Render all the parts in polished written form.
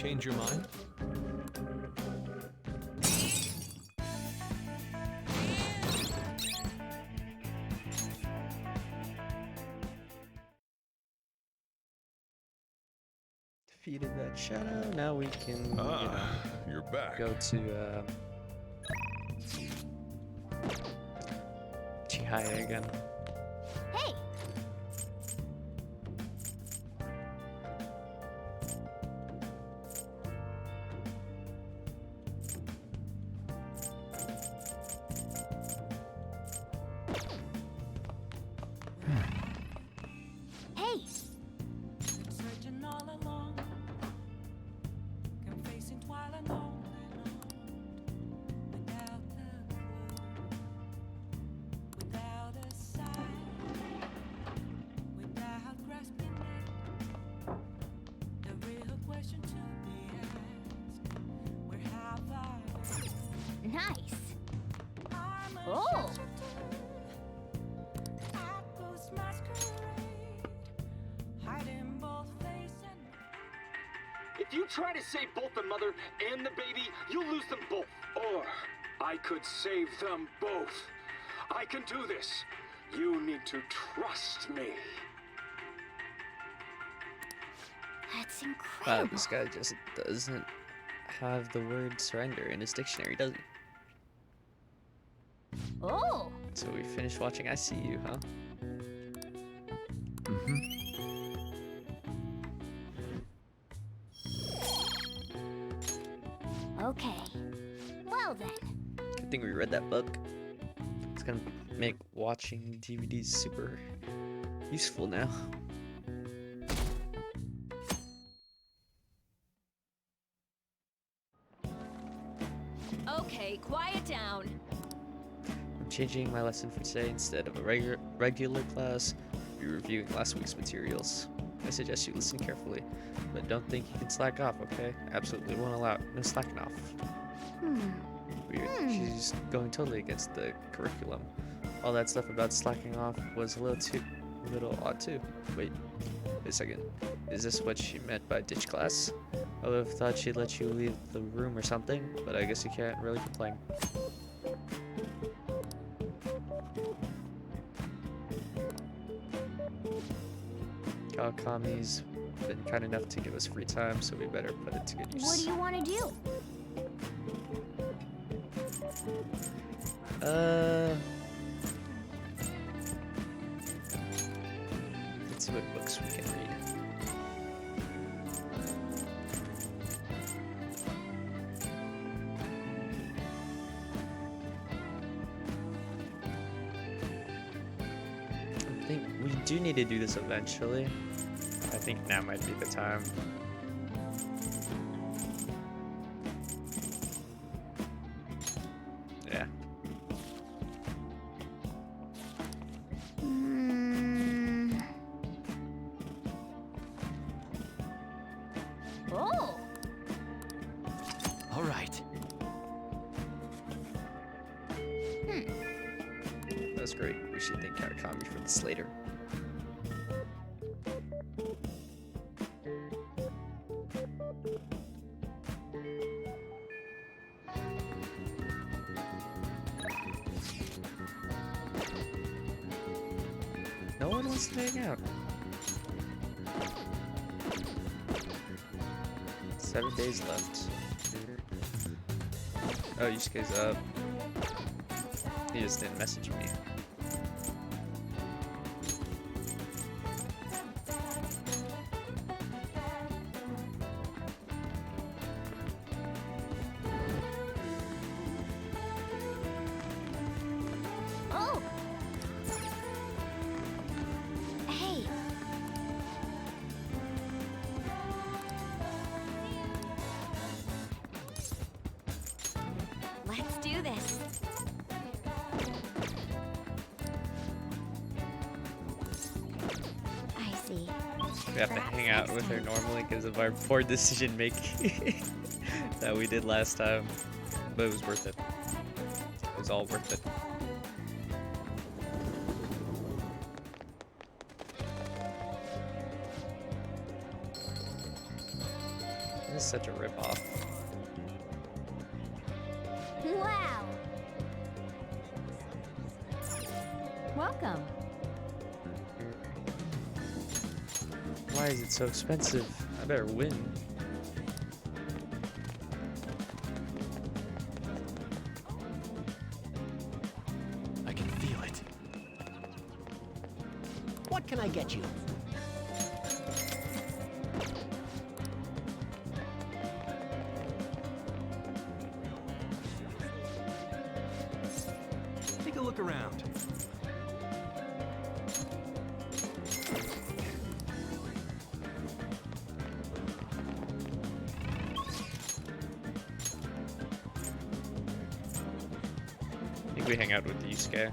change your mind? Defeated that shadow. Now we can You're back. go to Chihaya again. Hey! Hey! Searching all along, confessing while alone without a clue, without a sign, without grasping it. The real question to be asked: where have I been? Nice! I'm a Oh. at ghost masquerade, hiding both face and If you try to save both the mother and the baby, you'll lose them both. Or I could save them both. I can do this. You need to trust me. That's Wow, incredible. this guy just doesn't have the word surrender in his dictionary, does he? Oh! So we finished watching I See You, huh? Okay. Well then. Good thing we read that book. It's gonna make watching DVDs super useful now. Okay, quiet down. I'm changing my lesson for today. Instead of a regular class, I'll be reviewing last week's materials. I suggest you listen carefully, but don't think you can slack off, okay? Absolutely won't allow it. No slacking off. Weird. She's going totally against the curriculum. All that stuff about slacking off was a little odd too. Wait a second. Is this what she meant by ditch class? I would have thought she'd let you leave the room or something, but I guess you can't really complain. Kawakami's been kind enough to give us free time, so we better put it to good use. What do you want to do? Let's see what books we can read. I think we do need to do this eventually. I think now might be the time. Yeah. Oh! All right. That's great. We should thank Karakami for this later. No one wants to hang out. 7 days left. Oh, Yusuke's up. He just didn't message me. Oh! Hey! Let's do this. I see. We have to hang out with her normally because of our poor decision making that we did last time. But it was worth it. It was all worth it. This is such a ripoff. Wow. Welcome. Why is it so expensive? I better win. I can feel it. What can I get you? Take a look around. I think we hang out with Yusuke.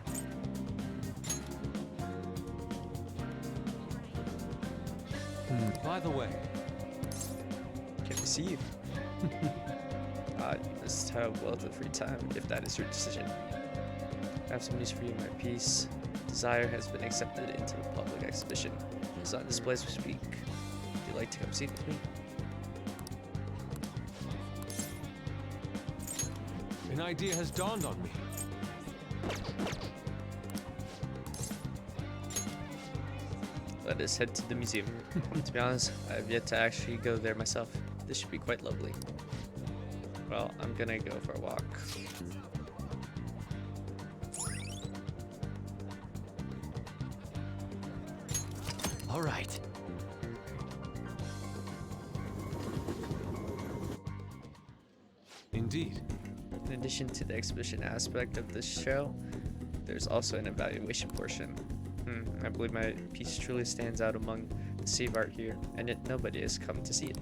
By the way, Can we see you? You must have wealth of free time if that is your decision. I have some news for you, my piece. Desire has been accepted into the public exhibition. It's on display as we speak. Would you like to come see it with me? an idea has dawned on me. Let us head to the museum. To be honest, I have yet to actually go there myself. This should be quite lovely. Well, I'm gonna go for a walk. All right. Indeed. In addition to the exhibition aspect of this show, there's also an evaluation portion. I believe my piece truly stands out among the sea of art here, and yet nobody has come to see it.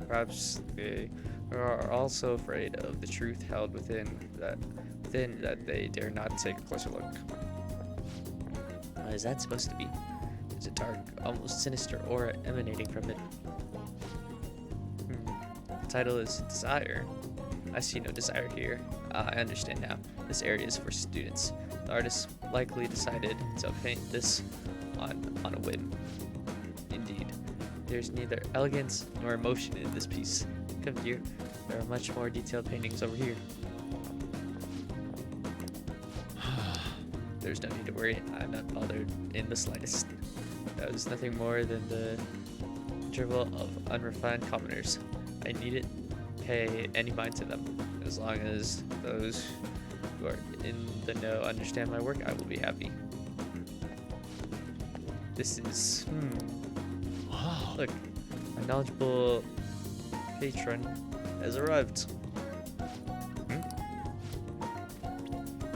Perhaps they are also afraid of the truth held within that they dare not take a closer look. What is that supposed to be? There's a dark, almost sinister aura emanating from it. The title is Desire. I see no desire here. I understand now. This area is for students. The artist likely decided to paint this on a whim. Indeed, there's neither elegance nor emotion in this piece. Come here, there are much more detailed paintings over here. There's no need to worry, I'm not bothered in the slightest. That was nothing more than the drivel of unrefined commoners. I needn't pay any mind to them. As long as those who are in the know understand my work, I will be happy. This is... Wow. Look, my knowledgeable patron has arrived.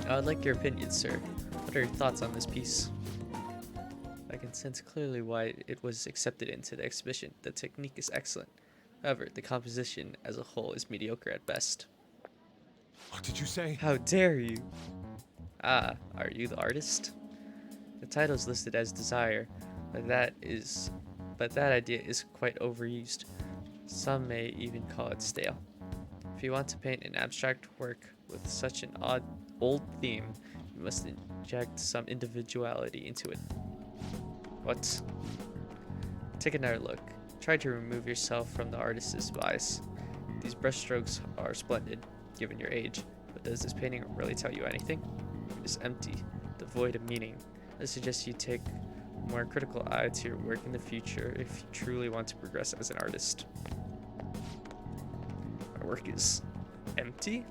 I would like your opinion, sir. What are your thoughts on this piece? I can sense clearly why it was accepted into the exhibition. The technique is excellent. However, the composition as a whole is mediocre at best. What did you say? How dare you? Ah, are you the artist? The title is listed as Desire, but that idea is quite overused. Some may even call it stale. If you want to paint an abstract work with such an old theme, you must inject some individuality into it. What? Take another look. Try to remove yourself from the artist's bias. These brushstrokes are splendid, given your age, but does this painting really tell you anything? It is empty, devoid of meaning. I suggest you take a more critical eye to your work in the future if you truly want to progress as an artist. My work is empty?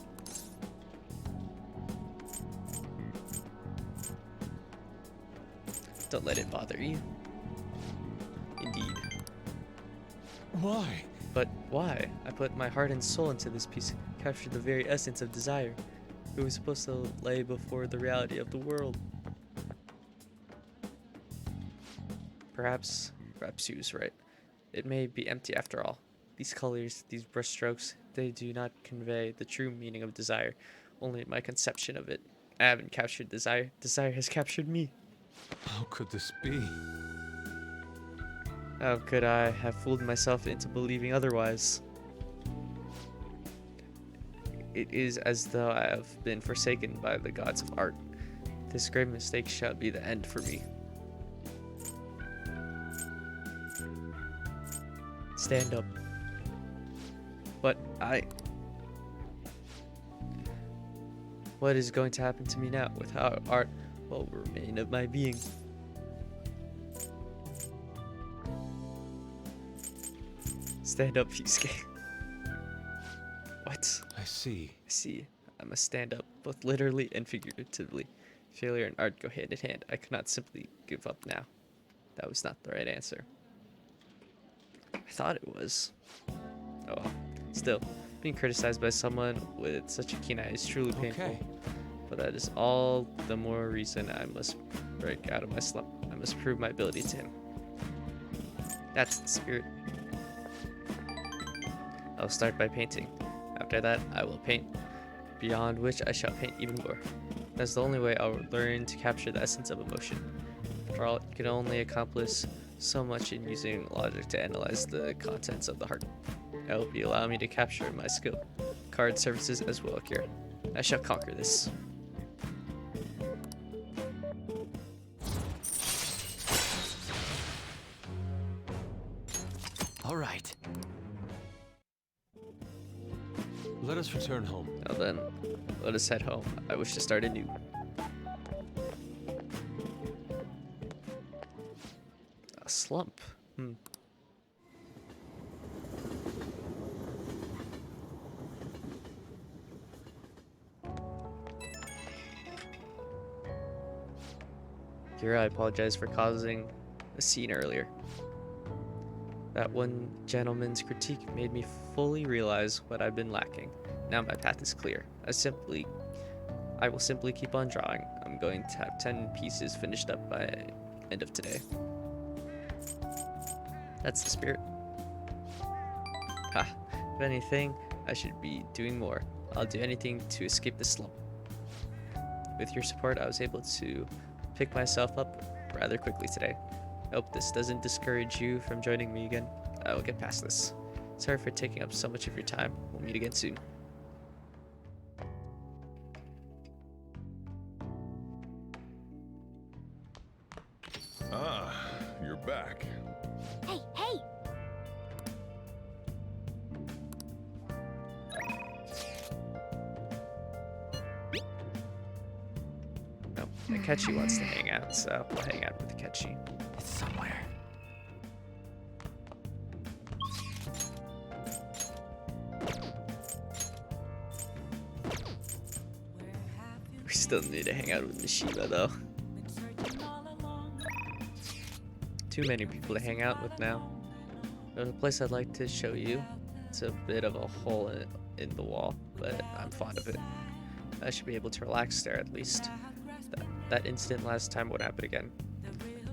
Don't let it bother you. Indeed. Why? But why? I put my heart and soul into this piece, captured the very essence of desire. It was supposed to lay before the reality of the world. Perhaps he was right. It may be empty after all. These colors, these brushstrokes, they do not convey the true meaning of desire, only my conception of it. I haven't captured desire. Desire has captured me. How could this be? How could I have fooled myself into believing otherwise? It is as though I have been forsaken by the gods of art. This grave mistake shall be the end for me. Stand up. But what is going to happen to me now? Without art, what will remain of my being? Stand up, Yusuke. What? I see. I see. I must stand up, both literally and figuratively. Failure and art go hand in hand. I cannot simply give up now. That was not the right answer. I thought it was. Oh well. Still, being criticized by someone with such a keen eye is truly painful. Okay. But that is all the more reason I must break out of my slump. I must prove my ability to him. That's the spirit. I'll start by painting. After that, I will paint, beyond which I shall paint even more. That's the only way I'll learn to capture the essence of emotion. For all, you can only accomplish so much in using logic to analyze the contents of the heart. I hope you allow me to capture my skill. Card services as well, Akira. I shall conquer this. All right. Let us return home. Now then, let us head home. I wish to start anew. A slump. Kira, I apologize for causing a scene earlier. That one gentleman's critique made me fully realize what I've been lacking. Now my path is clear. I will simply keep on drawing. I'm going to have 10 pieces finished up by end of today. That's the spirit. Ha, if anything, I should be doing more. I'll do anything to escape this slump. With your support, I was able to pick myself up rather quickly today. I hope this doesn't discourage you from joining me again. I will get past this. Sorry for taking up so much of your time. We'll meet again soon. Ah, you're back. Hey, hey! No, Akechi wants to hang out, so we'll hang out with Akechi. It's somewhere. We still need to hang out with Mishiba though. Too many people to hang out with now. There's a place I'd like to show you. It's a bit of a hole in the wall, but I'm fond of it. I should be able to relax there at least. That incident last time won't happen again.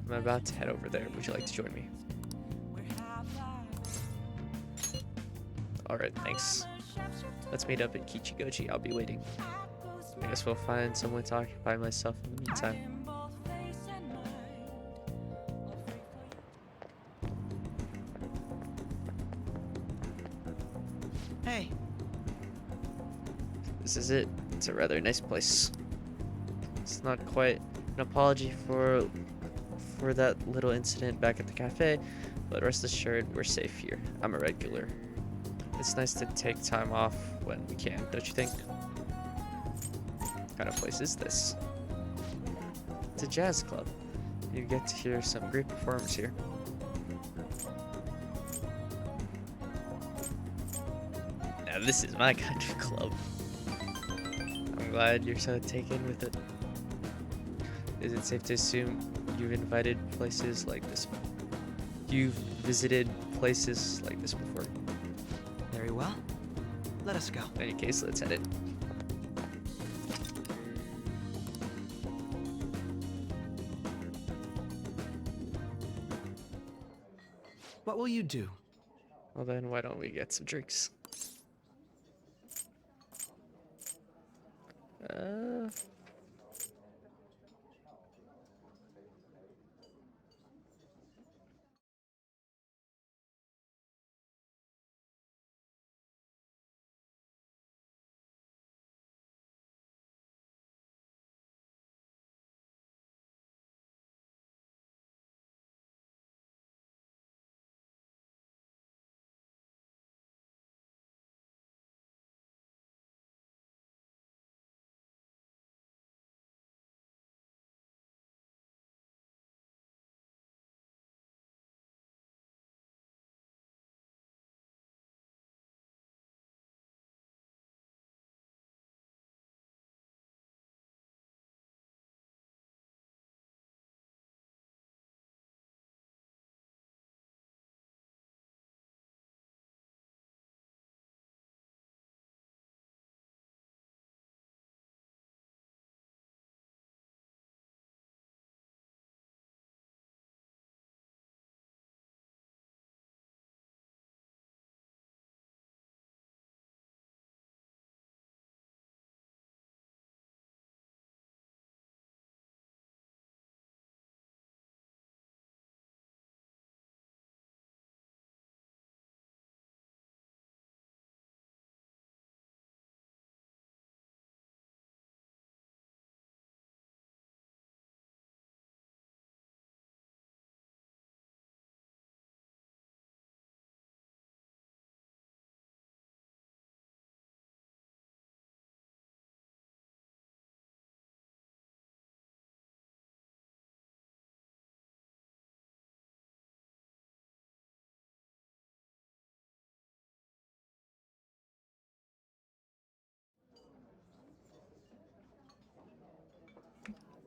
I'm about to head over there. Would you like to join me? Alright, thanks. Let's meet up at Kichigoji. I'll be waiting. I guess we'll find someone to occupy myself in the meantime. Hey, This is it. It's a rather nice place. It's not quite an apology for that little incident back at the cafe, but rest assured we're safe here. I'm a regular. It's nice to take time off when we can, don't you think? What kind of place is this? It's a jazz club. You get to hear some great performers here. Now this is my kind of club. I'm glad you're so taken with it. Is it safe to assume you've visited places like this before? very well. Let us go. In any case, let's head in. What will you do? Well then, why don't we get some drinks?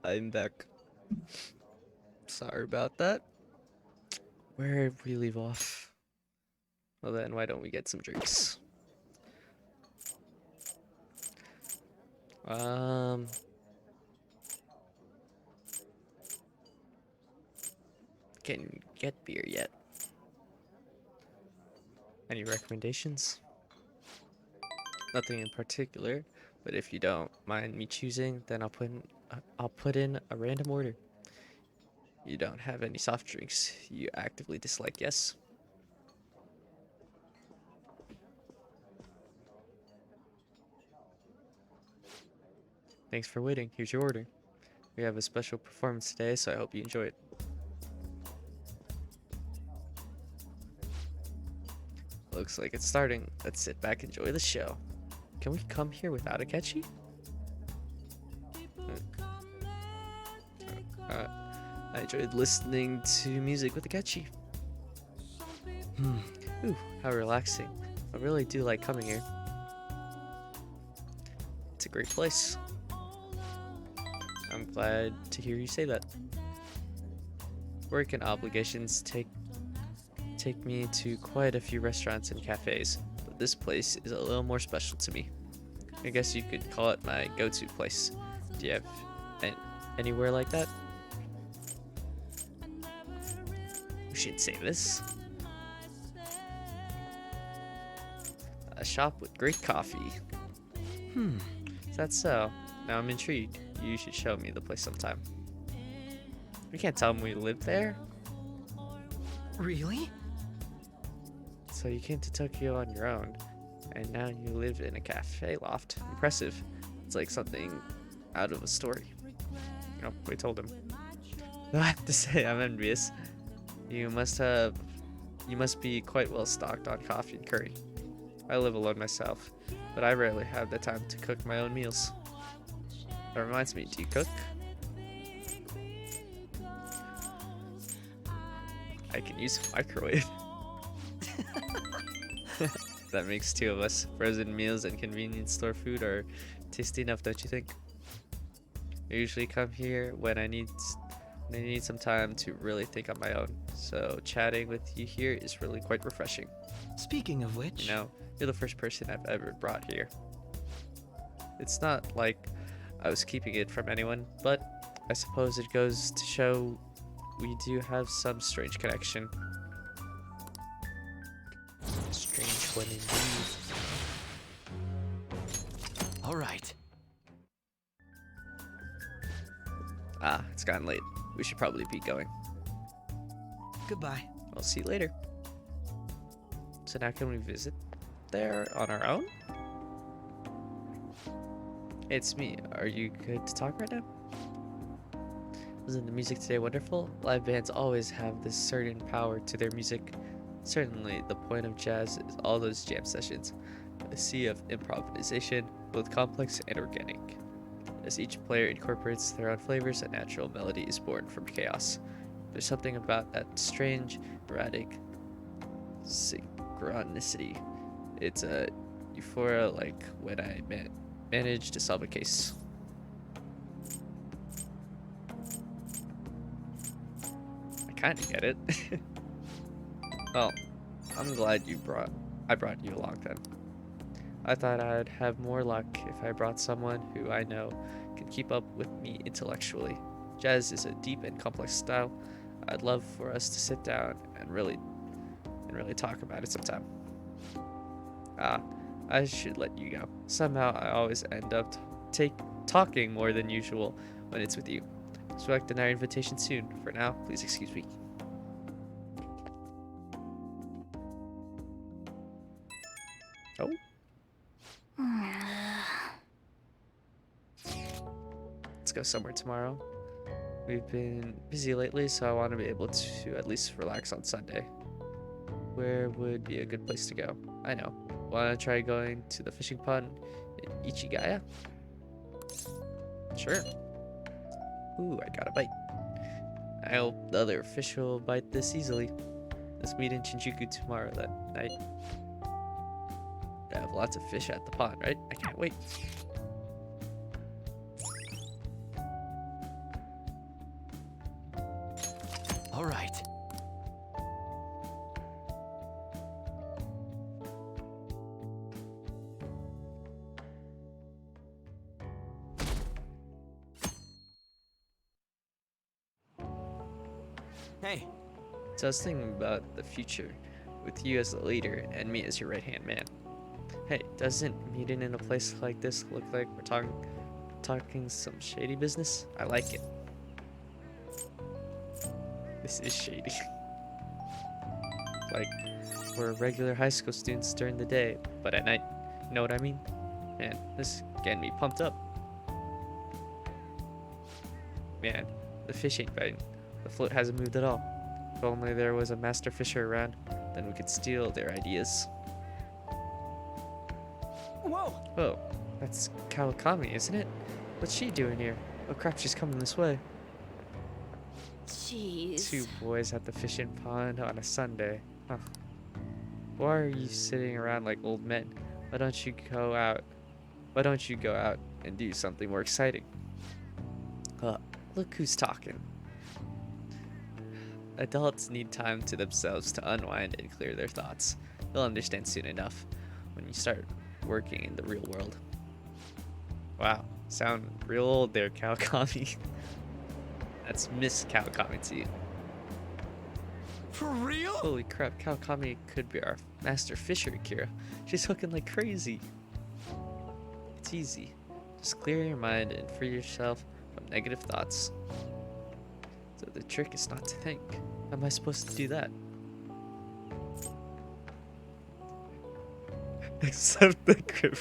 I'm back. Sorry about that. Where did we leave off? Well then, why don't we get some drinks? Can't get beer yet. Any recommendations? Nothing in particular, but if you don't mind me choosing, then I'll put in a random order. You don't have any soft drinks you actively dislike, yes? Thanks for waiting. Here's your order. We have a special performance today, so I hope you enjoy it. Looks like it's starting. Let's sit back and enjoy the show. Can we come here without a catchy? I enjoyed listening to music with a catchy. Ooh, how relaxing. I really do like coming here. It's a great place. I'm glad to hear you say that. Work and obligations take me to quite a few restaurants and cafes, but this place is a little more special to me. I guess you could call it my go-to place. Do you have anywhere like that? We should say this. A shop with great coffee. Is that so? Now I'm intrigued. You should show me the place sometime. We can't tell them we live there. Really? So you came to Tokyo on your own, and now you live in a cafe loft. Impressive. It's like something out of a story. Oh, we told him. I have to say, I'm envious. You must be quite well stocked on coffee and curry. I live alone myself, but I rarely have the time to cook my own meals. That reminds me, do you cook? I can use a microwave. That makes two of us. Frozen meals and convenience store food are tasty enough, don't you think? I usually come here when I need some time to really think on my own. So chatting with you here is really quite refreshing. Speaking of which... You know, you're the first person I've ever brought here. It's not like I was keeping it from anyone, but I suppose it goes to show we do have some strange connection. Strange one indeed. All right. Ah, it's gotten late. We should probably be going. Goodbye. I'll see you later. So now can we visit there on our own? It's me. Are you good to talk right now? Wasn't the music today wonderful? Live bands always have this certain power to their music. Certainly, the point of jazz is all those jam sessions. A sea of improvisation, both complex and organic. As each player incorporates their own flavors, a natural melody is born from chaos. There's something about that strange, erratic synchronicity. It's a euphoria like when I managed to solve a case. I kind of get it. Well, I'm glad I brought you along then. I thought I'd have more luck if I brought someone who I know can keep up with me intellectually. Jazz is a deep and complex style. I'd love for us to sit down and really talk about it sometime. I should let you go. Somehow I always end up talking more than usual when it's with you. Expect our invitation soon. For now, please excuse me. Oh. Let's go somewhere tomorrow. We've been busy lately, so I want to be able to at least relax on Sunday. Where would be a good place to go? I know. Want to try going to the fishing pond in Ichigaya? Sure. Ooh, I got a bite. I hope the other fish will bite this easily. Let's meet in Shinjuku tomorrow that night. I have lots of fish at the pond, right? I can't wait. All right. Hey, So I was thinking about the future, with you as the leader and me as your right-hand man. Hey, doesn't meeting in a place like this look like we're talking some shady business? I like it. This is shady. Like, we're regular high school students during the day, but at night, you know what I mean? Man, this is getting me pumped up. Man, the fish ain't biting. The float hasn't moved at all. If only there was a master fisher around, then we could steal their ideas. whoa! Whoa, that's Kawakami, isn't it? What's she doing here? Oh crap, she's coming this way. Jeez. Two boys at the fishing pond on a Sunday. Huh. Why are you sitting around like old men? Why don't you go out? Why don't you go out and do something more exciting? Look who's talking. Adults need time to themselves to unwind and clear their thoughts. You'll understand soon enough when you start working in the real world. Wow, sound real old there, Kawakami. That's Miss Kawakami to you. For real? Holy crap, Kawakami could be our master fisher, Akira. She's hooking like crazy. It's easy. Just clear your mind and free yourself from negative thoughts. So the trick is not to think. How am I supposed to do that? Accept the grip.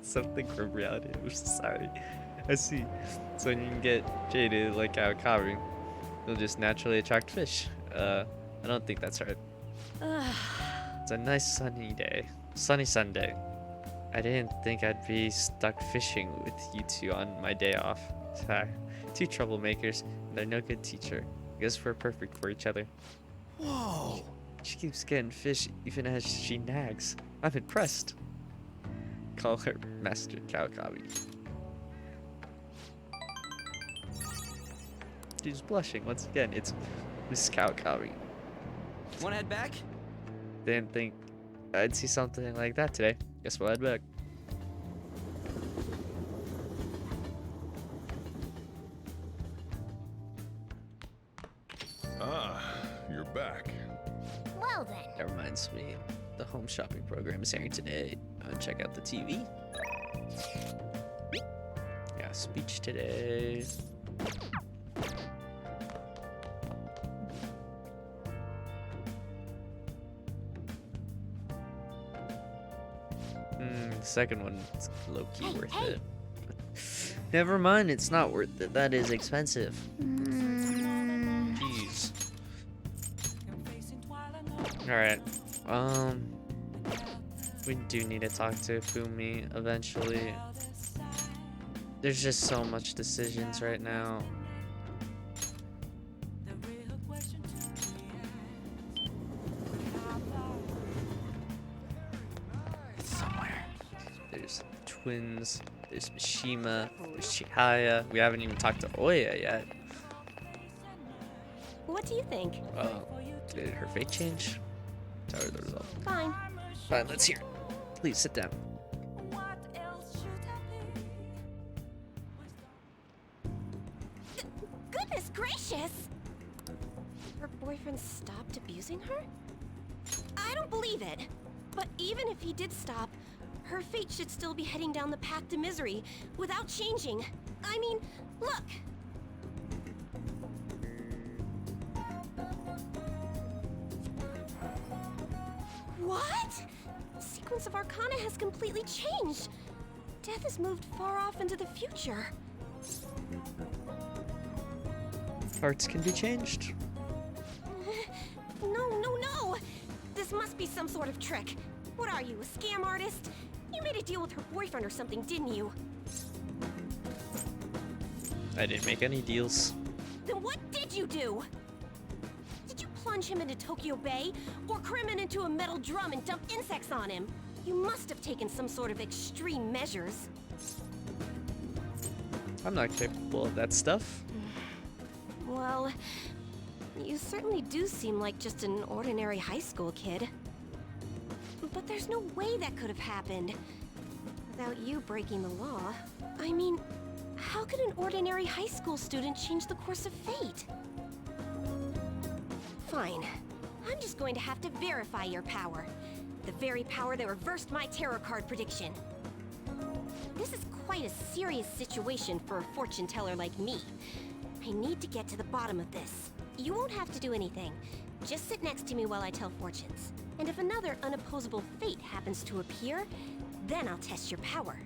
Something from reality. I'm sorry. I see. So when you can get jaded like Kawakami, you'll just naturally attract fish. I don't think that's right. It's a nice sunny day. Sunny Sunday. I didn't think I'd be stuck fishing with you two on my day off. Sorry. Two troublemakers, and they're no good teacher. I guess we're perfect for each other. Whoa! She keeps getting fish even as she nags. I'm impressed. Call her Master Kawakami. She's blushing once again. It's Miss Kawakami. Wanna head back? Didn't think I'd see something like that today. Guess we'll head back. Ah, you're back. Well then. That reminds me, the home shopping program is airing today. Check out the TV. Yeah, speech today. The second one is low-key Hey, worth hey. it. Never mind, it's not worth it. That is expensive. Jeez. Alright. We do need to talk to Fumi eventually. There's just so much decisions right now. Somewhere. There's twins, there's Mishima, there's Chihaya. We haven't even talked to Oya yet. What do you think? Did her fate change? Tell her the result. Fine. Fine, let's hear it. Please sit down. What else should I be? Goodness gracious! Her boyfriend stopped abusing her? I don't believe it. But even if he did stop, her fate should still be heading down the path to misery without changing. I mean, look! What? The sequence of Arcana has completely changed. Death has moved far off into the future. Hearts can be changed. No. This must be some sort of trick. What are you, a scam artist? You made a deal with her boyfriend or something, didn't you? I didn't make any deals. Then what did you do? Did you plunge him into Tokyo Bay? Or cram him into a metal drum and dump insects on him? You must have taken some sort of extreme measures. I'm not capable of that stuff. Well, you certainly do seem like just an ordinary high school kid. But there's no way that could have happened without you breaking the law. I mean, how could an ordinary high school student change the course of fate? Fine. I'm just going to have to verify your power. The very power that reversed my tarot card prediction. This is quite a serious situation for a fortune teller like me. I need to get to the bottom of this. You won't have to do anything. Just sit next to me while I tell fortunes. And if another unopposable fate happens to appear, then I'll test your power.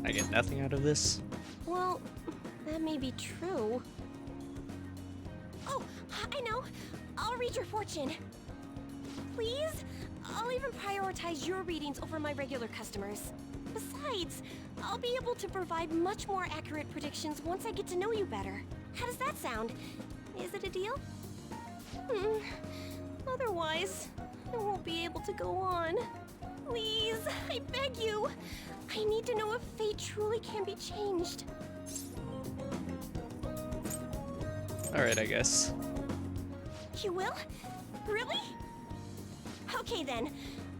I get nothing out of this. Well, that may be true. Oh, I know. I'll read your fortune. Please? I'll even prioritize your readings over my regular customers. Besides, I'll be able to provide much more accurate predictions once I get to know you better. How does that sound? Is it a deal? Otherwise, I won't be able to go on. Please, I beg you. I need to know if fate truly can be changed. Alright, I guess. You will? Really? Okay then.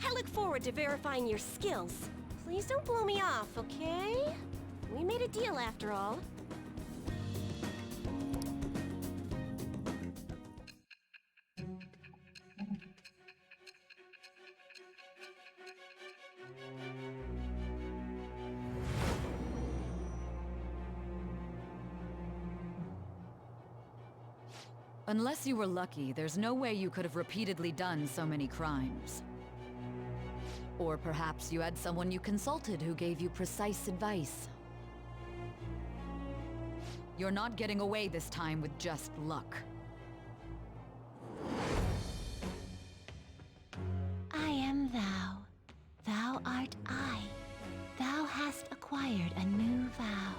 I look forward to verifying your skills. Please don't blow me off, okay? We made a deal after all. Unless you were lucky, there's no way you could have repeatedly done so many crimes. Or perhaps you had someone you consulted who gave you precise advice. You're not getting away this time with just luck. I am thou. Thou art I. Thou hast acquired a new vow.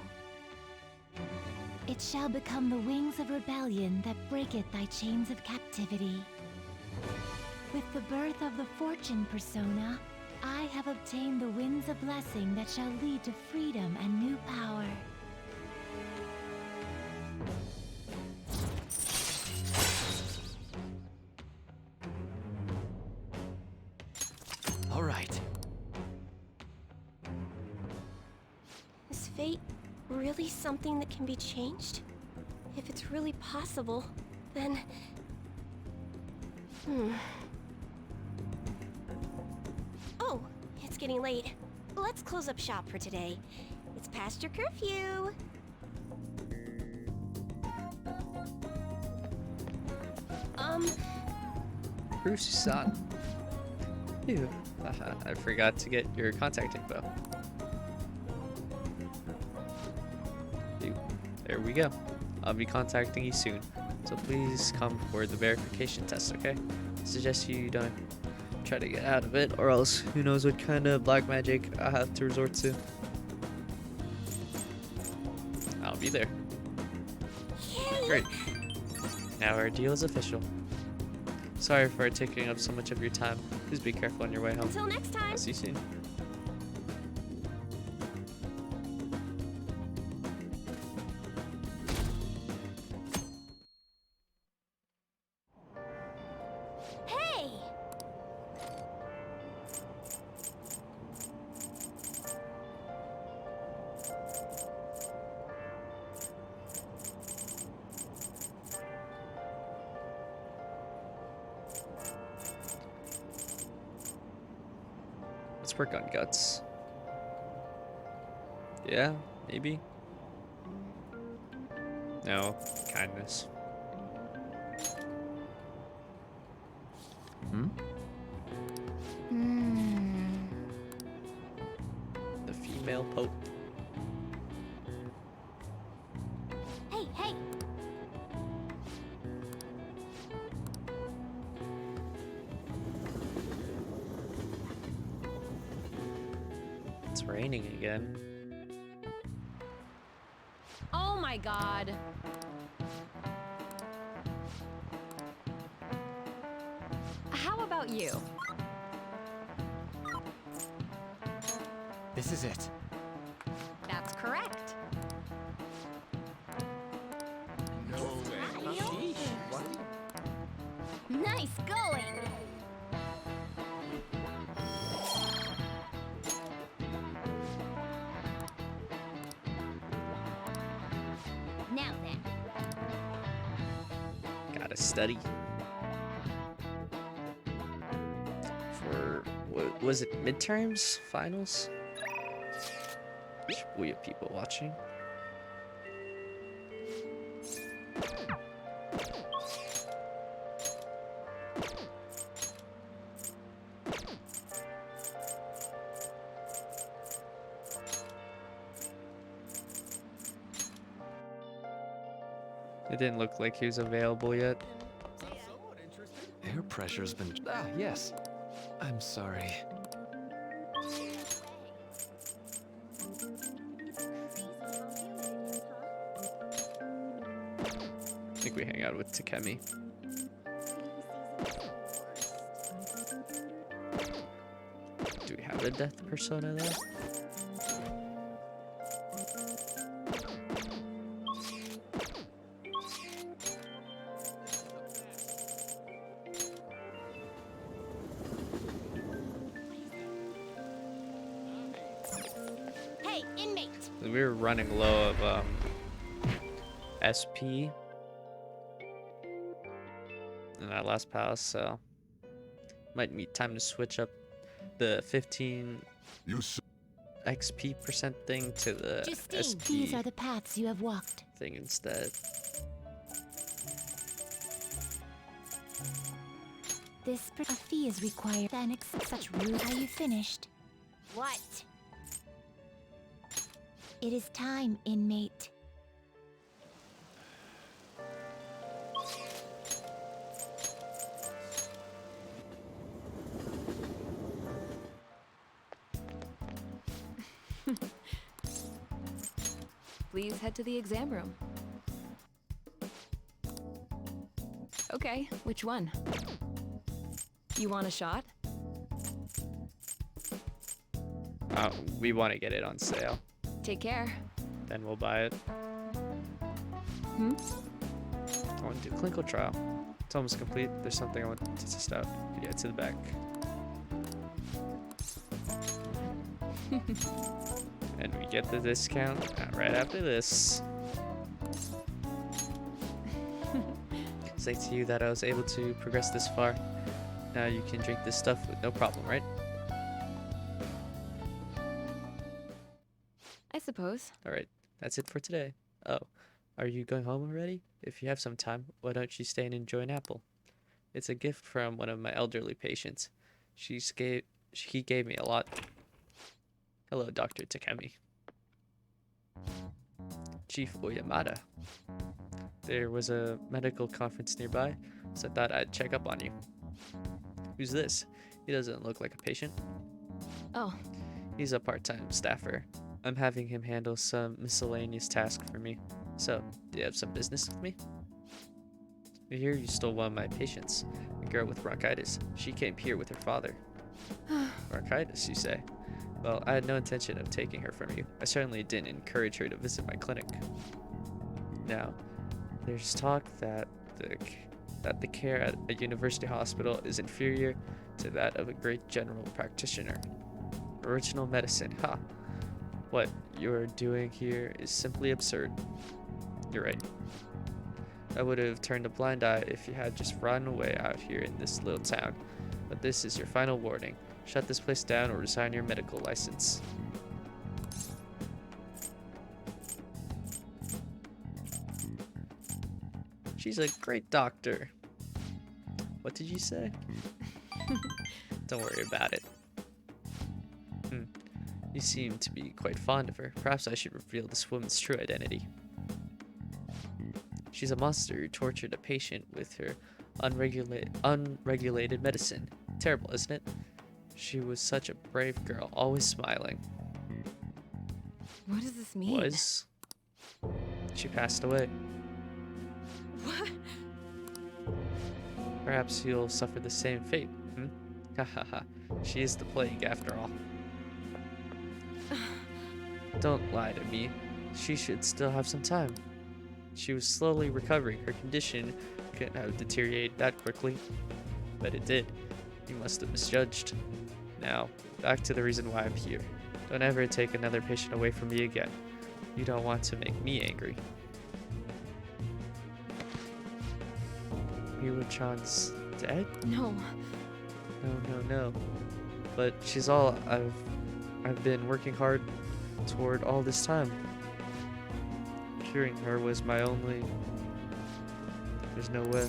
It shall become the wings of rebellion that breaketh thy chains of captivity. With the birth of the fortune persona, I have obtained the winds of blessing that shall lead to freedom and new power. All right. Is fate really something that can be changed? If it's really possible, then... Oh, it's getting late. Let's close up shop for today. It's past your curfew. Bruce-san. Ew. I forgot to get your contact info. Ew. There we go. I'll be contacting you soon. So please come for the verification test, okay? I suggest you don't try to get out of it, or else who knows what kind of black magic I have to resort to. I'll be there. Yay! Great. Now our deal is official. Sorry for taking up so much of your time. Please be careful on your way home. Until next time. I'll see you soon. Hey! Let's work on guts. Yeah, maybe. No, kindness. The female pope. Hey, hey! It's raining again. Oh my god. How about you? This is it. going. Now then. Gotta study. For, what was it, midterms? Finals? We have people watching. It didn't look like he was available yet. Air pressure's been. Ah, yes. I'm sorry. I think we hang out with Takemi. Do we have a death persona though? Hey, inmate! We were running low of SP in that last pass, so might be time to switch up the 15 You s- XP percent thing to the Justine, SP these are the paths you have walked. thing instead. A fee is required. Then accept such rude. Are you finished? What? It is time, inmate. Please head to the exam room. Okay, which one? You want a shot? We want to get it on sale, Take care. then we'll buy it. Hmm? I want to do a clinical trial. It's almost complete. There's something I want to test out. Yeah, to the back. And we get the discount right after this. It's like to you that I was able to progress this far. Now you can drink this stuff with no problem, right? I suppose. Alright, that's it for today. Oh, are you going home already? If you have some time, why don't you stay and enjoy an apple? It's a gift from one of my elderly patients. He gave me a lot. Hello, Dr. Takemi. Chief Oyamada. There was a medical conference nearby, so I thought I'd check up on you. Who's this? He doesn't look like a patient. Oh, He's a part-time staffer. I'm having him handle some miscellaneous task for me. So, do you have some business with me? I hear you stole one of my patients, a girl with bronchitis. She came here with her father. Bronchitis, you say? Well, I had no intention of taking her from you. I certainly didn't encourage her to visit my clinic. Now, there's talk that the care at a university hospital is inferior to that of a great general practitioner. Original medicine, ha! What you're doing here is simply absurd. You're right. I would have turned a blind eye if you had just run away out here in this little town. But this is your final warning. Shut this place down or resign your medical license. She's a great doctor. What did you say? Don't worry about it. You seem to be quite fond of her. Perhaps I should reveal this woman's true identity. She's a monster who tortured a patient with her unregulated medicine. Terrible, isn't it? She was such a brave girl, always smiling. what does this mean? Was. She passed away. What? Perhaps you'll suffer the same fate, Ha ha ha. She is the plague after all. Don't lie to me. She should still have some time. She was slowly recovering. Her condition couldn't have deteriorated that quickly. but it did. You must have misjudged. Now, back to the reason why I'm here. Don't ever take another patient away from me again. You don't want to make me angry. Miwa-chan's dead? No. No. But she's all I've been working hard toward all this time. Curing her was my only... There's no way.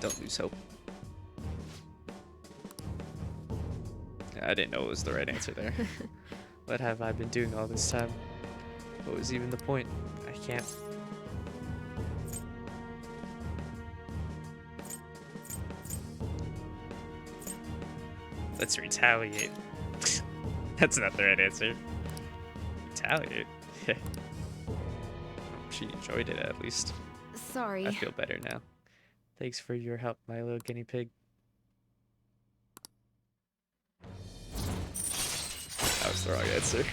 Don't lose hope. I didn't know it was the right answer there. What have I been doing all this time? What was even the point? I can't. Let's retaliate. That's not the right answer. Retaliate? She enjoyed it at least. Sorry. I feel better now. Thanks for your help, my little guinea pig. That was the wrong answer.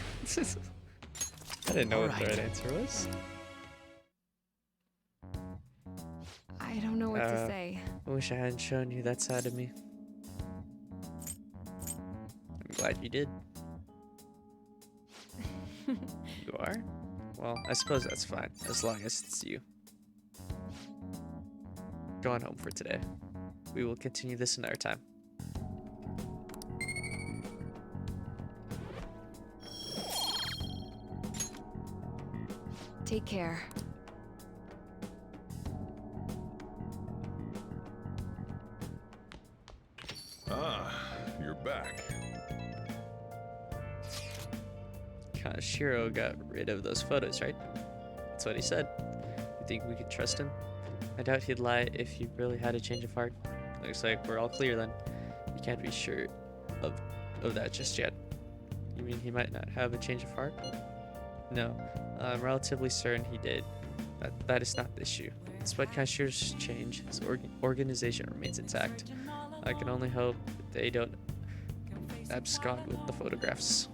I didn't know what the right answer was. I don't know what to say. I wish I hadn't shown you that side of me. I'm glad you did. You are? Well, I suppose that's fine, as long as it's you. Go on home for today. We will continue this another time. Take care. Ah, you're back. Kaneshiro got rid of those photos, right? That's what he said. You think we could trust him? I doubt he'd lie if he really had a change of heart. Looks like we're all clear then. You can't be sure of that just yet. You mean he might not have a change of heart? No, I'm relatively certain he did. That is not the issue. Despite Kaneshiro's change, his organization remains intact. I can only hope they don't abscond with the photographs.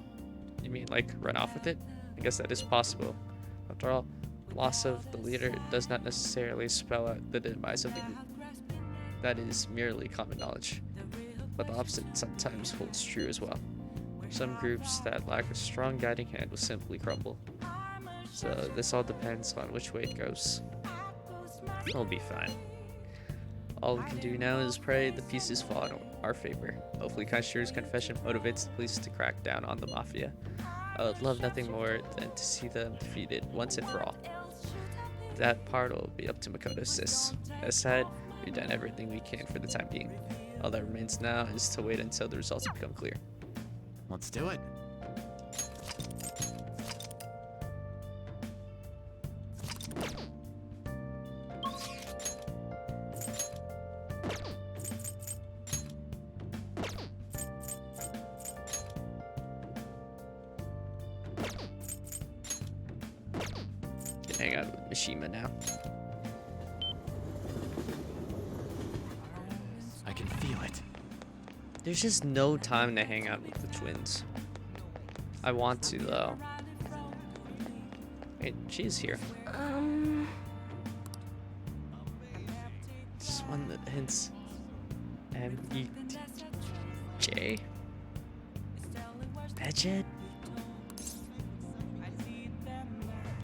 You mean like run off with it? I guess that is possible. After all, loss of the leader does not necessarily spell out the demise of the group. That is merely common knowledge. But the opposite sometimes holds true as well. Some groups that lack a strong guiding hand will simply crumble. So this all depends on which way it goes. We'll be fine. All we can do now is pray the pieces fall in our favor. Hopefully Kaneshiro's confession motivates the police to crack down on the mafia. I would love nothing more than to see them defeated once and for all. That part will be up to Makoto, sis. As said, we've done everything we can for the time being. All that remains now is to wait until the results become clear. Let's do it. Can hang out with Mishima now. I can feel it. There's just no time to hang out with the twins. I want to though. Wait, she's here. Just one that hints M-E-T-J? Bedjet?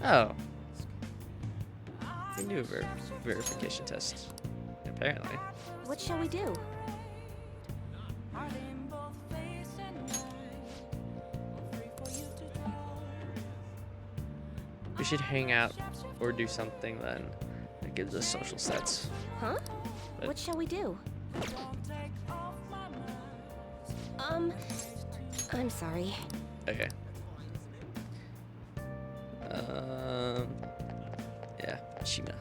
Oh. We knew verification test. Apparently. What shall we do? We should hang out or do something then that gives us social sets. Huh? But What shall we do? I'm sorry. okay. Yeah, Shima.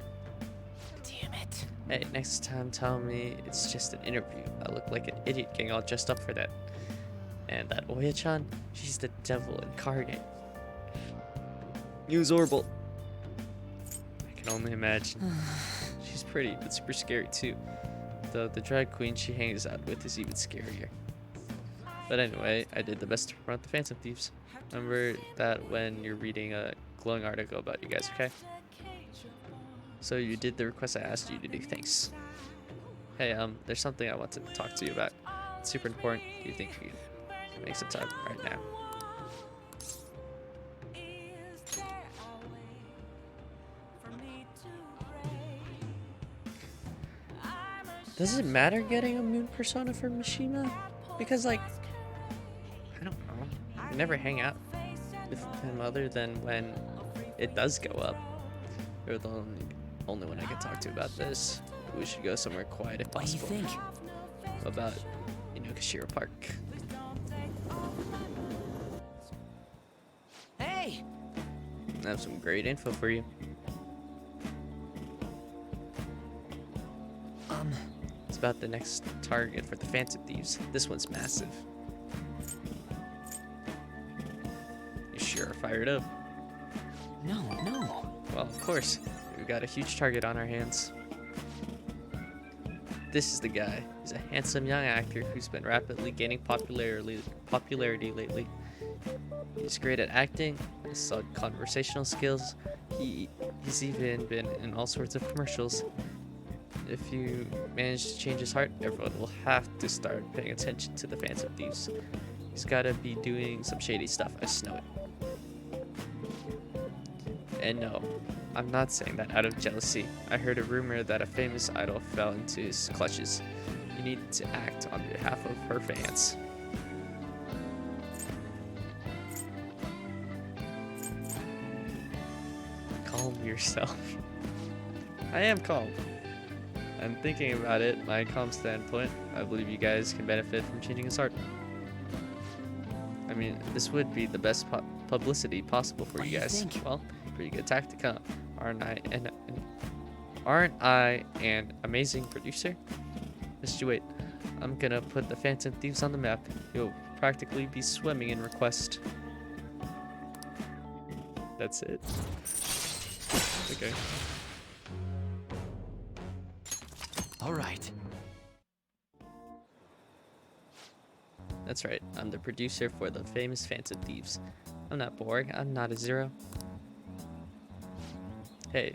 Damn it. Hey, next time tell me it's just an interview. I look like an idiot getting all dressed up for that. And that Oya-chan, she's the devil incarnate. Use Orbital. I can only imagine. She's pretty, but super scary too. Though the drag queen she hangs out with is even scarier. But anyway, I did the best to promote the Phantom Thieves. Remember that when you're reading a glowing article about you guys, okay? So you did the request I asked you to do. Thanks. Hey, there's something I wanted to talk to you about. It's super important. Do you think you can make some time right now? Does it matter getting a moon persona for Mishima? Because, like, I don't know. I never hang out with him other than when it does go up. You're the only one I can talk to about this. We should go somewhere quiet if possible. What do you think? About, Kaneshiro Park. Hey! I have some great info for you. It's about the next target for the Phantom Thieves. This one's massive. You sure are fired up? No. Well, of course. We've got a huge target on our hands. This is the guy. He's a handsome young actor who's been rapidly gaining popularity lately. He's great at acting, has solid conversational skills. He's even been in all sorts of commercials. If you manage to change his heart, everyone will have to start paying attention to the Phantom Thieves. He's gotta be doing some shady stuff, I just know it. And no, I'm not saying that out of jealousy. I heard a rumor that a famous idol fell into his clutches. You need to act on behalf of her fans. Calm yourself. I am calm. I'm thinking about it, my calm standpoint. I believe you guys can benefit from changing his heart. I mean, this would be the best publicity possible for you guys. Well, pretty good tactic, huh? Aren't I an amazing producer? Just you wait. I'm gonna put the Phantom Thieves on the map. You'll practically be swimming in request. That's it. Okay. All right. That's right. I'm the producer for the famous Phantom Thieves. I'm not boring. I'm not a zero. Hey,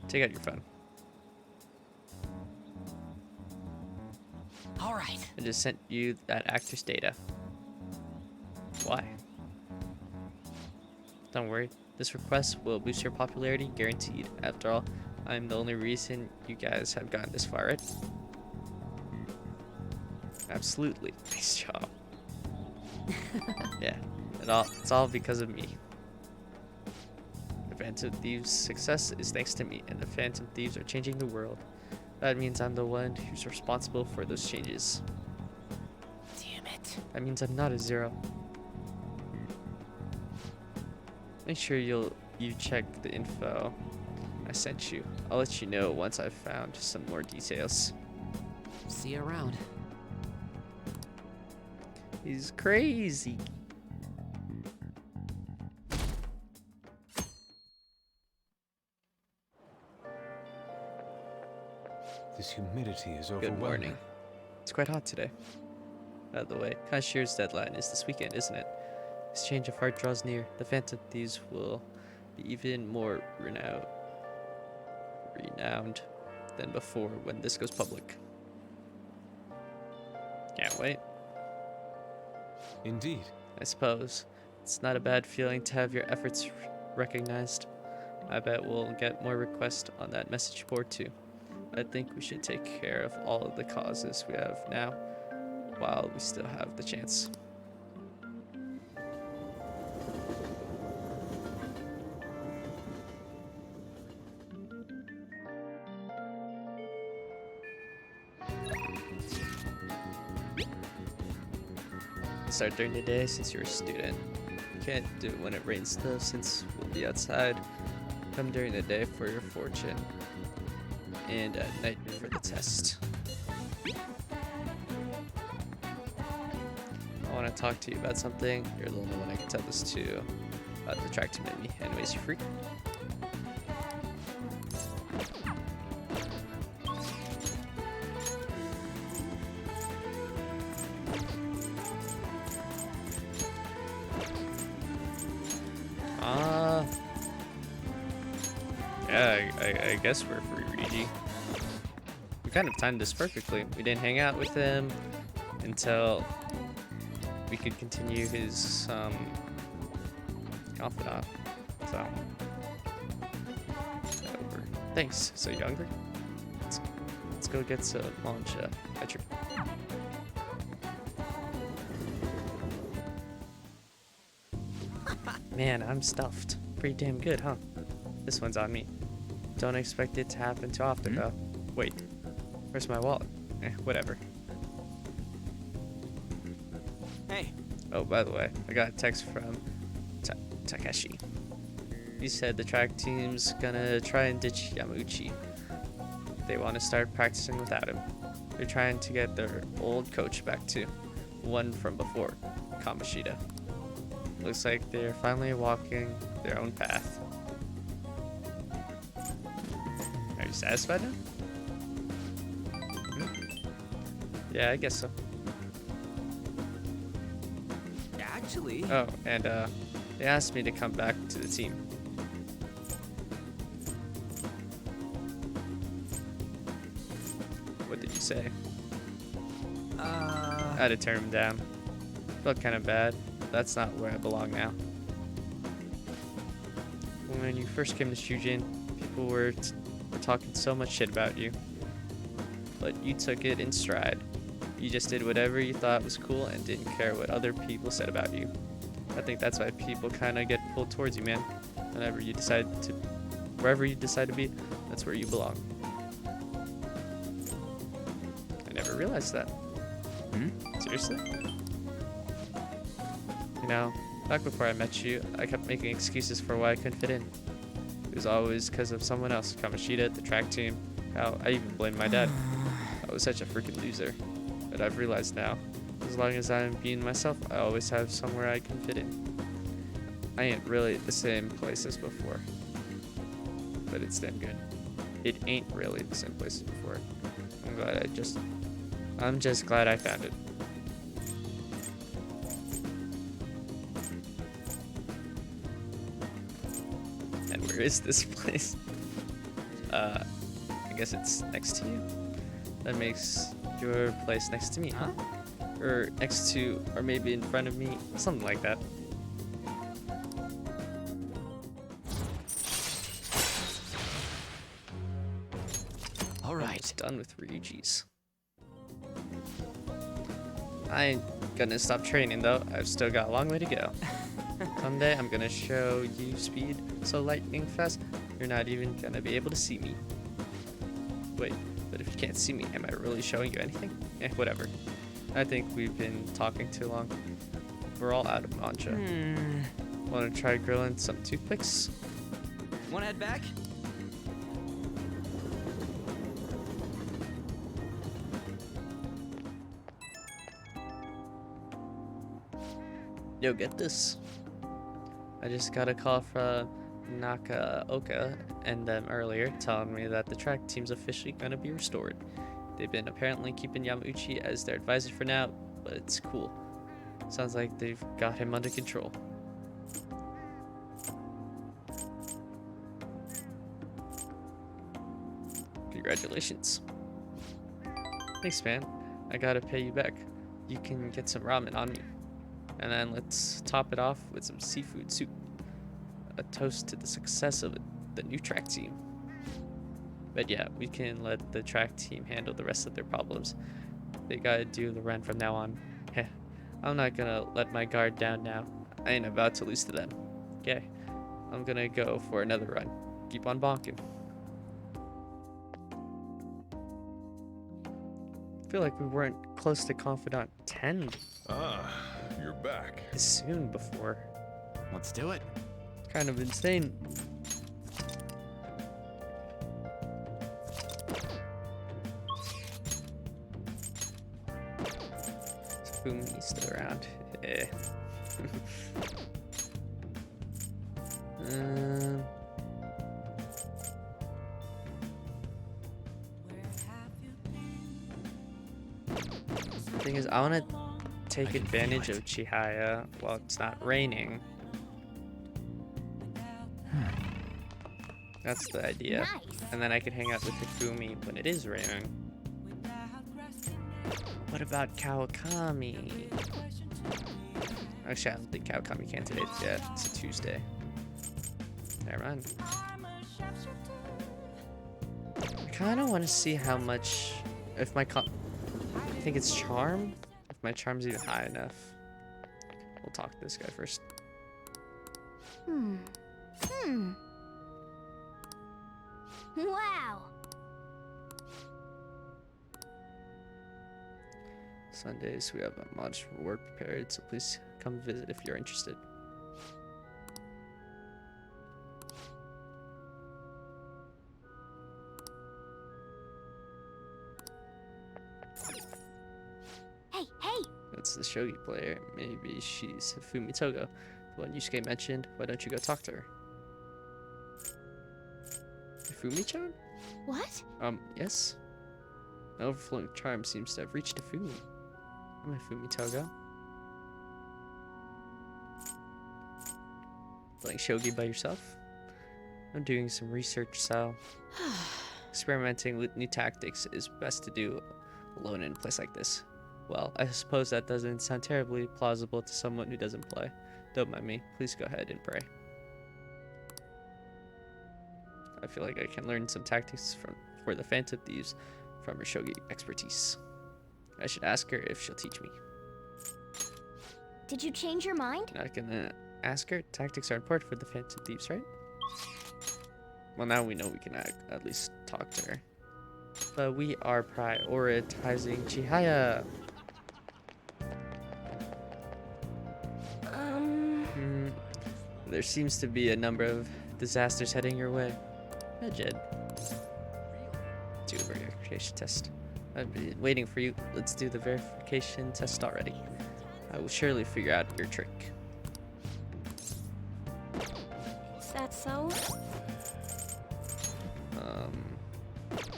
take out your phone. All right. I just sent you that actor's data. Why? Don't worry. This request will boost your popularity, guaranteed. After all, I'm the only reason you guys have gotten this far, right? Absolutely. Nice job. Yeah, it's all because of me. The Phantom Thieves' success is thanks to me, and the Phantom Thieves are changing the world. That means I'm the one who's responsible for those changes. Damn it. That means I'm not a zero. Make sure you check the info I sent you. I'll let you know once I've found some more details. See you around. He's crazy. This humidity is overwhelming. Good morning. It's quite hot today. By the way, Kaneshiro's deadline is this weekend, isn't it? His change of heart draws near. The Phantom Thieves will be even more renowned than before when this goes public. Can't wait. Indeed. I suppose. It's not a bad feeling to have your efforts recognized. I bet we'll get more requests on that message board too. I think we should take care of all of the causes we have now while we still have the chance. Start during the day since you're a student. Can't do it when it rains though since we'll be outside. Come during the day for your fortune. And at night for the test. I want to talk to you about something. You're the only one I can tell this to. About the track to me. Anyways, you free? I guess we're free, Ryuji. We kind of timed this perfectly. We didn't hang out with him until we could continue his confidant. So, over. Thanks. So you hungry? Let's go get some lunch. At your... Man, I'm stuffed. Pretty damn good, huh? This one's on me. Don't expect it to happen too often, though. Wait, where's my wallet? Whatever. Hey. Oh, by the way, I got a text from Takeshi. He said the track team's gonna try and ditch Yamauchi. They want to start practicing without him. They're trying to get their old coach back too. One from before, Kamishita. Looks like they're finally walking their own path. Are you satisfied now? Yeah, I guess so. Actually. Oh, and they asked me to come back to the team. What did you say? I had to turn him down. Felt kind of bad. That's not where I belong now. When you first came to Shujin, people were talking so much shit about you. But you took it in stride. You just did whatever you thought was cool and didn't care what other people said about you. I think that's why people kind of get pulled towards you, man. Wherever you decide to be, that's where you belong. I never realized that. Seriously? You know, back before I met you, I kept making excuses for why I couldn't fit in. It was always because of someone else, Kamishita, the track team. Hell, I even blamed my dad. I was such a freaking loser. But I've realized now, as long as I'm being myself, I always have somewhere I can fit in. I ain't really the same place as before, but it's damn good. It ain't really the same place as before. I'm just glad I found it. And where is this place? I guess it's next to you. That makes your place next to me, huh? Or next to, or maybe in front of me, something like that. All right. Almost done with Ryuji's. I ain't gonna stop training though. I've still got a long way to go. Someday I'm gonna show you speed so lightning fast, you're not even gonna be able to see me. Wait, but if you can't see me, am I really showing you anything? Whatever. I think we've been talking too long. We're all out of mancha. Wanna try grilling some toothpicks? Wanna head back? Yo, get this. I just got a call from Nakaoka and them earlier telling me that the track team's officially gonna be restored. They've been apparently keeping Yamauchi as their advisor for now, but it's cool. Sounds like they've got him under control. Congratulations. Thanks, man. I gotta pay you back. You can get some ramen on me. And then let's top it off with some seafood soup. A toast to the success of the new track team. But yeah, we can let the track team handle the rest of their problems. They gotta do the run from now on. Heh, I'm not gonna let my guard down now. I ain't about to lose to them. Okay, I'm gonna go for another run. Keep on bonking. I feel like we weren't close to Confidant 10 You're back. this soon before. Let's do it. Kind of insane. Fumi's still around. Eh. Thing is, I want to take advantage of Chihaya while it's not raining. That's the idea. Nice. And then I could hang out with Hifumi when it is raining. What about Kawakami? Actually, I don't think Kawakami can today. Yeah, it's a Tuesday. Never mind. I kind of want to see how much, if my I think it's charm. If my charm's even high enough. We'll talk to this guy first. Wow. Sundays we have a modest reward prepared, so please come visit if you're interested. Hey, hey. That's the shogi player. Maybe she's Hifumi Togo, the one Yusuke mentioned. Why don't you go talk to her? Hifumi-chan? What? Yes. My overflowing charm seems to have reached Hifumi. I'm Hifumi Togo. Playing shogi by yourself? I'm doing some research, so experimenting with new tactics is best to do alone in a place like this. Well, I suppose that doesn't sound terribly plausible to someone who doesn't play. Don't mind me. Please go ahead and pray. I feel like I can learn some tactics for the Phantom Thieves from her shogi expertise. I should ask her if she'll teach me. Did you change your mind? I can ask her. Tactics are important for the Phantom Thieves, right? Well, now we know we can at least talk to her. But we are prioritizing Chihaya. There seems to be a number of disasters heading your way. Jed. Do a verification test. I've been waiting for you. Let's do the verification test already. I will surely figure out your trick. Is that so?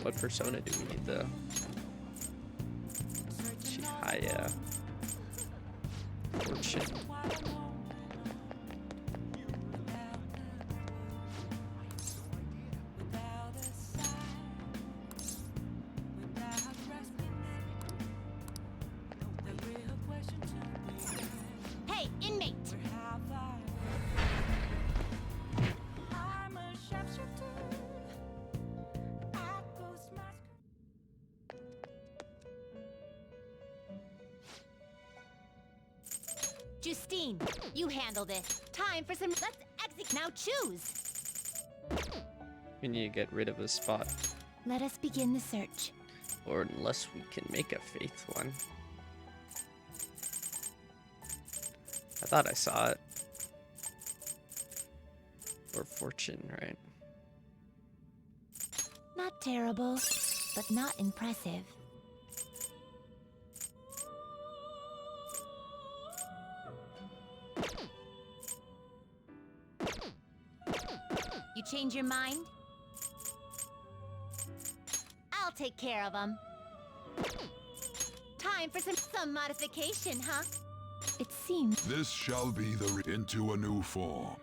What persona do we need though? Chihaya. Fortune. Hey, inmate. Justine, you handle this. Time for some. Let's exit. Now choose. We need to get rid of a spot. Let us begin the search. Or unless we can make a faith one. I thought I saw it. Or fortune, right? Not terrible, but not impressive. You change your mind? I'll take care of them. Time for some modification, huh? It seems. This shall be the into a new form.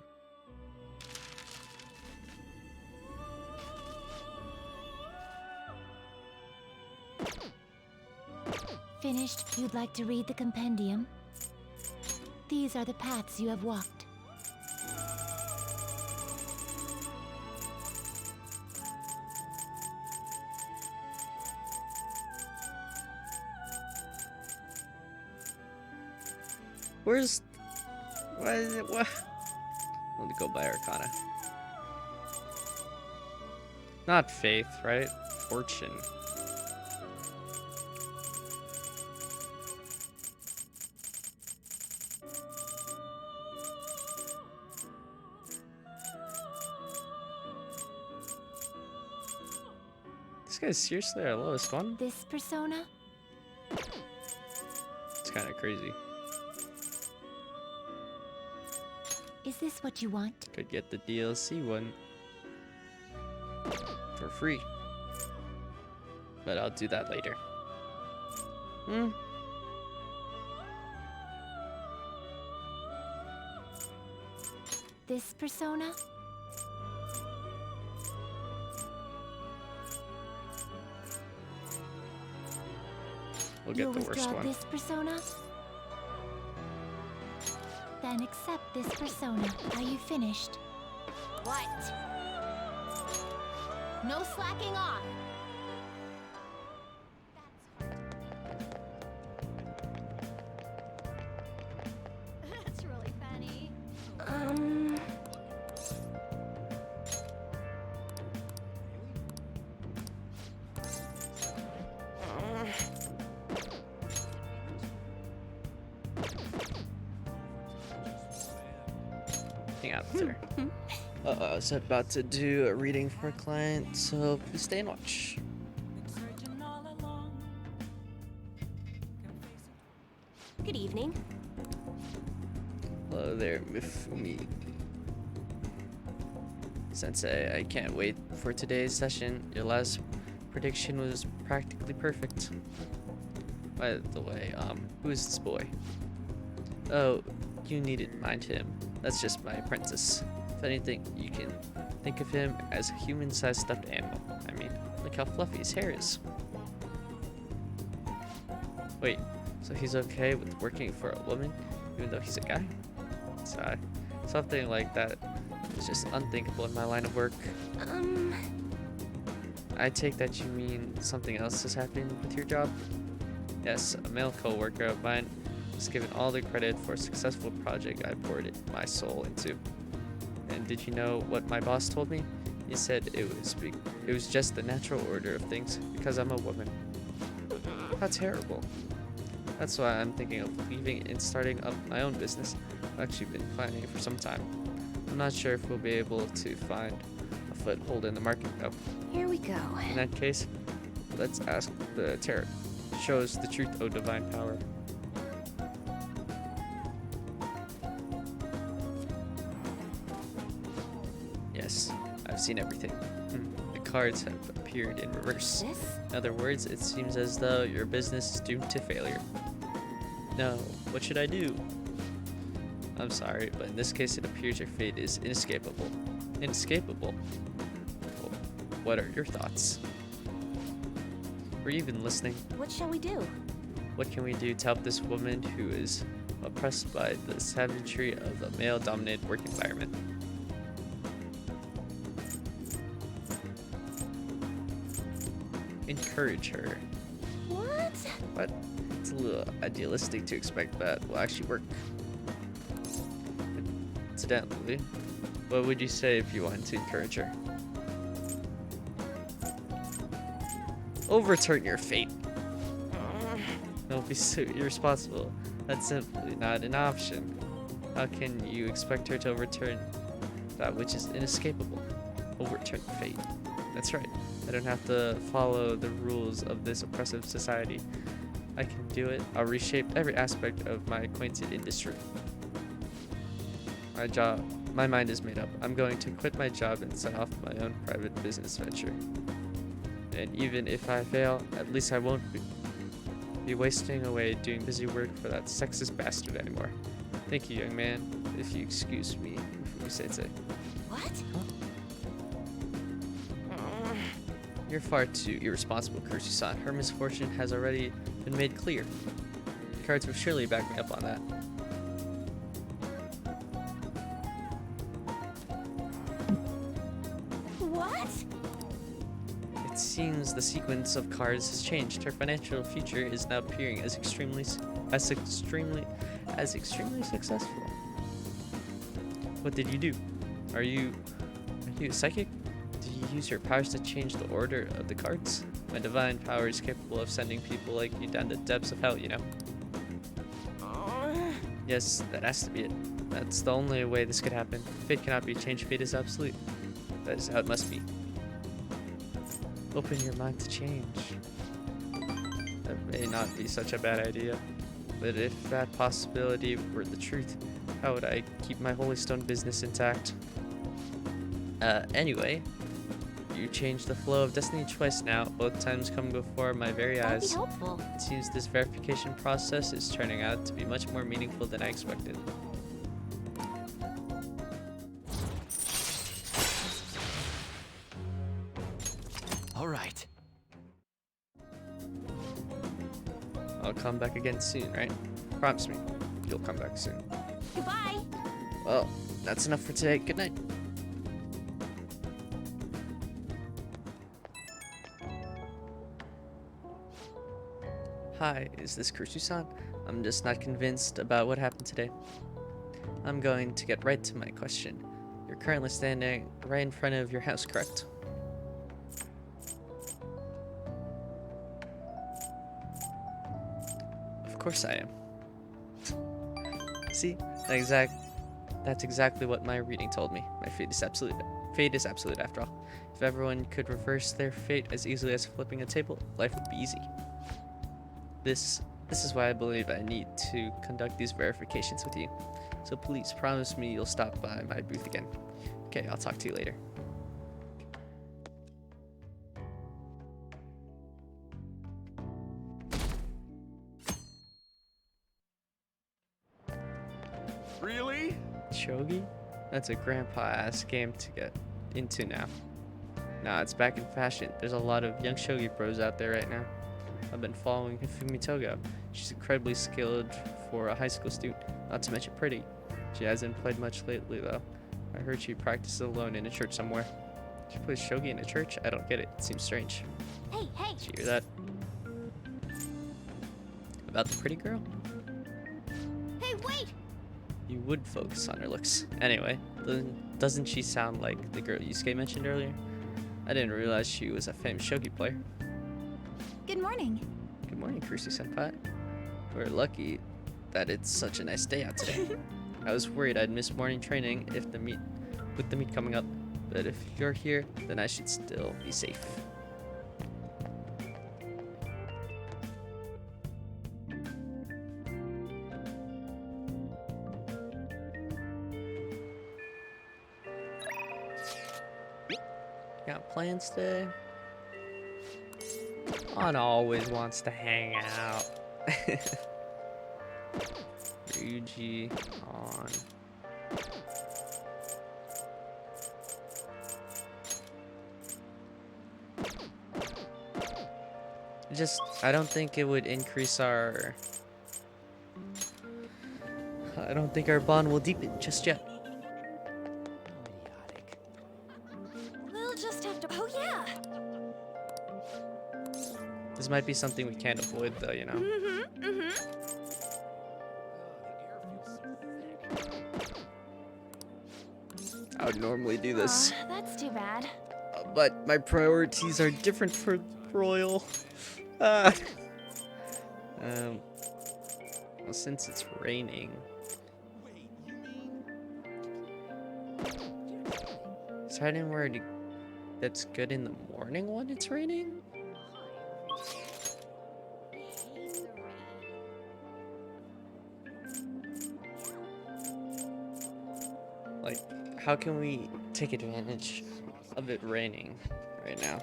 Finished. You'd like to read the compendium? These are the paths you have walked. Where's... Why is it... What? Let me go by Arcana. Not faith, right? Fortune. This guy's seriously our lowest one? This persona? It's kind of crazy. Is this what you want? Could get the DLC one for free. But I'll do that later. This persona? We'll You'll get the worst withdraw one. this persona? Then accept this persona. Are you finished? What? No slacking off! That's really funny. Hang out there. I was about to do a reading for a client, so please stay and watch. Searching all along. Good evening. Hello there, Mifumi. Sensei, I can't wait for today's session. Your last prediction was practically perfect. By the way, who is this boy? Oh, you needn't mind him. That's just my apprentice. If anything, you can think of him as a human-sized stuffed animal. I mean, look how fluffy his hair is. Wait, so he's okay with working for a woman, even though he's a guy? So, something like that is just unthinkable in my line of work. I take that you mean something else is happening with your job? Yes, a male co-worker of mine was given all the credit for a successful project I poured my soul into. And did you know what my boss told me? He said it was just the natural order of things because I'm a woman. How terrible. That's why I'm thinking of leaving and starting up my own business. I've actually been planning it for some time. I'm not sure if we'll be able to find a foothold in the market though. Here we go. In that case, let's ask the tarot. Shows the truth, O divine power. Yes, I've seen everything. The cards have appeared in reverse. This? In other words, it seems as though your business is doomed to failure. No, what should I do? I'm sorry, but in this case it appears your fate is inescapable. Inescapable? Well, what are your thoughts? Were you even listening? What shall we do? What can we do to help this woman who is oppressed by the savagery of the male-dominated work environment? Encourage her. What? But it's a little idealistic to expect that will actually work. Incidentally, what would you say if you wanted to encourage her? Overturn your fate. Don't be so irresponsible. That's simply not an option. How can you expect her to overturn that which is inescapable? Overturn fate. That's right. I don't have to follow the rules of this oppressive society. I can do it. I'll reshape every aspect of my acquainted industry. My mind is made up. I'm going to quit my job and set off my own private business venture. And even if I fail, at least I won't be wasting away doing busy work for that sexist bastard anymore. Thank you, young man. If you excuse me, Mifumi Sensei. What? You're far too irresponsible, Kursu-san. Her misfortune has already been made clear. The cards will surely back me up on that. What? It seems the sequence of cards has changed. Her financial future is now appearing as extremely successful. What did you do? Are you a psychic? Do you use your powers to change the order of the cards? My divine power is capable of sending people like you down the depths of hell, you know. Yes, that has to be it. That's the only way this could happen. Fate cannot be changed. Fate is absolute. That is how it must be. Open your mind to change. That may not be such a bad idea. But if that possibility were the truth, how would I keep my Holy Stone business intact? Anyway, you changed the flow of destiny twice now. Both times come before my very eyes. That'd be helpful. It seems this verification process is turning out to be much more meaningful than I expected. All right. come back again soon, right? Promise me, you'll come back soon. Goodbye. Well, that's enough for today. Good night. Hi, is this Kursu-san? I'm just not convinced about what happened today. I'm going to get right to my question. You're currently standing right in front of your house, correct? Of course I am. See? That's exactly what my reading told me. My fate is absolute. Fate is absolute after all. If everyone could reverse their fate as easily as flipping a table, life would be easy. This is why I believe I need to conduct these verifications with you. So please promise me you'll stop by my booth again. Okay, I'll talk to you later. Really? Shogi? That's a grandpa-ass game to get into now. Nah, it's back in fashion. There's a lot of young shogi pros out there right now. I've been following Hifumi Togo. She's incredibly skilled for a high school student, not to mention pretty. She hasn't played much lately though. I heard she practices alone in a church somewhere. She plays shogi in a church? I don't get it. It seems strange. Hey, hey. Did you hear that? About the pretty girl? Hey, wait. You would focus on her looks. Anyway, doesn't she sound like the girl Yusuke mentioned earlier? I didn't realize she was a famous shogi player. Good morning. Good morning, Kurusu-senpai. We're lucky that it's such a nice day out today. I was worried I'd miss morning training with the meet coming up, but if you're here, then I should still be safe. Got plans today? On always wants to hang out. Ryuji on. I don't think it would increase our... I don't think our bond will deepen just yet. We'll just have to. Oh, yeah. This might be something we can't avoid though, you know? Mm-hmm, mm-hmm. I would normally do this. Aw, that's too bad. But my priorities are different for Royal. Well, since it's raining. Is that anywhere that's good in the morning when it's raining? Like, how can we take advantage of it raining right now?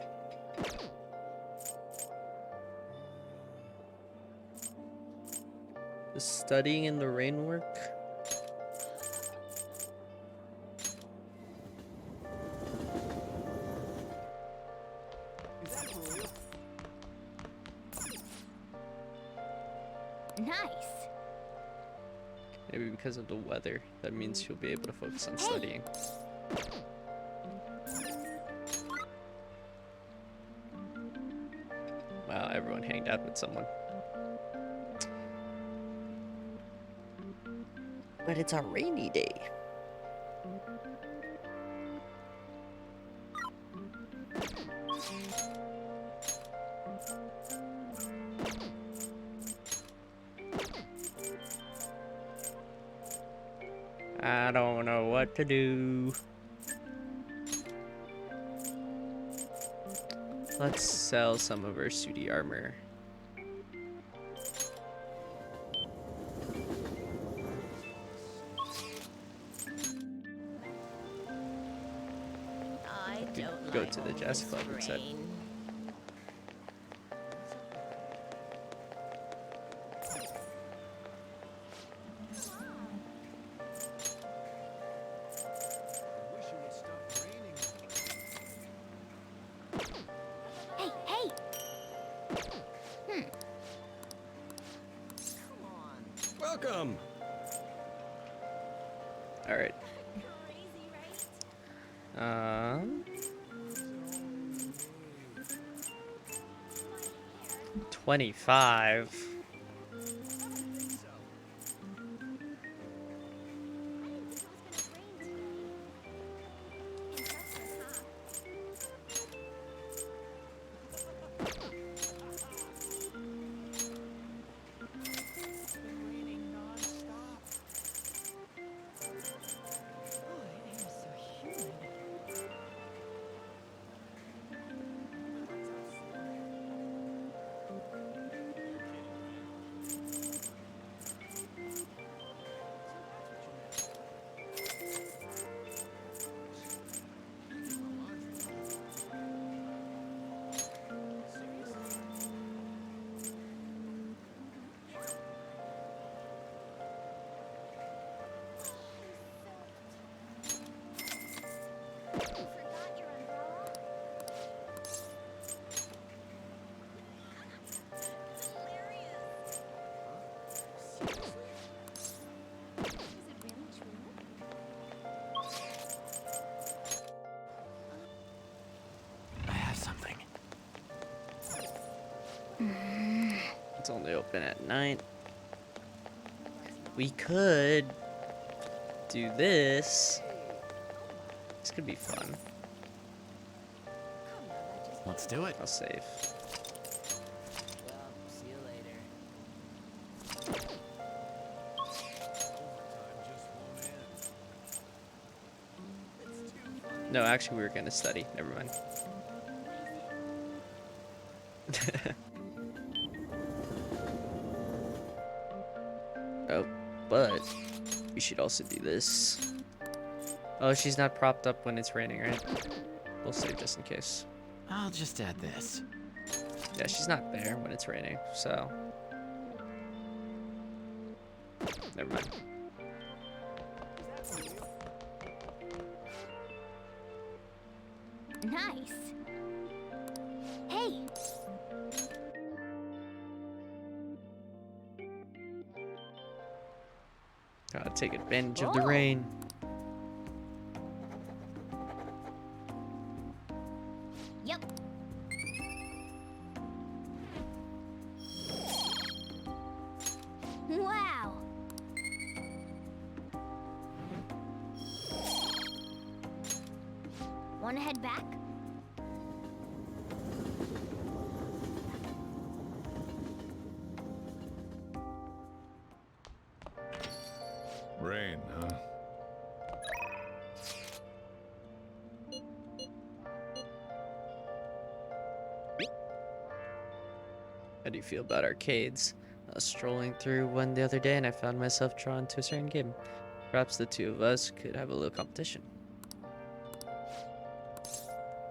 Does studying in the rain work? Nice. Maybe because of the weather. That means you'll be able to focus on studying. Wow, everyone hanged out with someone. But it's a rainy day. I don't know what to do. Let's sell some of our Sudi armor. I don't Go like to the jazz club instead. rain. Hey, hey. him! All right. Crazy, right? 25. I have something. It's only open at night. We could do this. This could be fun. Let's do it. I'll save. Well, see you later. No, actually, we were gonna study. Never mind. Oh, but we should also do this. Oh, she's not propped up when it's raining, right? We'll save just in case. I'll just add this. Yeah, she's not there when it's raining, so. Never mind. Nice. Hey, Gotta take advantage of the rain. yep. Wow. Wanna head back? Rain, huh? How do you feel about arcades? I was strolling through one the other day and I found myself drawn to a certain game. Perhaps the two of us could have a little competition.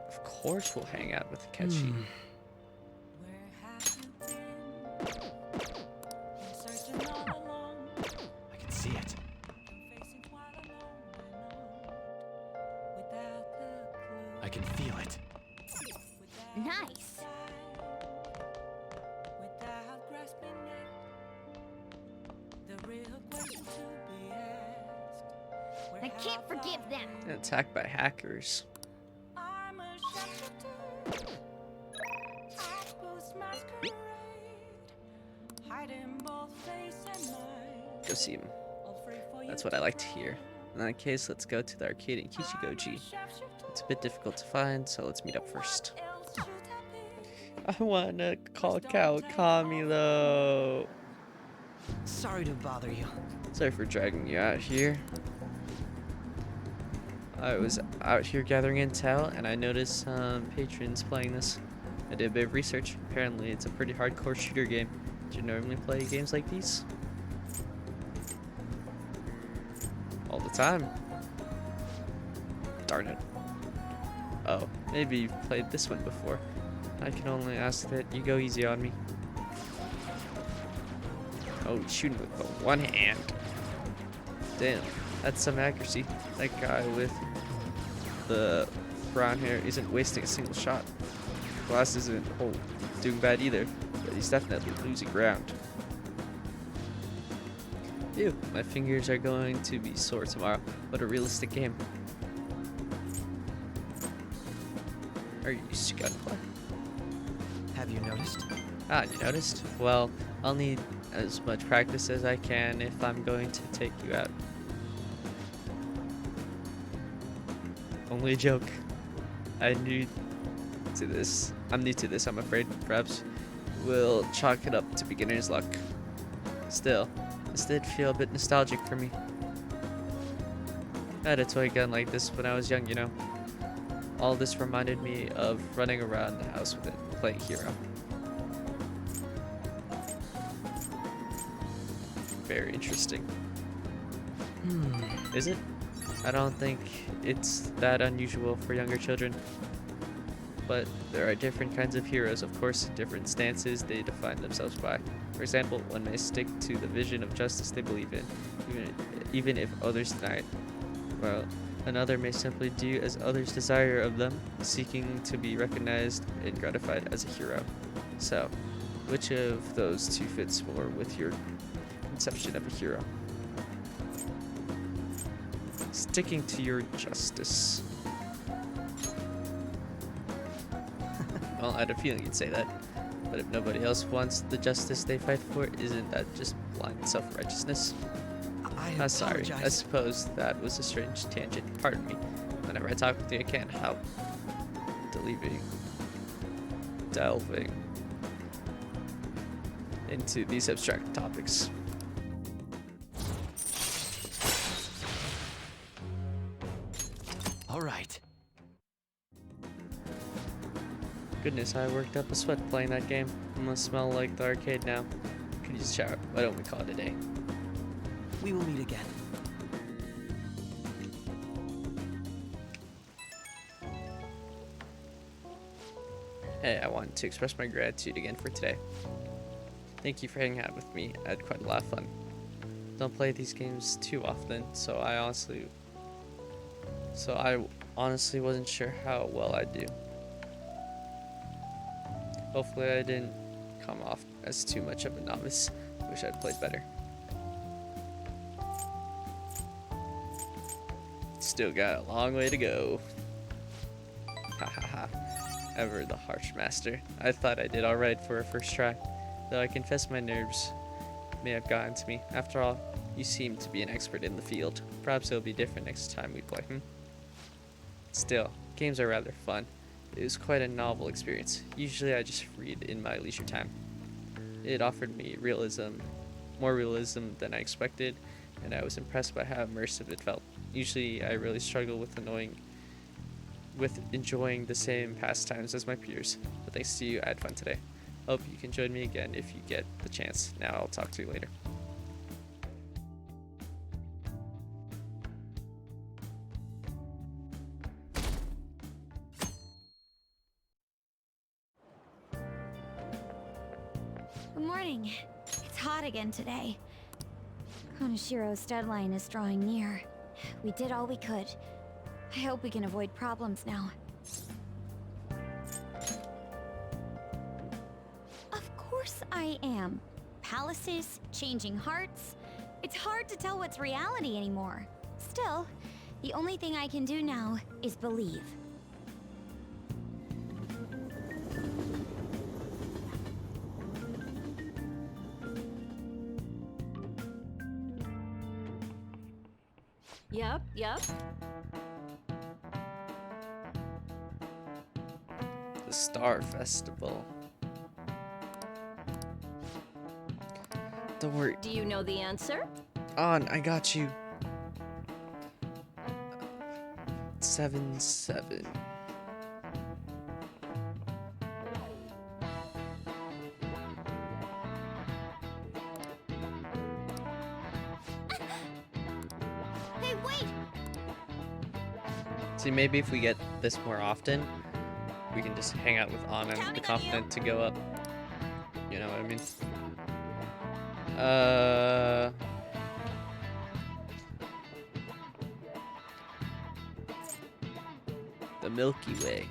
Of course we'll hang out with Kechi. Where have you been? Been searching all along, I can see it. facing quite alone and on, without the clue, I can feel it. without Nice. sight, without grasping it. The real question to be asked. Where I can't have forgive I them. been? Attacked by hackers. I'm a shapeshifter. I post masquerade, hiding both face and mind. Go see him. All free for That's you what I like to hear. In that case, let's go to the arcade in Kichigoji. It's a bit difficult to find, so let's meet up first. What else should I be? I wanna call Cal Kamilo. Sorry to bother you. Sorry for dragging you out here. I was out here gathering intel and I noticed some patrons playing this. I did a bit of research. Apparently it's a pretty hardcore shooter game. Do you normally play games like these? All the time. Darn it. Oh, maybe you've played this one before. I can only ask that you go easy on me. Oh, he's shooting with the one hand. Damn, that's some accuracy. That guy with the brown hair isn't wasting a single shot. Glass isn't doing bad either, but he's definitely losing ground. Ew, my fingers are going to be sore tomorrow. What a realistic game. Are you used to gunplay? Have you noticed? Ah, you noticed? Well, I'll need as much practice as I can if I'm going to take you out. Only a joke. I'm new to this, I'm afraid. Perhaps we'll chalk it up to beginner's luck. Still, this did feel a bit nostalgic for me. I had a toy gun like this when I was young, you know. All this reminded me of running around the house with it, playing hero. Very interesting. Is it? I don't think it's that unusual for younger children. But there are different kinds of heroes, of course, different stances they define themselves by. For example, one may stick to the vision of justice they believe in, even if others deny it. While another may simply do as others desire of them, seeking to be recognized and gratified as a hero. So, which of those two fits more with your conception of a hero? Sticking to your justice. Well, I had a feeling you'd say that. But if nobody else wants the justice they fight for, isn't that just blind self-righteousness? Sorry, I suppose that was a strange tangent. Pardon me. Whenever I talk with you, I can't help delving into these abstract topics. All right. Goodness, I worked up a sweat playing that game. I must smell like the arcade now. Could use a shower. Why don't we call it a day? We will meet again. Hey, I wanted to express my gratitude again for today. Thank you for hanging out with me. I had quite a lot of fun. Don't play these games too often, so I honestly wasn't sure how well I'd do. Hopefully I didn't come off as too much of a novice. Wish I'd played better. Still got a long way to go. Ha ha ha. Ever the harsh master. I thought I did alright for a first try, though I confess my nerves may have gotten to me. After all, you seem to be an expert in the field. Perhaps it'll be different next time we play, Still, games are rather fun. It was quite a novel experience. Usually I just read in my leisure time. It offered me more realism than I expected, and I was impressed by how immersive it felt. Usually I really struggle with enjoying the same pastimes as my peers, but thanks to you, I had fun today. Hope you can join me again if you get the chance. Now I'll talk to you later. Good morning. It's hot again today. Kaneshiro's deadline is drawing near. We did all we could. I hope we can avoid problems now. Of course I am. Palaces, changing hearts. It's hard to tell what's reality anymore. Still, the only thing I can do now is believe. Yep. The Star Festival. Don't worry. Do you know the answer? On, I got you. 7-7. Hey, wait! See, maybe if we get this more often, we can just hang out with Anna and be confident to go up. You know what I mean? The Milky Way.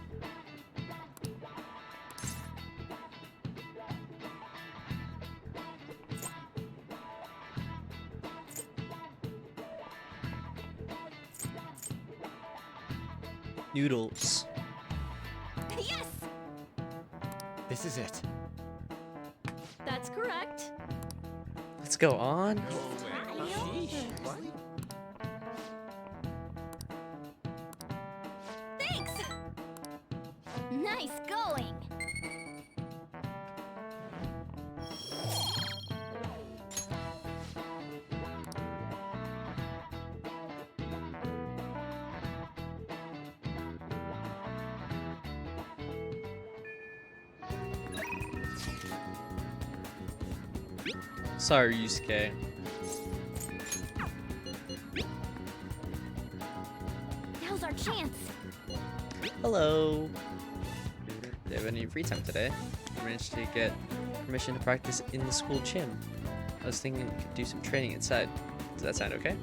Noodles. Yes! This is it. That's correct. Let's go on. Thanks! Nice going! Sorry, Yusuke. Now's our chance. Hello. Do you have any free time today? I managed to get permission to practice in the school gym. I was thinking we could do some training inside. Does that sound okay?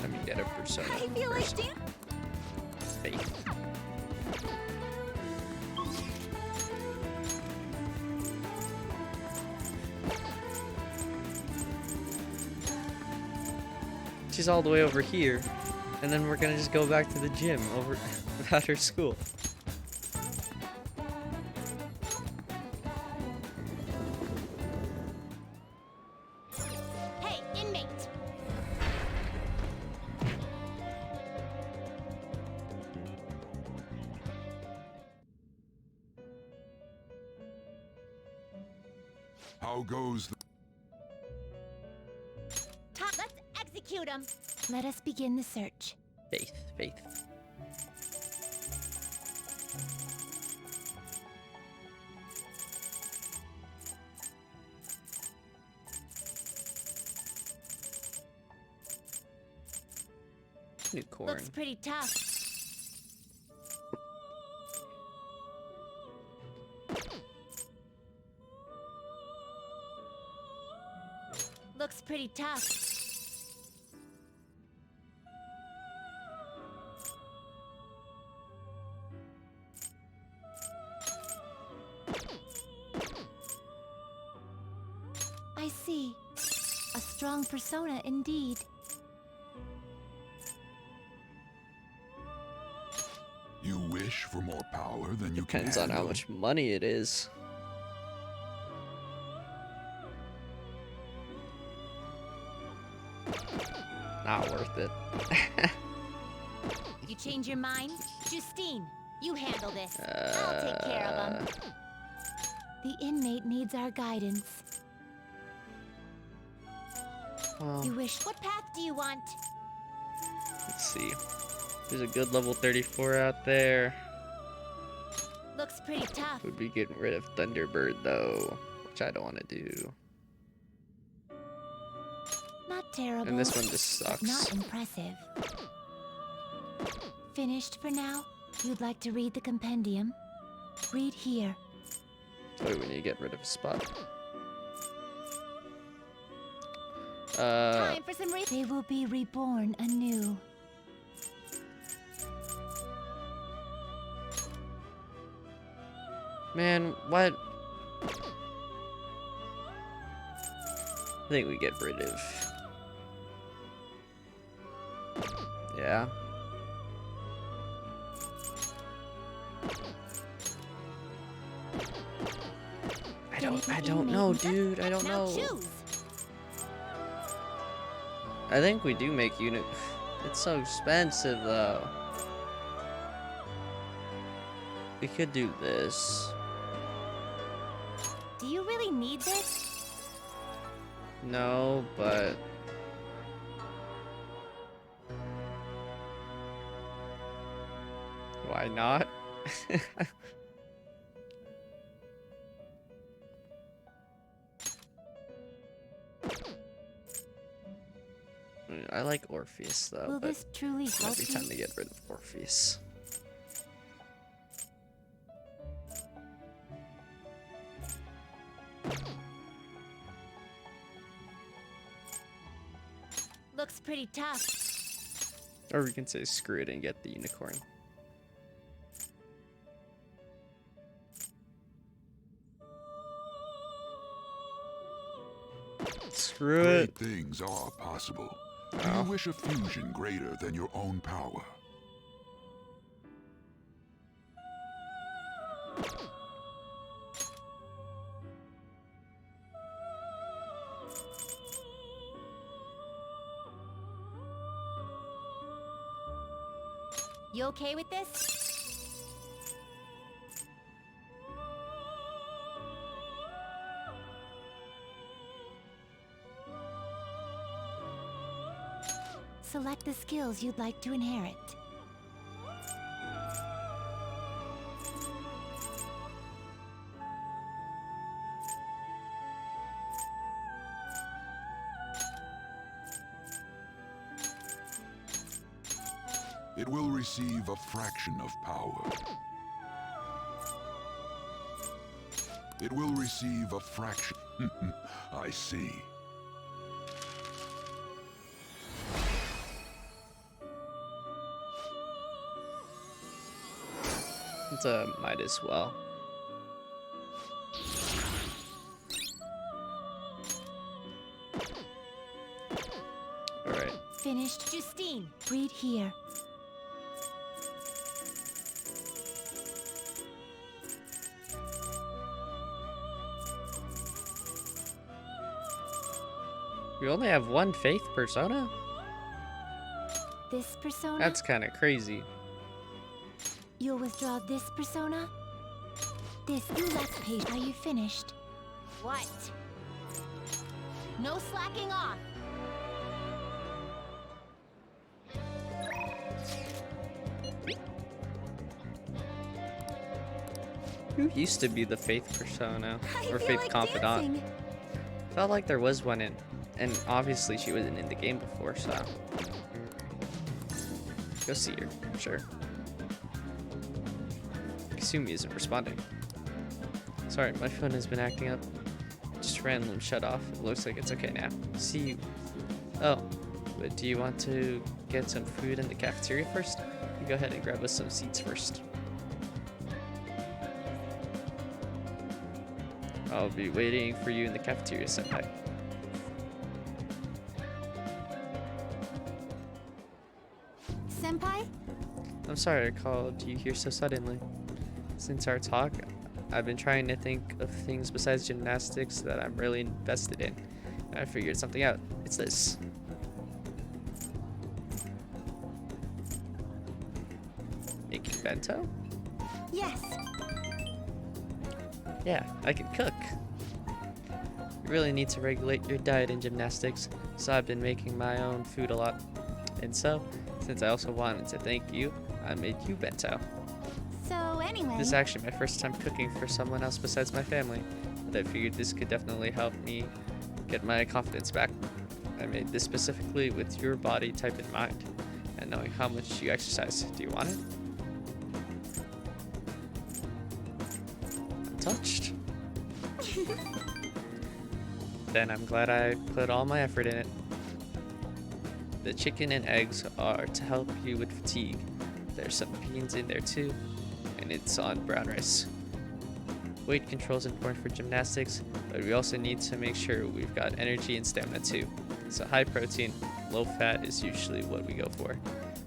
Let me get a persona. I feel first. like Faith. She's all the way over here, and then we're gonna just go back to the gym over at her school. Hey, inmate! How goes the... Let's execute him! Let us begin the search. Faith, Faith. Unicorn. Looks pretty tough. Looks pretty tough. I see. A strong persona indeed. You wish for more power than you Depends can on how handle? much money it is. Not worth it. You change your mind? Justine, you handle this. I'll take care of him. The inmate needs our guidance. Well, You wish. What path do you want? let's see. There's a good level 34 out there. Looks pretty tough. Would be getting rid of Thunderbird though, which I don't want to do. Not terrible. And this one just but not sucks. impressive. Finished for now? You'd like to read the compendium? Read here. Wait, we need to get rid of a spot. Time for some They will be reborn anew. Man, what? I think we get rid of. Yeah. I don't know, dude. I don't Now know. choose. I think we do make unit. It's so expensive though. We could do this. Do you really need this? No, but why not? I like Orpheus though, Will but this truly it might help be you? time to get rid of Orpheus. Looks pretty tough. Or we can say screw it and get the unicorn. Screw it. Great things are possible. Do you wish a fusion greater than your own power? You okay with this? Select the skills you'd like to inherit. It will receive a fraction of power. It will receive a fraction. I see. It's might as well. Alright. Finished. Justine, breed here. You only have one faith persona? This persona? That's kind of crazy. You'll withdraw this persona? This you left page. Are you finished? What? No slacking off! Who used to be the faith persona? I Or feel faith like confidant? dancing. Felt like there was one in, and obviously she wasn't in the game before, so. Go see her, sure. Kasumi isn't responding. Sorry, my phone has been acting up. Just randomly shut off. It looks like it's okay now. See you. Oh, but do you want to get some food in the cafeteria first? You go ahead and grab us some seats first. I'll be waiting for you in the cafeteria, senpai. Senpai? I'm sorry I called you here so suddenly. Since our talk, I've been trying to think of things besides gymnastics that I'm really invested in. And I figured something out. It's this. Making bento? Yes. Yeah, I can cook. You really need to regulate your diet in gymnastics, so I've been making my own food a lot. And so, since I also wanted to thank you, I made you bento. So anyway... This is actually my first time cooking for someone else besides my family, but I figured this could definitely help me get my confidence back. I made this specifically with your body type in mind, and knowing how much you exercise. Do you want it? I'm touched. Then I'm glad I put all my effort in it. The chicken and eggs are to help you with fatigue. There's some beans in there too, and it's on brown rice. Weight control is important for gymnastics, but we also need to make sure we've got energy and stamina too. So high protein, low fat is usually what we go for.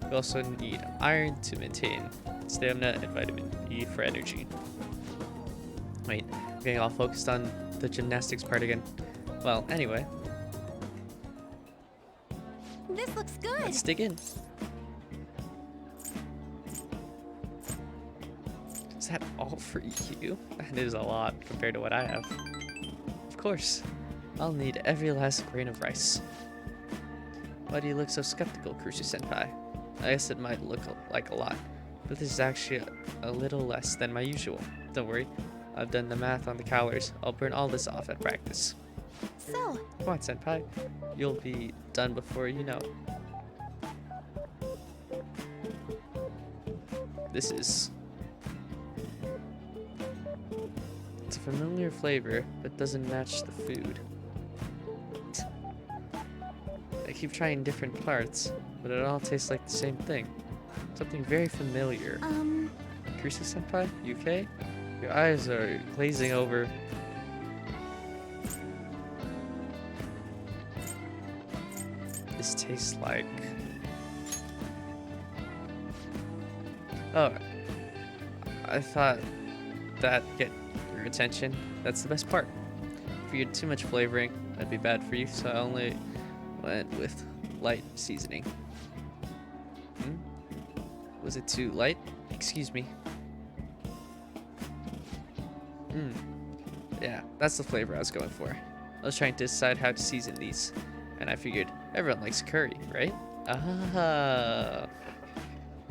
We also need iron to maintain stamina and vitamin E for energy. Wait, I'm getting all focused on the gymnastics part again. Well, anyway, This looks good. let's dig in. Is that all for you? That is a lot compared to what I have. Of course, I'll need every last grain of rice. Why do you look so skeptical, Kurusu-senpai? I guess it might look like a lot, but this is actually a little less than my usual. Don't worry, I've done the math on the calories. I'll burn all this off at practice. So, Come on, senpai. You'll be done before you know it. This is... It's a familiar flavor, but doesn't match the food. I keep trying different parts, but it all tastes like the same thing. Something very familiar. Kurusu-senpai, you okay? Your eyes are glazing over. this taste like? Oh, I thought that'd get your attention. That's the best part. If you had too much flavoring, that'd be bad for you, so I only went with light seasoning. Was it too light? Excuse me. Yeah, that's the flavor I was going for. I was trying to decide how to season these, and I figured everyone likes curry, right? Ah.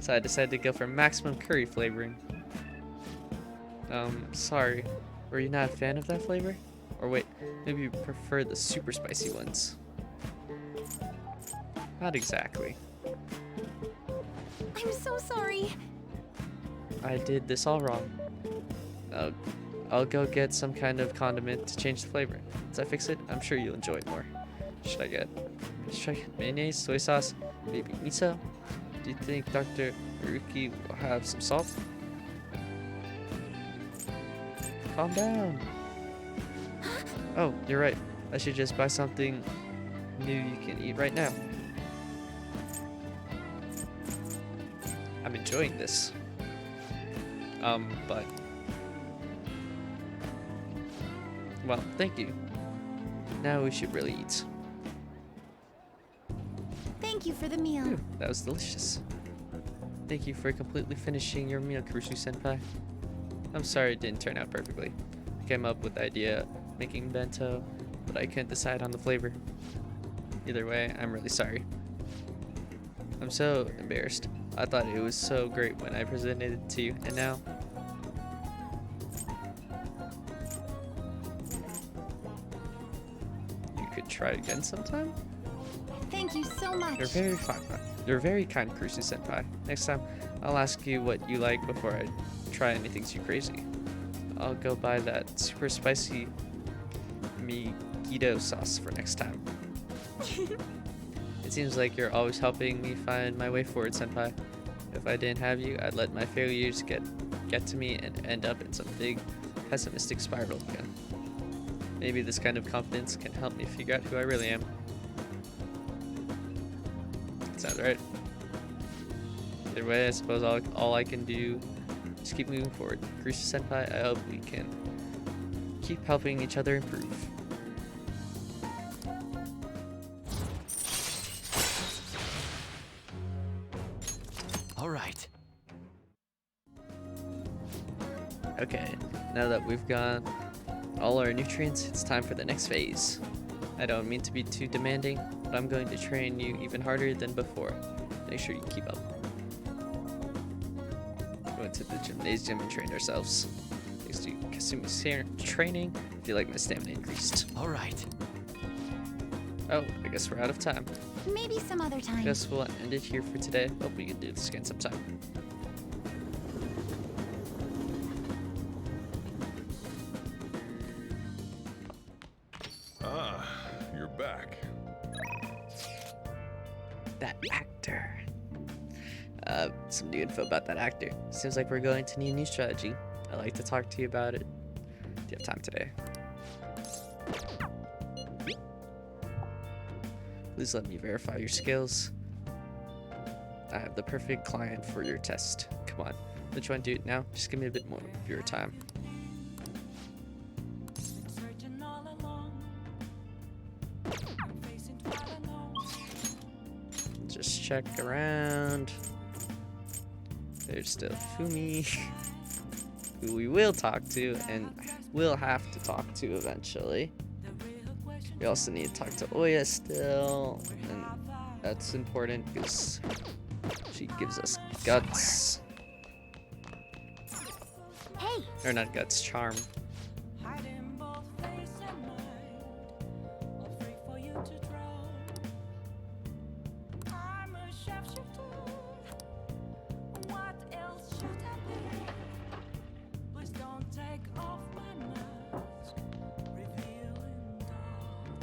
So I decided to go for maximum curry flavoring. Sorry. Were you not a fan of that flavor? Or wait, maybe you prefer the super spicy ones? Not exactly. I'm so sorry. I did this all wrong. I'll go get some kind of condiment to change the flavor. Once I fix it, I'm sure you'll enjoy it more. Should I get mayonnaise, soy sauce, maybe miso? Do you think Dr. Haruki will have some salt? Calm down. Oh, you're right. I should just buy something new you can eat right now. I'm enjoying this. But... Well, thank you. Now we should really eat. Thank you for the meal. Ooh, that was delicious. Thank you for completely finishing your meal, Kurusu-senpai. I'm sorry it didn't turn out perfectly. I came up with the idea of making bento, but I couldn't decide on the flavor. Either way, I'm really sorry. I'm so embarrassed. I thought it was so great when I presented it to you, and now... You could try again sometime? Thank you so much. You're very fine. You're very kind, Kurusu-senpai. Next time, I'll ask you what you like before I try anything too crazy. I'll go buy that super spicy Megiddo sauce for next time. It seems like you're always helping me find my way forward, senpai. If I didn't have you, I'd let my failures get to me and end up in some big pessimistic spiral again. Maybe this kind of confidence can help me figure out who I really am. Sounds right. Either way, I suppose all I can do is keep moving forward. Kurusu-senpai, I hope we can keep helping each other improve. All right. Okay, now that we've got all our nutrients, it's time for the next phase. I don't mean to be too demanding, but I'm going to train you even harder than before. Make sure you keep up. We went to the gymnasium and trained ourselves. Thanks to Kasumi's training, I feel like my stamina increased. All right. Oh, I guess we're out of time. Maybe some other time. Guess we'll end it here for today. Hope we can do this again sometime. Ah, you're back. That actor. Some new info about that actor. Seems like we're going to need a new strategy. I'd like to talk to you about it. Do you have time today? Please let me verify your skills. I have the perfect client for your test. Come on, let's try and do it now. Just give me a bit more of your time. Searching all along. I'm facing what I know. Just check around. There's still Fumi, who we will talk to and will have to talk to eventually. We also need to talk to Oya still, and that's important because she gives us guts. Hey! Or not guts, charm. Hiding both face and mind. Afraid for you to drown. I'm a shapeshifter. What else should I be? Please don't take off my mask. Revealing dawn.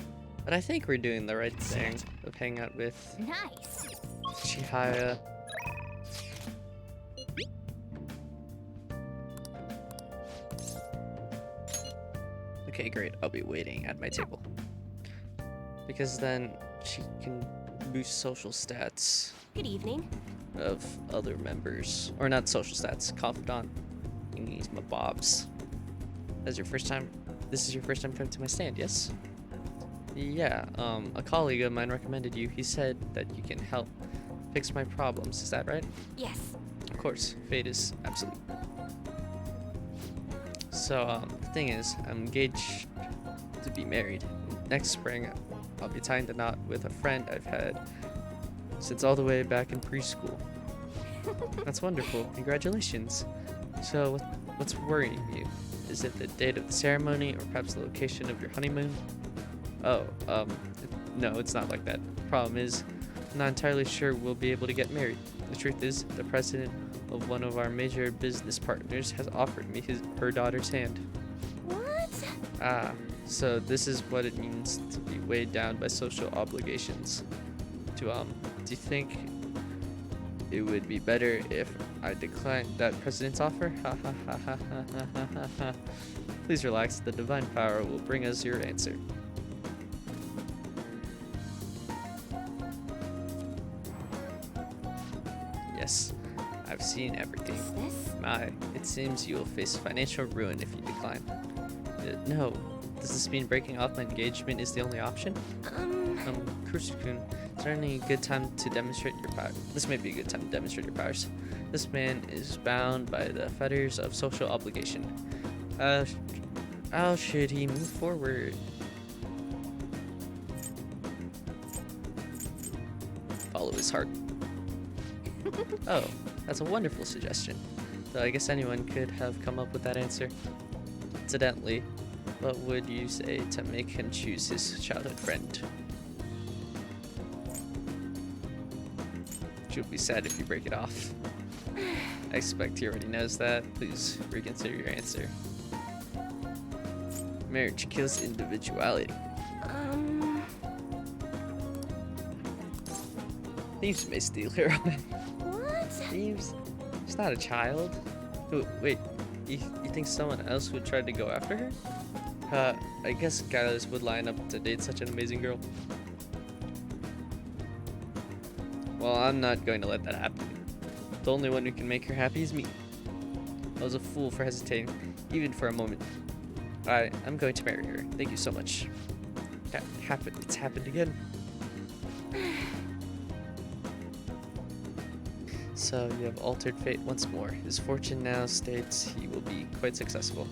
But I think we're doing the right thing of hanging out with Nice! Chihaya. Okay, great. I'll be waiting at my table. Because then she can boost social stats Good evening. of other members. Or not social stats, confidant. He needs my bobs. This is your first time coming to my stand, yes? Yeah, a colleague of mine recommended you. He said that you can help fix my problems. Is that right? Yes. Of course, fate is absolute. So, the thing is, I'm engaged to be married. Next spring, I'll be tying the knot with a friend I've had since all the way back in preschool. That's wonderful. Congratulations. So, what's worrying you? Is it the date of the ceremony, or perhaps the location of your honeymoon? Oh, no, it's not like that. The problem is, I'm not entirely sure we'll be able to get married. The truth is, the president of one of our major business partners has offered me her daughter's hand. What? Ah, so this is what it means to be weighed down by social obligations. Do you think it would be better if I declined that president's offer? Ha ha ha ha ha ha ha ha. Please relax, the divine power will bring us your answer. Yes, I've seen everything. Is this? My, it seems you will face financial ruin if you decline. No. Does this mean breaking off my engagement is the only option? Kurosukun, certainly a good time to demonstrate your power. This may be a good time to demonstrate your powers. This man is bound by the fetters of social obligation. How should he move forward? Follow his heart. Oh, that's a wonderful suggestion. Though I guess anyone could have come up with that answer. Incidentally, what would you say to make him choose his childhood friend? She'll be sad if you break it off. I expect he already knows that. Please reconsider your answer. Marriage kills individuality. Thieves may steal her away. What? Thieves? She's not a child. Wait, you think someone else would try to go after her? I guess guys would line up to date such an amazing girl. Well, I'm not going to let that happen. The only one who can make her happy is me. I was a fool for hesitating, even for a moment. I'm going to marry her. Thank you so much. It's happened again. So you have altered fate once more. His fortune now states he will be quite successful.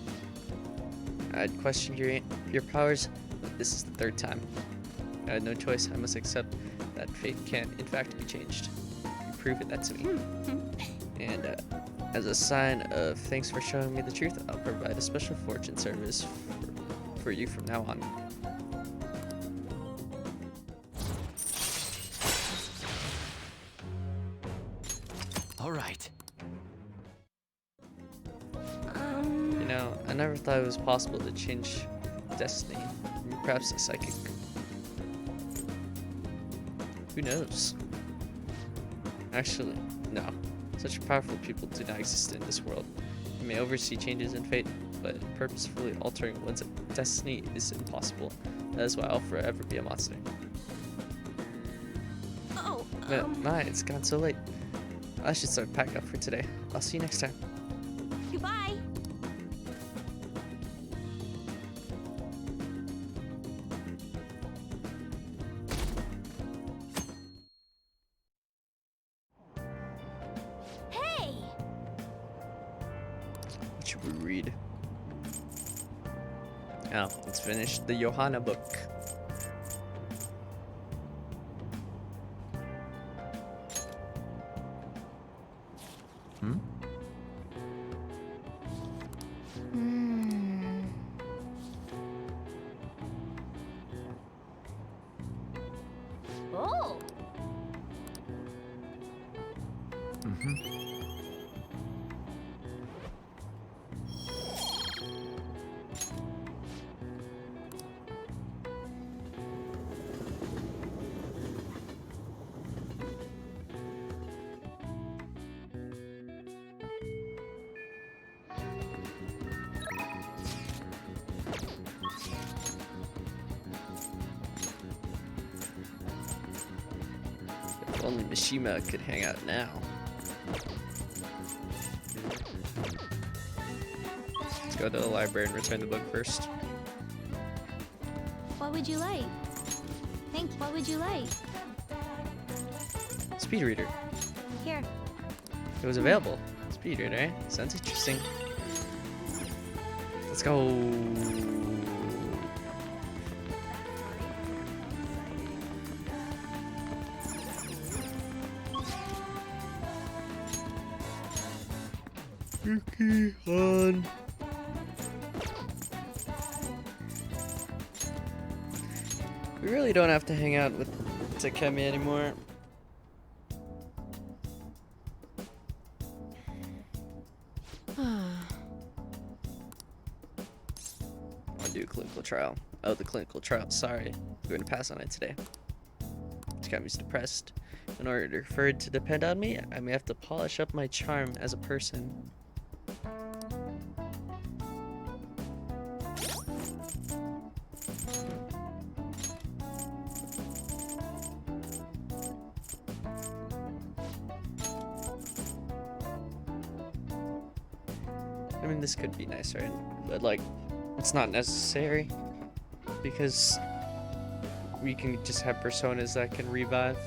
I'd questioned your powers, but this is the third time. I had no choice. I must accept that fate can, in fact, be changed. You proved that to me. And as a sign of thanks for showing me the truth, I'll provide a special fortune service for you from now on. All right. You know, I never thought it was possible to change destiny. Perhaps a psychic. Who knows? Actually, no. Such powerful people do not exist in this world. You may oversee changes in fate, but purposefully altering one's destiny is impossible. That is why I'll forever be a monster. Oh, My, it's gone so late. I should start packing up for today. I'll see you next time. Goodbye. Hey! What should we read? Oh, let's finish the Johanna book. Oh! Only Mishima could hang out now. Let's go to the library and return the book first. What would you like? What would you like? Speed reader. Here. It was available. Speed reader, eh? Sounds interesting. Let's go. Yuki on. We really don't have to hang out with Takemi anymore. I'll do a clinical trial. Oh, the clinical trial. Sorry. I'm going to pass on it today. Takemi's depressed. In order for it to depend on me, I may have to polish up my charm as a person. I mean, this could be nice, right? But, like, it's not necessary. Because we can just have personas that can revive.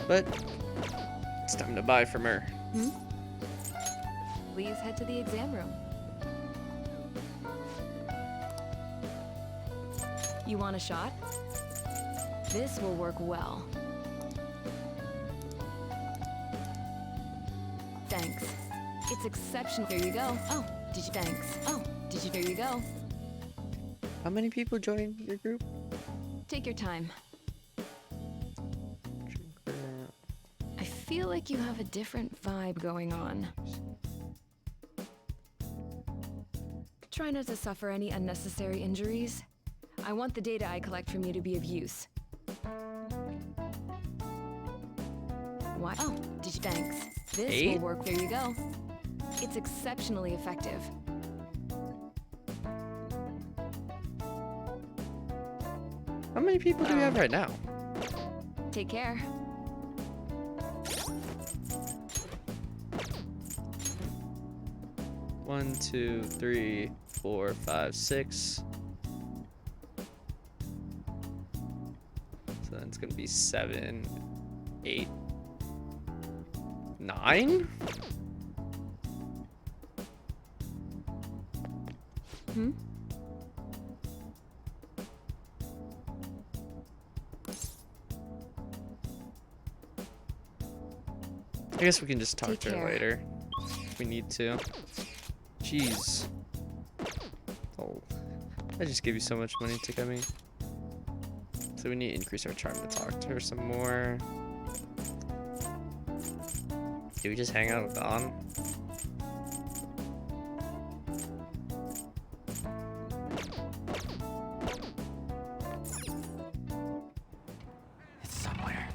But it's time to buy from her. Please head to the exam room. You want a shot? This will work well. Thanks. It's exceptional. Here you go. Oh, did you? Thanks. Oh, did you? Here you go. How many people join your group? Take your time. I feel like you have a different vibe going on. Try not to suffer any unnecessary injuries. I want the data I collect from you to be of use. Why? Oh, did you? Thanks. This 8? will work. There you go. It's exceptionally effective. How many people do we have right now? Take care. One, 2, 3, 4, 5, 6. So then it's gonna be 7, 8, 9? I guess we can just talk Take to her care. later if we need to. Jeez. Oh, I just gave you so much money to come in. So we need to increase our charm to talk to her some more. Do we just hang out with Dawn? It's somewhere.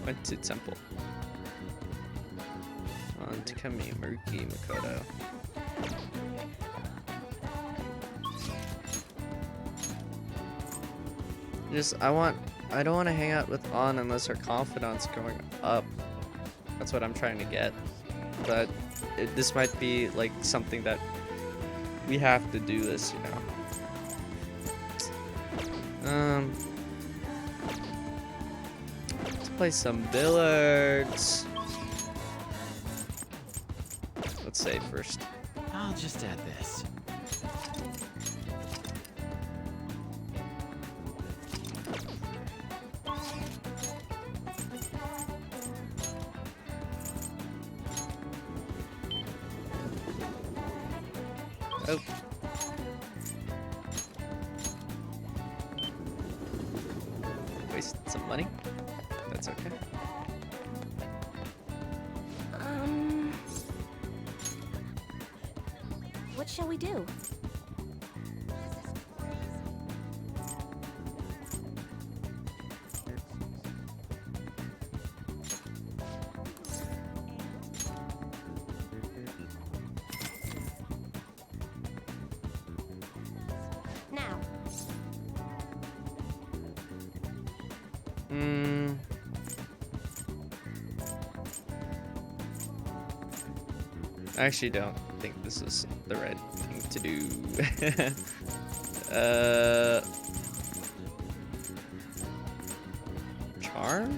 Went to temple. On Takemi, Maruki, Makoto. I don't want to hang out with An unless her confidence going up. That's what I'm trying to get. But this might be like something that we have to do this, you know. Let's play some billiards. Let's save first. I'll just add this. Oh. Wasted some money. That's okay. What shall we do? I actually don't think this is the right thing to do. Charm?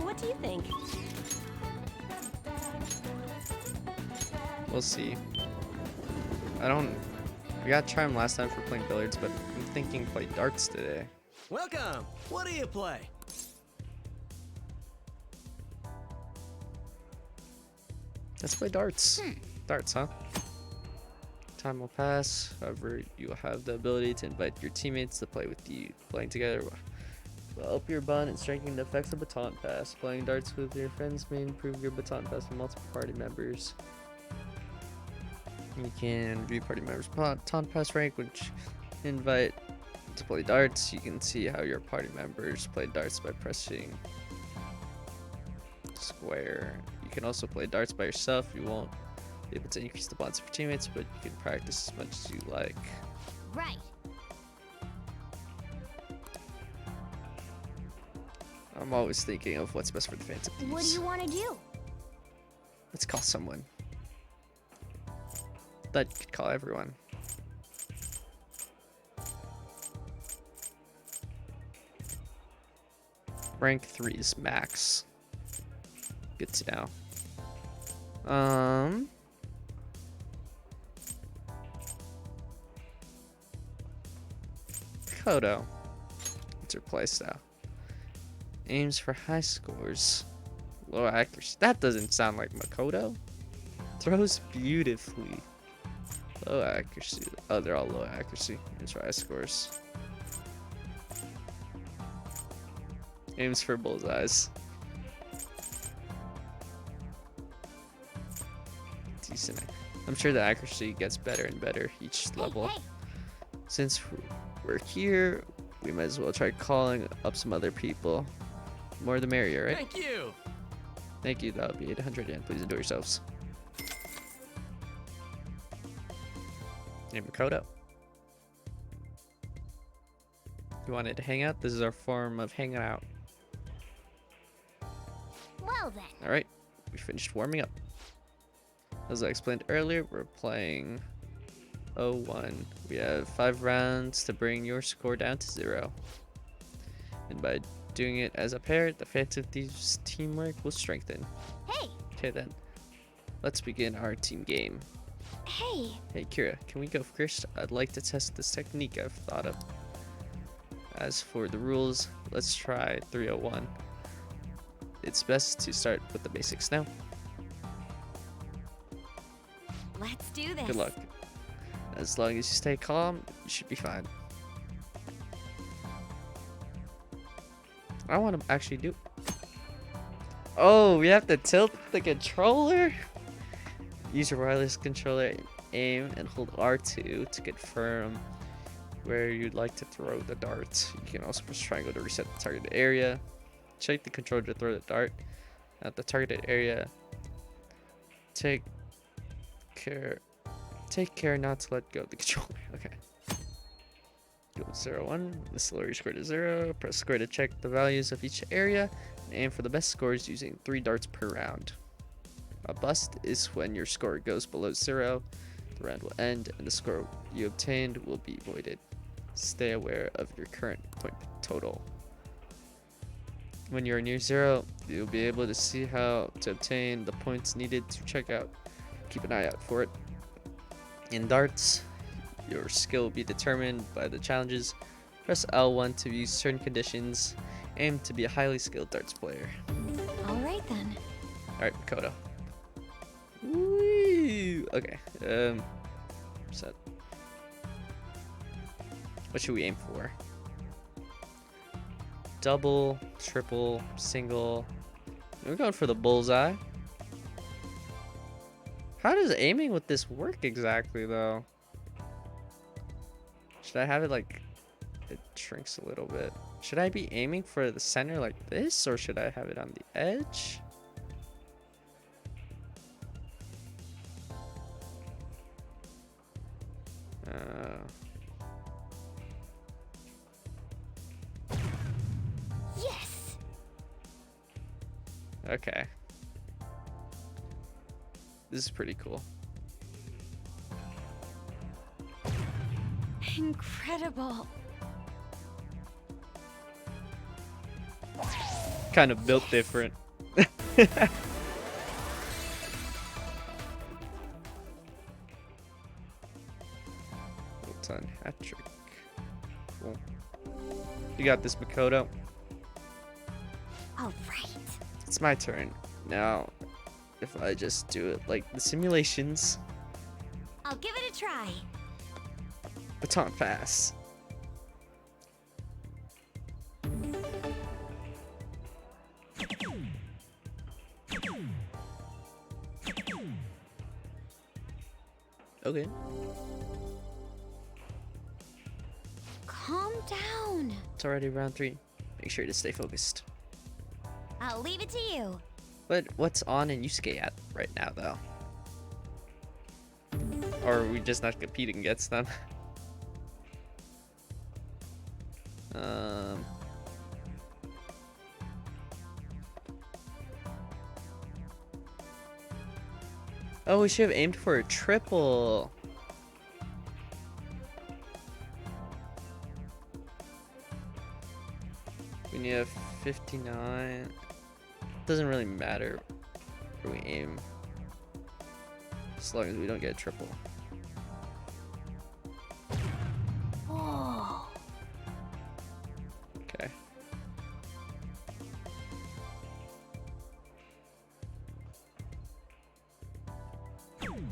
What do you think? We'll see. We got charm last time for playing billiards, but I'm thinking play darts today. Welcome. What do you play? Let's play darts. Darts, huh? Time will pass. However, you will have the ability to invite your teammates to play with you. Playing together will help your bond and strengthen the effects of baton pass. Playing darts with your friends may improve your baton pass for multiple party members. You can view party members' baton pass rank, which invite to play darts. You can see how your party members play darts by pressing square. You can also play darts by yourself. You won't be able to increase the bonds of your teammates, but you can practice as much as you like. Right. I'm always thinking of what's best for the fans of these. What do you want to do? Let's call someone. That you could call everyone. Rank 3 is max. Good to know. Kodo. What's her playstyle? Aims for high scores. Low accuracy. That doesn't sound like Makoto. Throws beautifully. Low accuracy. Oh, they're all low accuracy. Aims for high scores. Aims for bullseyes. Decent. I'm sure the accuracy gets better and better each level. Hey. Since we're here, we might as well try calling up some other people. More the merrier, right? Thank you. Thank you. That would be 800 yen. Please enjoy yourselves. Hey, Makoto. You wanted to hang out? This is our form of hanging out. Well then. Alright, we finished warming up. As I explained earlier, we're playing 0-1. We have 5 rounds to bring your score down to 0. And by doing it as a pair, the Phantom Thieves' teamwork will strengthen. Hey. Okay then, let's begin our team game. Hey. Hey Kira, can we go first? I'd like to test this technique I've thought of. As for the rules, let's try 301. It's best to start with the basics now. Let's do this. Good luck. As long as you stay calm, you should be fine. I want to actually do... Oh, we have to tilt the controller? Use your wireless controller, aim, and hold R2 to confirm where you'd like to throw the dart. You can also press triangle to reset the targeted area. Check the controller to throw the dart at the targeted area. Take care not to let go of the controller. Okay. Go 0-1. This will lower your score to 0. Press square to check the values of each area and aim for the best scores using 3 darts per round. A bust is when your score goes below 0. The round will end and the score you obtained will be voided. Stay aware of your current point total. When you're near 0, you'll be able to see how to obtain the points needed to check out. Keep an eye out for it. In darts, your skill will be determined by the challenges. Press L1 to view certain conditions. Aim to be a highly skilled darts player. Alright then. Alright, Makoto. Woo! Okay, set. What should we aim for? Double, triple, single. We're going for the bullseye. How does aiming with this work exactly, though? Should I have it like... It shrinks a little bit. Should I be aiming for the center like this, or should I have it on the edge? Okay. This is pretty cool. Incredible. Kind of built different. Well-done hat trick. Cool. You got this, Makoto. All right. It's my turn. Now, if I just do it like the simulations, I'll give it a try. baton pass. Okay. Calm down. It's already round 3. Make sure to stay focused. I'll leave it to you. But what's on in Yusuke at right now, though? Or are we just not competing against them? Oh, we should have aimed for a triple. We need a 59. Doesn't really matter where we aim, as long as we don't get a triple. Whoa. Okay.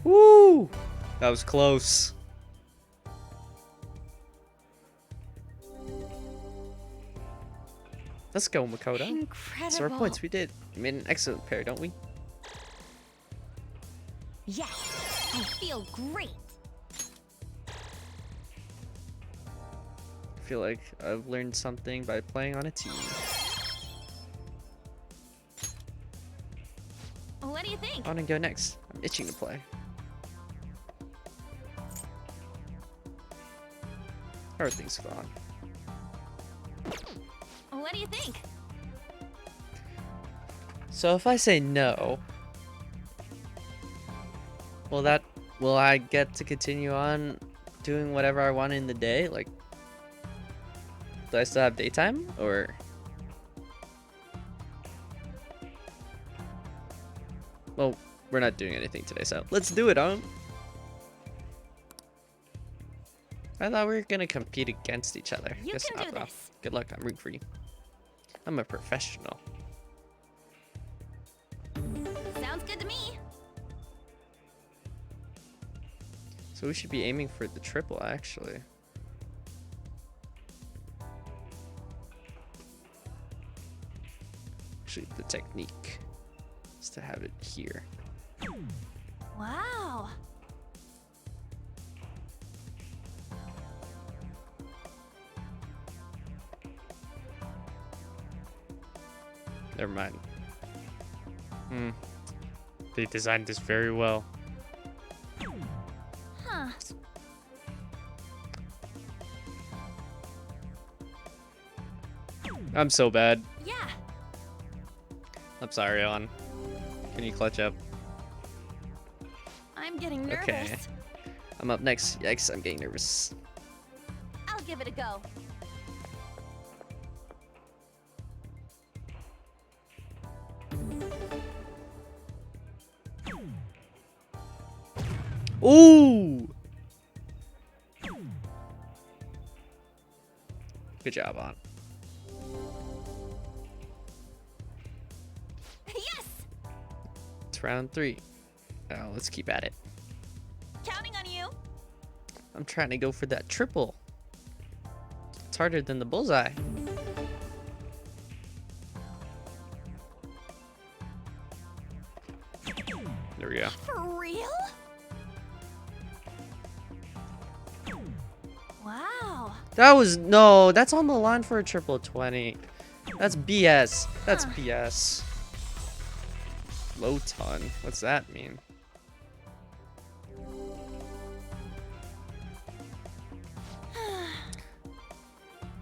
Woo! That was close. Let's go, Makoto. Incredible. So our points, we did. We made an excellent pair, don't we? Yes, I feel great. I feel like I've learned something by playing on a team. What do you think? I want to go next. I'm itching to play. How are things gone? What do you think? So if I say no, will I get to continue on doing whatever I want in the day? Like, do I still have daytime, or? Well, we're not doing anything today, so let's do it, huh? I thought we were gonna compete against each other. You Guess can not, do though. this. Good luck. I'm rooting for you. I'm a professional. Sounds good to me. So we should be aiming for the triple, actually. Actually, the technique is to have it here. Wow. Never mind. They designed this very well. Huh. I'm so bad. Yeah. I'm sorry, On. Can you clutch up? I'm getting nervous. Okay. I'm up next. Yikes, I'm getting nervous. I'll give it a go. Ooh! Good job, On. Yes! It's round 3. Now let's keep at it. Counting on you. I'm trying to go for that triple. It's harder than the bullseye. There we go. For real? Wow. That was no. That's on the line for a triple 20. That's BS. That's BS. Low ton. What's that mean?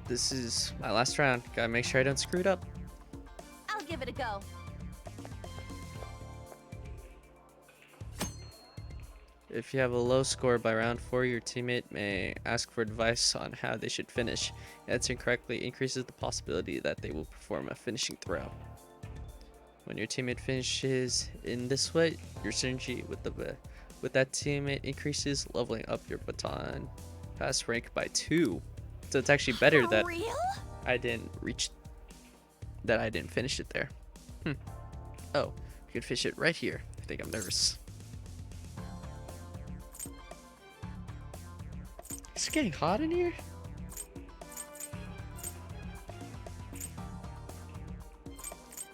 This is my last round. Gotta make sure I don't screw it up. I'll give it a go. If you have a low score by round 4, your teammate may ask for advice on how they should finish. Answering correctly increases the possibility that they will perform a finishing throw. When your teammate finishes in this way, your synergy with that teammate increases, leveling up your baton pass rank by 2. So it's actually better that I didn't finish it there. Oh, you could fish it right here. I think I'm nervous. It's getting hot in here.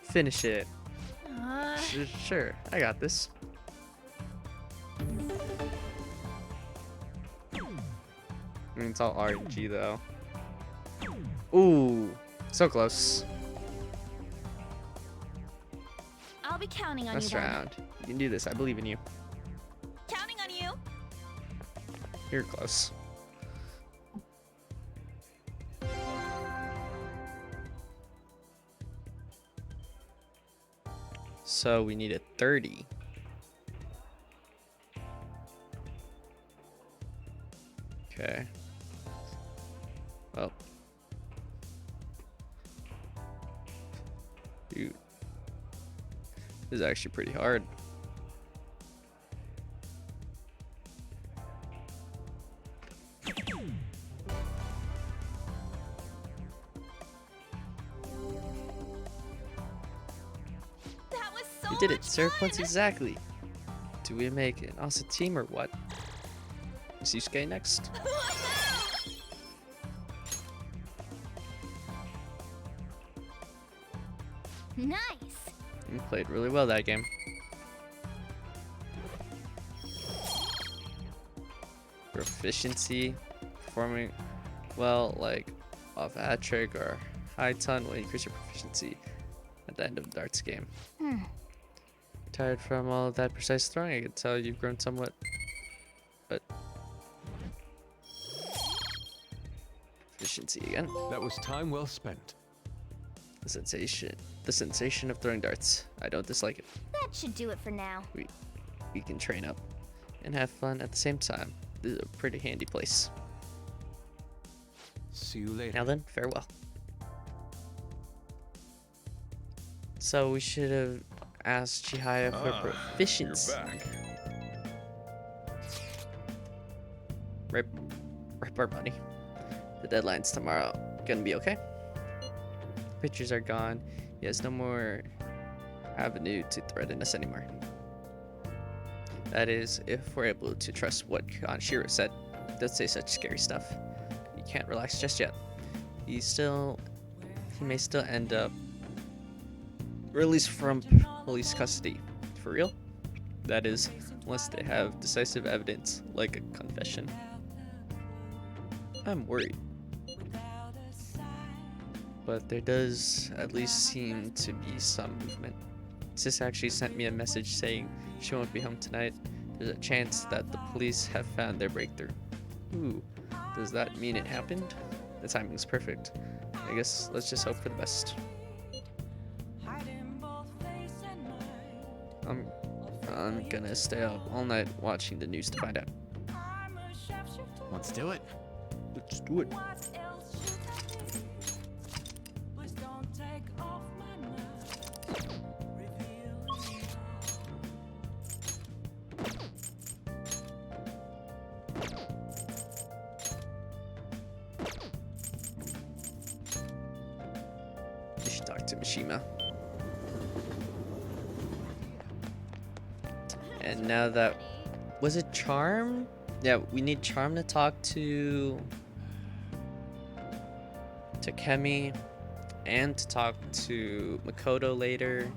Finish it. Sure, I got this. I mean, it's all RNG though. Ooh, so close. I'll be counting on Last you. round. You can do this. I believe in you. Counting on you. You're close. So we need a 30. Okay. Well. Dude. This is actually pretty hard. We did it, serve points exactly. Do we make an awesome team or what? Is Yusuke next? Nice. You played really well that game. Proficiency, performing well, like off a hat trick or high ton will increase your proficiency at the end of the darts game. Tired from all of that precise throwing? I can tell you've grown somewhat, but efficiency again. That was time well spent. The sensation of throwing darts. I don't dislike it. That should do it for now. We can train up and have fun at the same time. This is a pretty handy place. See you later. Now then, farewell. So we should have asked Chihaya for proficiency. You're back. Rip our money. The deadline's tomorrow. Gonna be okay? Pictures are gone. He has no more avenue to threaten us anymore. That is, if we're able to trust what Kaneshiro said. Don't say such scary stuff. You can't relax just yet. He may still end up released from police custody. For real? That is, unless they have decisive evidence, like a confession. I'm worried. But there does at least seem to be some movement. Sis actually sent me a message saying she won't be home tonight. There's a chance that the police have found their breakthrough. Ooh, does that mean it happened? The timing's perfect. I guess let's just hope for the best. I'm gonna stay up all night watching the news to find out. Let's do it. Let's do it. You should talk to Mishima. And now that... Was it Charm? Yeah, we need Charm to talk to Kemi and to talk to Makoto later.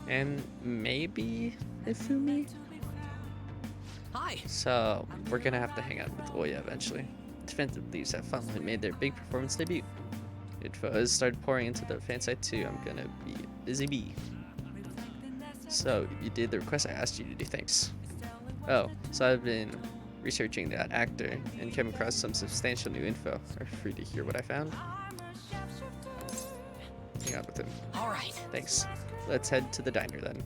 And maybe Ifumi? Hi. So, we're gonna have to hang out with Oya eventually. Defensive Thieves have finally made their big performance debut. Info has started pouring into the fan site too. I'm gonna be a busy bee. So, you did the request I asked you to do, thanks. Oh, so I've been researching that actor and came across some substantial new info. Are free to hear what I found? Hang out with him. Alright. Thanks. Let's head to the diner then.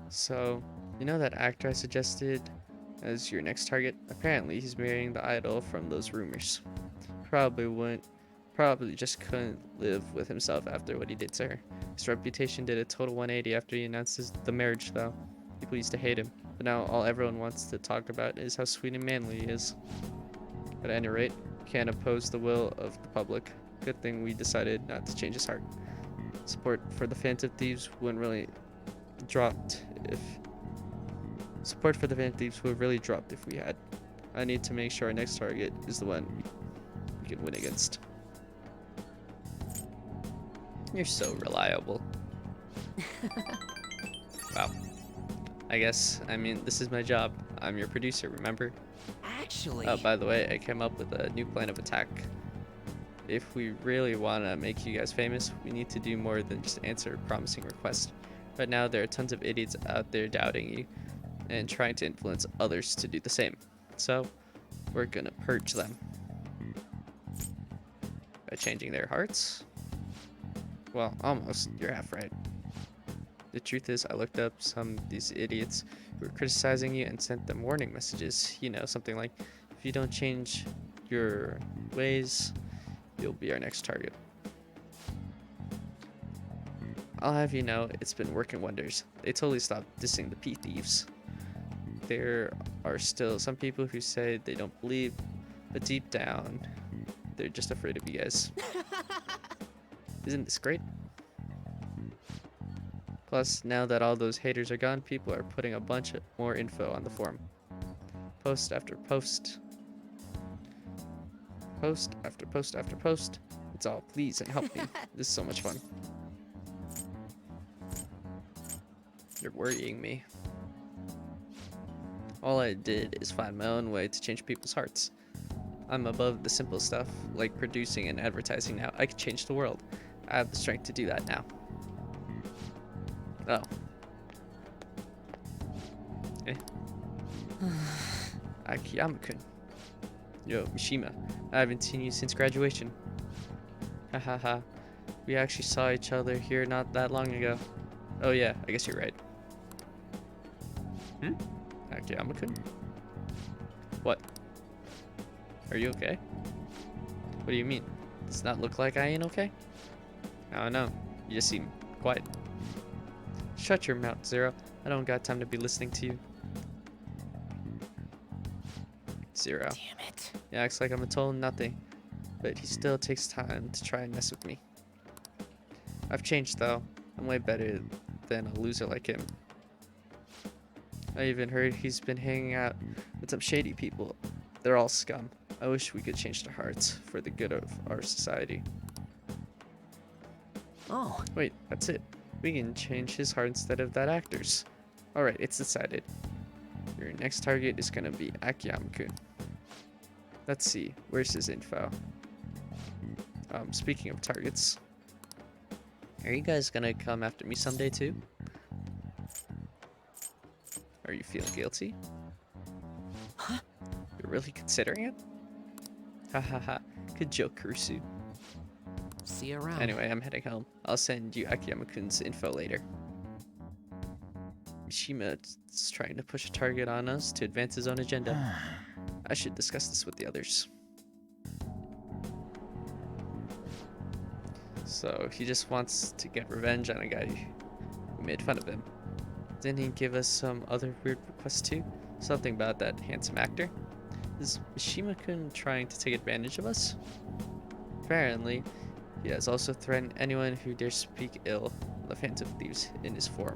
So, you know that actor I suggested as your next target? Apparently, he's marrying the idol from those rumors. Probably just couldn't live with himself after what he did to her. His reputation did a total 180 after he announced the marriage, though. People used to hate him, but now all everyone wants to talk about is how sweet and manly he is. At any rate, can't oppose the will of the public. Good thing we decided not to change his heart. Support for the Phantom Thieves would really dropped if we had. I need to make sure our next target is the one we can win against. You're so reliable. Wow. I mean, this is my job. I'm your producer, remember? Actually... Oh, by the way, I came up with a new plan of attack. If we really want to make you guys famous, we need to do more than just answer promising requests. Right now, there are tons of idiots out there doubting you and trying to influence others to do the same. So, we're gonna purge them. By changing their hearts? Well, almost. You're half right. The truth is, I looked up some of these idiots who were criticizing you and sent them warning messages. You know, something like, if you don't change your ways, you'll be our next target. I'll have you know, it's been working wonders. They totally stopped dissing the P thieves. There are still some people who say they don't believe, but deep down, they're just afraid of you guys. Isn't this great? Plus, now that all those haters are gone, people are putting a bunch of more info on the forum. Post after post. Post after post after post. It's all please and help me. This is so much fun. You're worrying me. All I did is find my own way to change people's hearts. I'm above the simple stuff, like producing and advertising now. I can change the world. I have the strength to do that now. Oh. Eh. Akiyama-kun. Yo, Mishima. I haven't seen you since graduation. Hahaha. We actually saw each other here not that long ago. Oh yeah, I guess you're right. Akiyama-kun? What? Are you okay? What do you mean? Does it not look like I ain't okay? I don't know. You just seem quiet. Shut your mouth, Zero. I don't got time to be listening to you. Zero. Damn it. He acts like I'm a total nothing, but he still takes time to try and mess with me. I've changed though. I'm way better than a loser like him. I even heard he's been hanging out with some shady people. They're all scum. I wish we could change their hearts for the good of our society. Oh. Wait, that's it. We can change his heart instead of that actor's. Alright, it's decided. Your next target is gonna be Akiyama-kun. Let's see, where's his info? Speaking of targets, are you guys gonna come after me someday too? Are you feeling guilty? Huh? You're really considering it? Hahaha, good joke, Kurusu. See you around. Anyway, I'm heading home. I'll send you Akiyama-kun's info later. Mishima's trying to push a target on us to advance his own agenda. I should discuss this with the others. So, he just wants to get revenge on a guy who made fun of him. Didn't he give us some other weird requests too? Something about that handsome actor? Is Mishima-kun trying to take advantage of us? Apparently, he has also threatened anyone who dares speak ill of the Phantom Thieves in his form.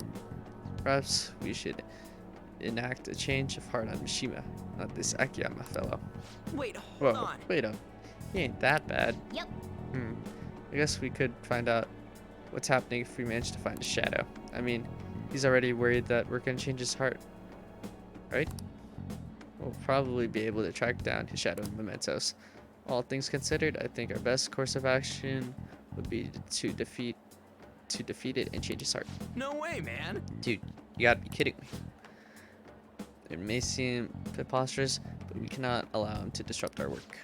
Perhaps we should enact a change of heart on Mishima, not this Akiyama fellow. Wait, hold Whoa, on. wait up. He ain't that bad. Yep. I guess we could find out what's happening if we manage to find a shadow. I mean, he's already worried that we're gonna change his heart. Right? We'll probably be able to track down his shadow mementos. All things considered, I think our best course of action would be to defeat it and change his heart. No way, man. Dude, you gotta be kidding me. It may seem preposterous, but we cannot allow him to disrupt our work.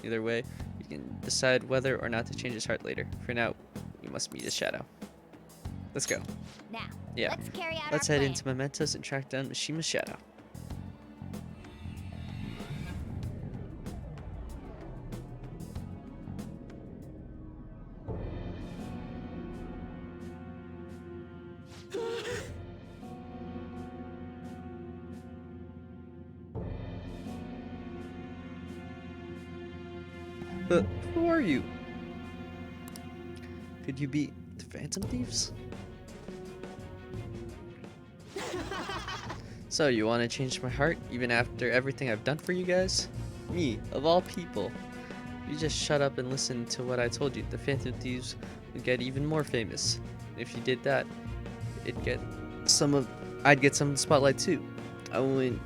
Either way, we can decide whether or not to change his heart later. For now, we must meet his shadow. Let's go. Now, Yeah. Let's carry out Let's our head plan. into Mementos and track down Mishima's shadow. Who are you? Could you be the Phantom Thieves? So, you want to change my heart even after everything I've done for you guys? Me, of all people. You just shut up and listen to what I told you. The Phantom Thieves would get even more famous. If you did that, I'd get some of the spotlight too. I wouldn't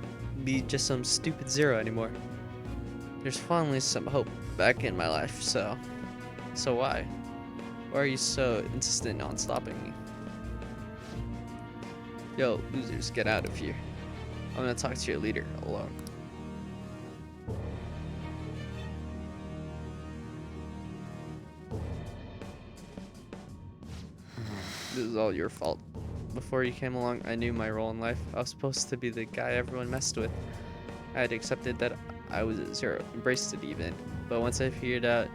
be just some stupid zero anymore. There's finally some hope back in my life, so why? Why are you so insistent on stopping me? Yo, losers, get out of here. I'm gonna talk to your leader alone. This is all your fault. Before you came along, I knew my role in life. I was supposed to be the guy everyone messed with. I had accepted that I was a zero, embraced it even. But once I figured out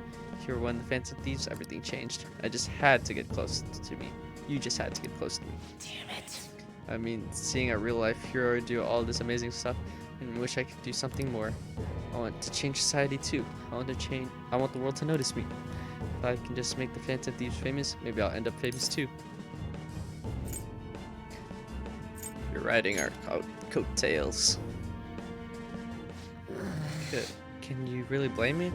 you were one of the Phantom Thieves, everything changed. I just had to get close to me. You just had to get close to me. Damn it. I mean, seeing a real-life hero do all this amazing stuff, and wish I could do something more. I want to change society too. I want the world to notice me. If I can just make the Phantom Thieves famous, maybe I'll end up famous too. You're riding our coattails. Can you really blame me?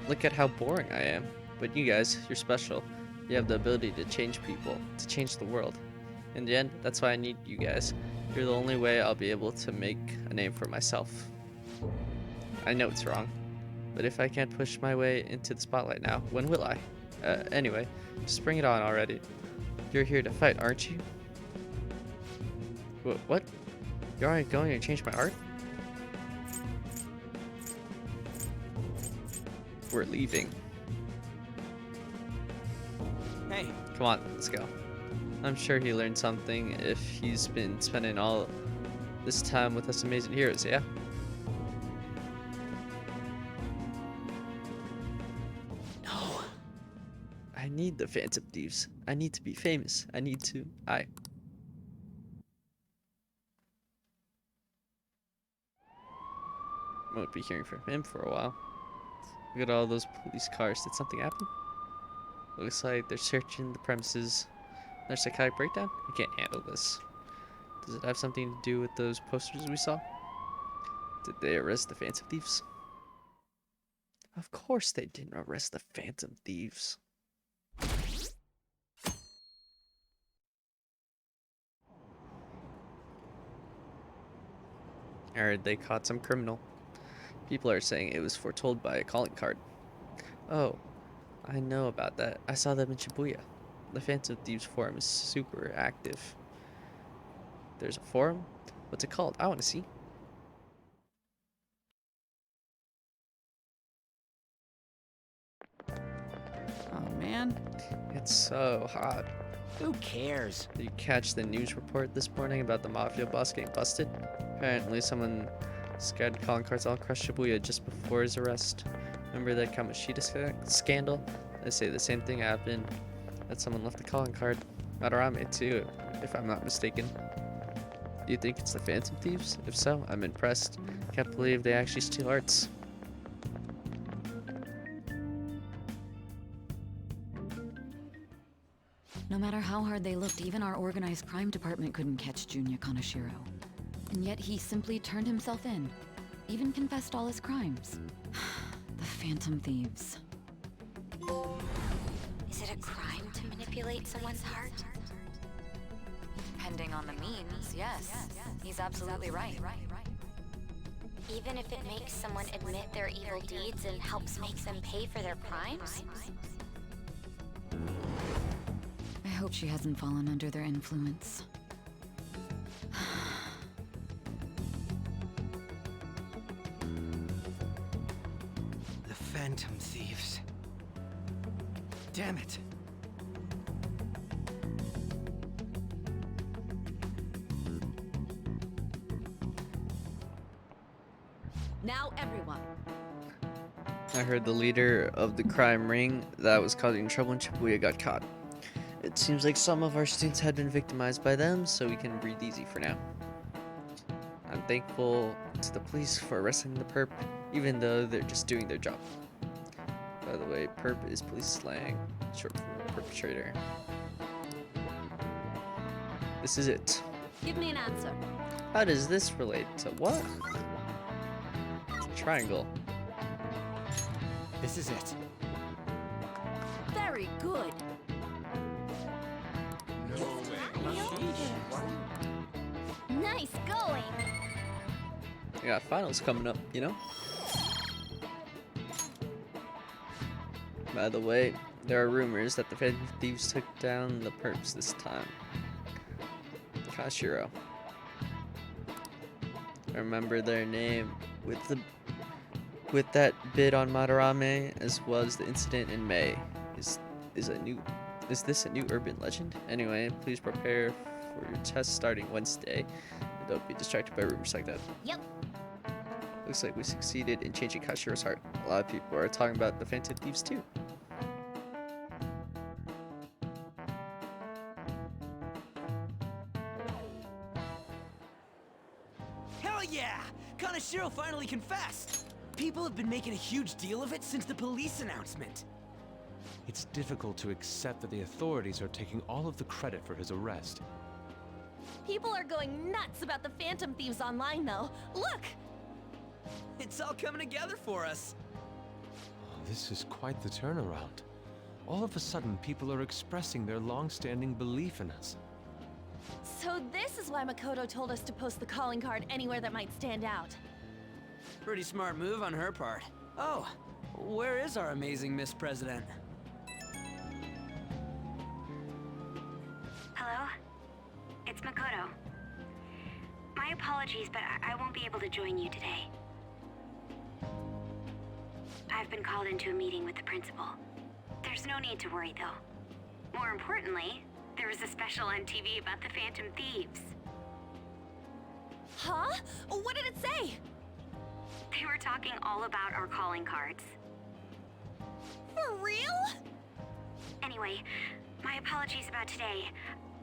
Look at how boring I am. But you guys, you're special. You have the ability to change people, to change the world. In the end, that's why I need you guys. You're the only way I'll be able to make a name for myself. I know it's wrong, but if I can't push my way into the spotlight now, when will I? Anyway, just bring it on already. You're here to fight, aren't you? What? You aren't going to change my art? We're leaving. Hey. Come on, let's go. I'm sure he learned something if he's been spending all this time with us amazing heroes, yeah? No. I need the Phantom Thieves. I need to be famous. Won't be hearing from him for a while. Look at all those police cars. Did something happen? Looks like they're searching the premises. There's a psychotic breakdown? I can't handle this. Does it have something to do with those posters we saw? Did they arrest the Phantom Thieves? Of course they didn't arrest the Phantom Thieves. I heard they caught some criminal. People are saying it was foretold by a calling card. Oh, I know about that. I saw them in Shibuya. The Phantom Thieves forum is super active. There's a forum? What's it called? I want to see. Oh man, It's so hot. who cares? Did you catch the news report this morning about the mafia boss getting busted? Apparently someone scattered calling cards all across Shibuya just before his arrest. Remember that Kamishita scandal? They say the same thing happened, that someone left a calling card. Madarame too, if I'm not mistaken. Do you think it's the Phantom Thieves? If so, I'm impressed. Can't believe they actually steal arts. No matter how hard they looked, even our organized crime department couldn't catch Junya Kaneshiro. And yet he simply turned himself in. Even confessed all his crimes. The Phantom Thieves. Is it a crime to manipulate someone's heart? Depending on the means, yes. He's absolutely right. Even if it makes someone admit their evil deeds and helps make them pay for their crimes? I hope she hasn't fallen under their influence. The Phantom Thieves. Damn it. Now everyone. I heard the leader of the crime ring that was causing trouble in Shibuya got caught. It seems like some of our students had been victimized by them, so we can breathe easy for now. I'm thankful to the police for arresting the perp, even though they're just doing their job. By the way, perp is police slang, short for perpetrator. This is it. Give me an answer. How does this relate to what? Triangle. This is it. Very good. Nice going! I got finals coming up, you know? By the way, there are rumors that the Phantom Thieves took down the perps this time. Kaneshiro. I remember their name with that bid on Madarame, as well as the incident in May. Is this a new urban legend? Anyway, please prepare for your test starting Wednesday. And don't be distracted by rumors like that. Yep. Looks like we succeeded in changing Kashiro's heart. A lot of people are talking about the Phantom Thieves too. Hell yeah! Kaneshiro finally confessed! People have been making a huge deal of it since the police announcement. It's difficult to accept that the authorities are taking all of the credit for his arrest. People are going nuts about the Phantom Thieves online, though. Look! It's all coming together for us. Oh, this is quite the turnaround. All of a sudden, people are expressing their long-standing belief in us. So this is why Makoto told us to post the calling card anywhere that might stand out. Pretty smart move on her part. Oh, where is our amazing Miss President? Hello? It's Makoto. My apologies, but I won't be able to join you today. I've been called into a meeting with the principal. There's no need to worry, though. More importantly, there was a special on TV about the Phantom Thieves. Huh? What did it say? They were talking all about our calling cards. For real? Anyway, my apologies about today.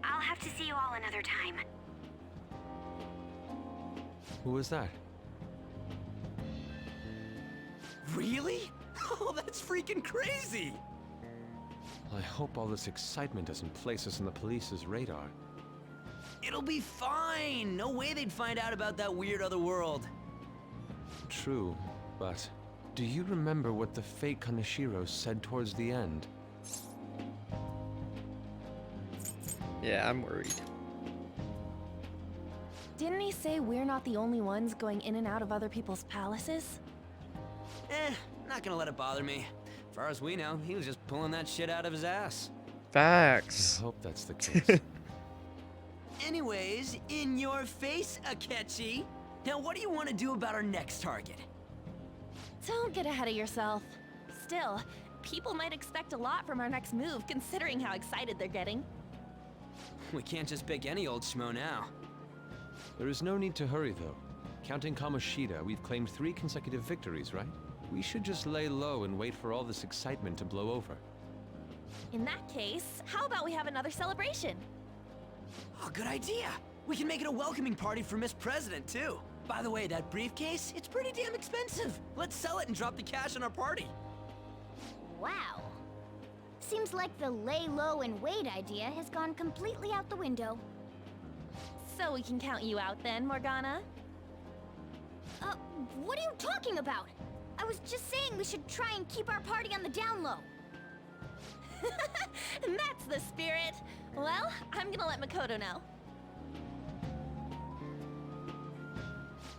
I'll have to see you all another time. Who was that? Really? Oh, that's freaking crazy! I hope all this excitement doesn't place us on the police's radar. It'll be fine! No way they'd find out about that weird other world. True, but do you remember what the fake Kaneshiro said towards the end? Yeah, I'm worried. Didn't he say we're not the only ones going in and out of other people's palaces? Not gonna let it bother me. As far as we know, he was just pulling that shit out of his ass. Facts. I hope that's the case. Anyways, in your face, Akechi. Now, what do you want to do about our next target? Don't get ahead of yourself. Still, people might expect a lot from our next move, considering how excited they're getting. We can't just pick any old schmo now. There is no need to hurry, though. Counting Kamoshida, we've claimed 3 consecutive victories, right? We should just lay low and wait for all this excitement to blow over. In that case, how about we have another celebration? Oh, good idea. We can make it a welcoming party for Miss President, too. By the way, that briefcase, it's pretty damn expensive. Let's sell it and drop the cash on our party. Wow. Seems like the lay low and wait idea has gone completely out the window. So we can count you out then, Morgana? What are you talking about? I was just saying we should try and keep our party on the down low. That's the spirit. Well, I'm gonna let Makoto know.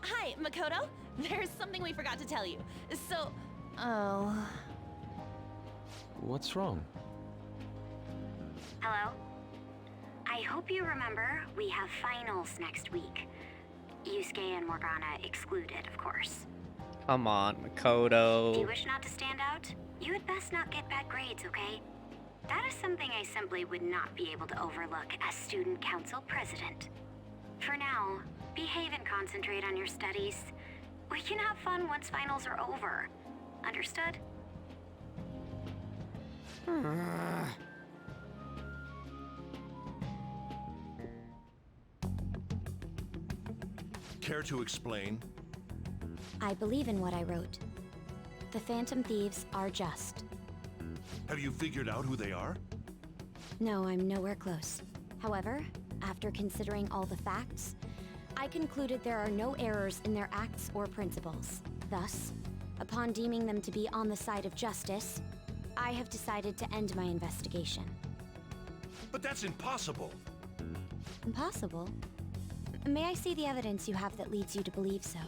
Hi, Makoto. There's something we forgot to tell you. So, oh... What's wrong? Hello? I hope you remember we have finals next week. Yusuke and Morgana excluded, of course. Come on, If you Makoto. wish not to stand out, you had best not get bad grades, okay? That is something I simply would not be able to overlook as student council president. For now, behave and concentrate on your studies. We can have fun once finals are over. Understood? Care to explain? I believe in what I wrote. The Phantom Thieves are just. Have you figured out who they are? No, I'm nowhere close. However, after considering all the facts, I concluded there are no errors in their acts or principles. Thus, upon deeming them to be on the side of justice, I have decided to end my investigation. But that's impossible. Impossible? May I see the evidence you have that leads you to believe so?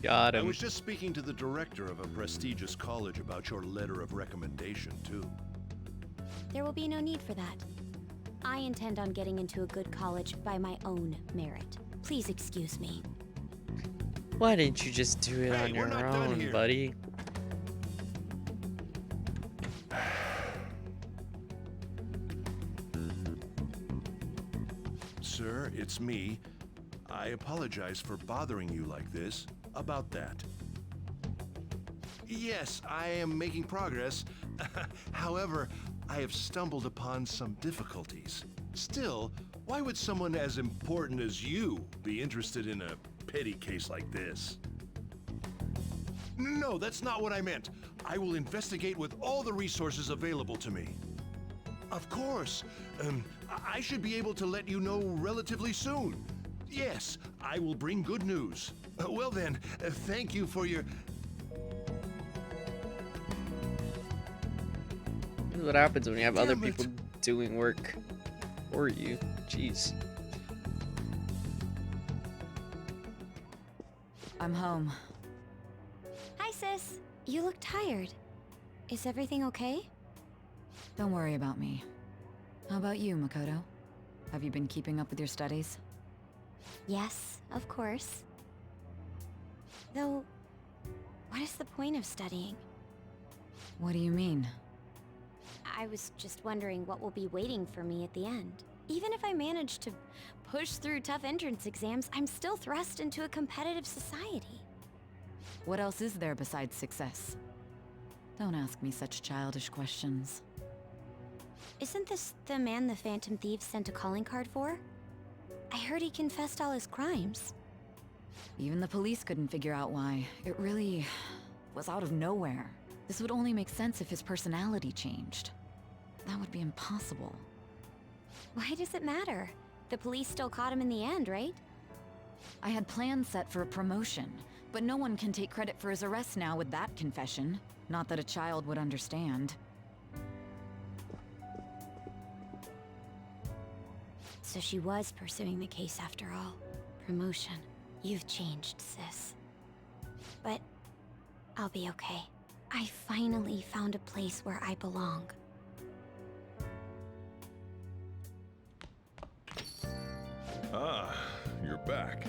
Got I him. was just speaking to the director of a prestigious college about your letter of recommendation, too. There will be no need for that. I intend on getting into a good college by my own merit. Please excuse me. Why didn't you just do it Hey, on we're your not done own, here. buddy? Sir, it's me. I apologize for bothering you like this. About that. Yes, I am making progress. However, I have stumbled upon some difficulties. Still, why would someone as important as you be interested in a petty case like this? No, that's not what I meant. I will investigate with all the resources available to me. Of course. I should be able to let you know relatively soon. Yes, I will bring good news. Well then, thank you for your... This is what happens when you have other Damn it. people doing work for you. Jeez. I'm home. Hi, sis. You look tired. Is everything okay? Don't worry about me. How about you, Makoto? Have you been keeping up with your studies? Yes, of course. Though, what is the point of studying? What do you mean? I was just wondering what will be waiting for me at the end. Even if I manage to push through tough entrance exams, I'm still thrust into a competitive society. What else is there besides success? Don't ask me such childish questions. Isn't this the man the Phantom Thieves sent a calling card for? I heard he confessed all his crimes. Even the police couldn't figure out why. It really was out of nowhere. This would only make sense if his personality changed. That would be impossible. Why does it matter? The police still caught him in the end, right? I had plans set for a promotion, but no one can take credit for his arrest now with that confession. Not that a child would understand. So she was pursuing the case after all. Promotion. You've changed, sis. But I'll be okay. I finally found a place where I belong. Ah, you're back.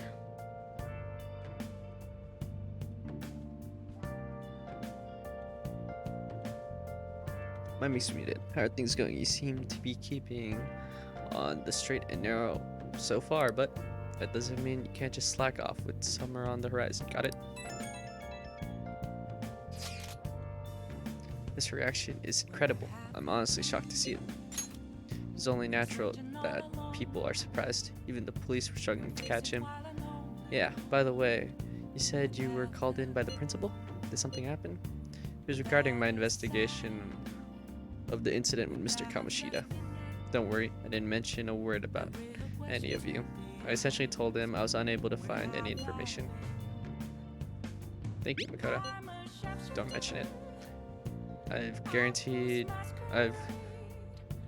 Let me smooth it. How are things going? You seem to be keeping on the straight and narrow so far, but that doesn't mean you can't just slack off with summer on the horizon. Got it? This reaction is incredible. I'm honestly shocked to see it. It's only natural that people are surprised. Even the police were struggling to catch him. Yeah, by the way, you said you were called in by the principal? Did something happen? It was regarding my investigation of the incident with Mr. Kamoshida. Don't worry, I didn't mention a word about any of you. I essentially told him I was unable to find any information. Thank you, Makoto. Don't mention it. I've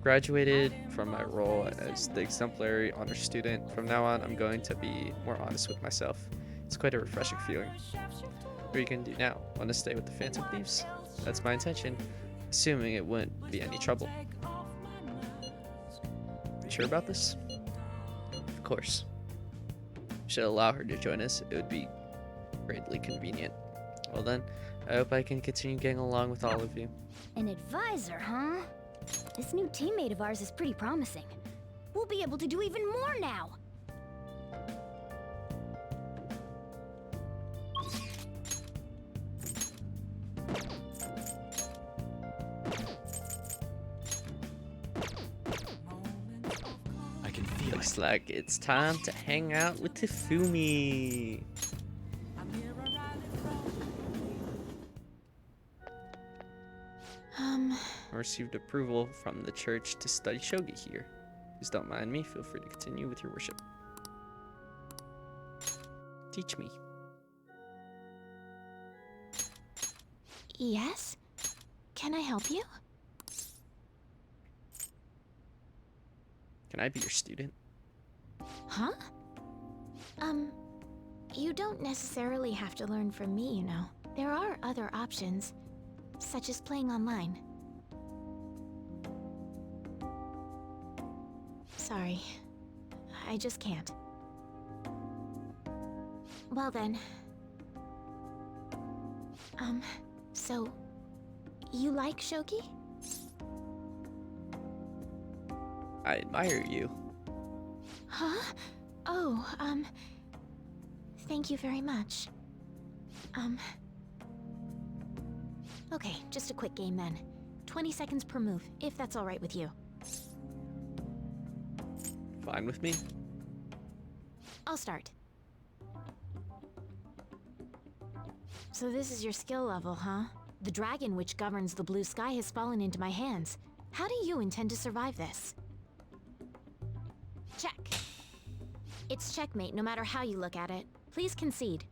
graduated from my role as the exemplary honor student. From now on, I'm going to be more honest with myself. It's quite a refreshing feeling. What are you going to do now? Want to stay with the Phantom Thieves? That's my intention, assuming it wouldn't be any trouble. You sure about this? Of course. We should allow her to join us. It would be greatly convenient. Well then, I hope I can continue getting along with all of you. An advisor, huh? This new teammate of ours is pretty promising. We'll be able to do even more now! Looks like it's time to hang out with Tifumi. I received approval from the church to study shogi here. Please don't mind me. Feel free to continue with your worship. Teach me. Yes? Can I help you? Can I be your student? Huh? You don't necessarily have to learn from me, you know. There are other options, such as playing online. Sorry. I just can't. Well then. So... you like shogi? I admire you. Huh? Oh, thank you very much. Okay, just a quick game then. 20 seconds per move, if that's alright with you. Fine with me. I'll start. So this is your skill level, huh? The dragon which governs the blue sky has fallen into my hands. How do you intend to survive this? Check. It's checkmate no matter how you look at it. Please concede.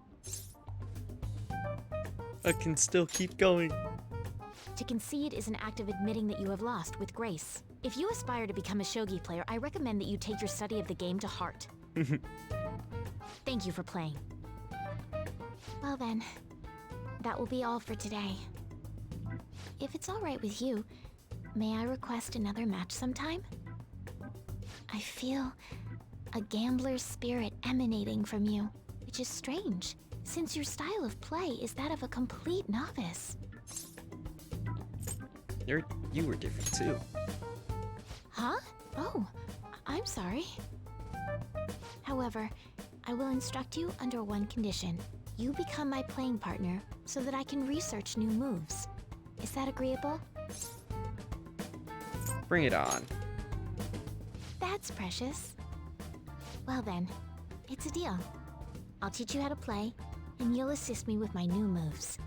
I can still keep going. To concede is an act of admitting that you have lost with grace. If you aspire to become a shogi player, I recommend that you take your study of the game to heart. Thank you for playing. Well then, that will be all for today. If it's alright with you, may I request another match sometime? I feel a gambler's spirit emanating from you, which is strange, since your style of play is that of a complete novice. You were different too. Huh? Oh, I'm sorry. However, I will instruct you under one condition. You become my playing partner so that I can research new moves. Is that agreeable? Bring it on. That's precious. Well then, it's a deal. I'll teach you how to play, and you'll assist me with my new moves.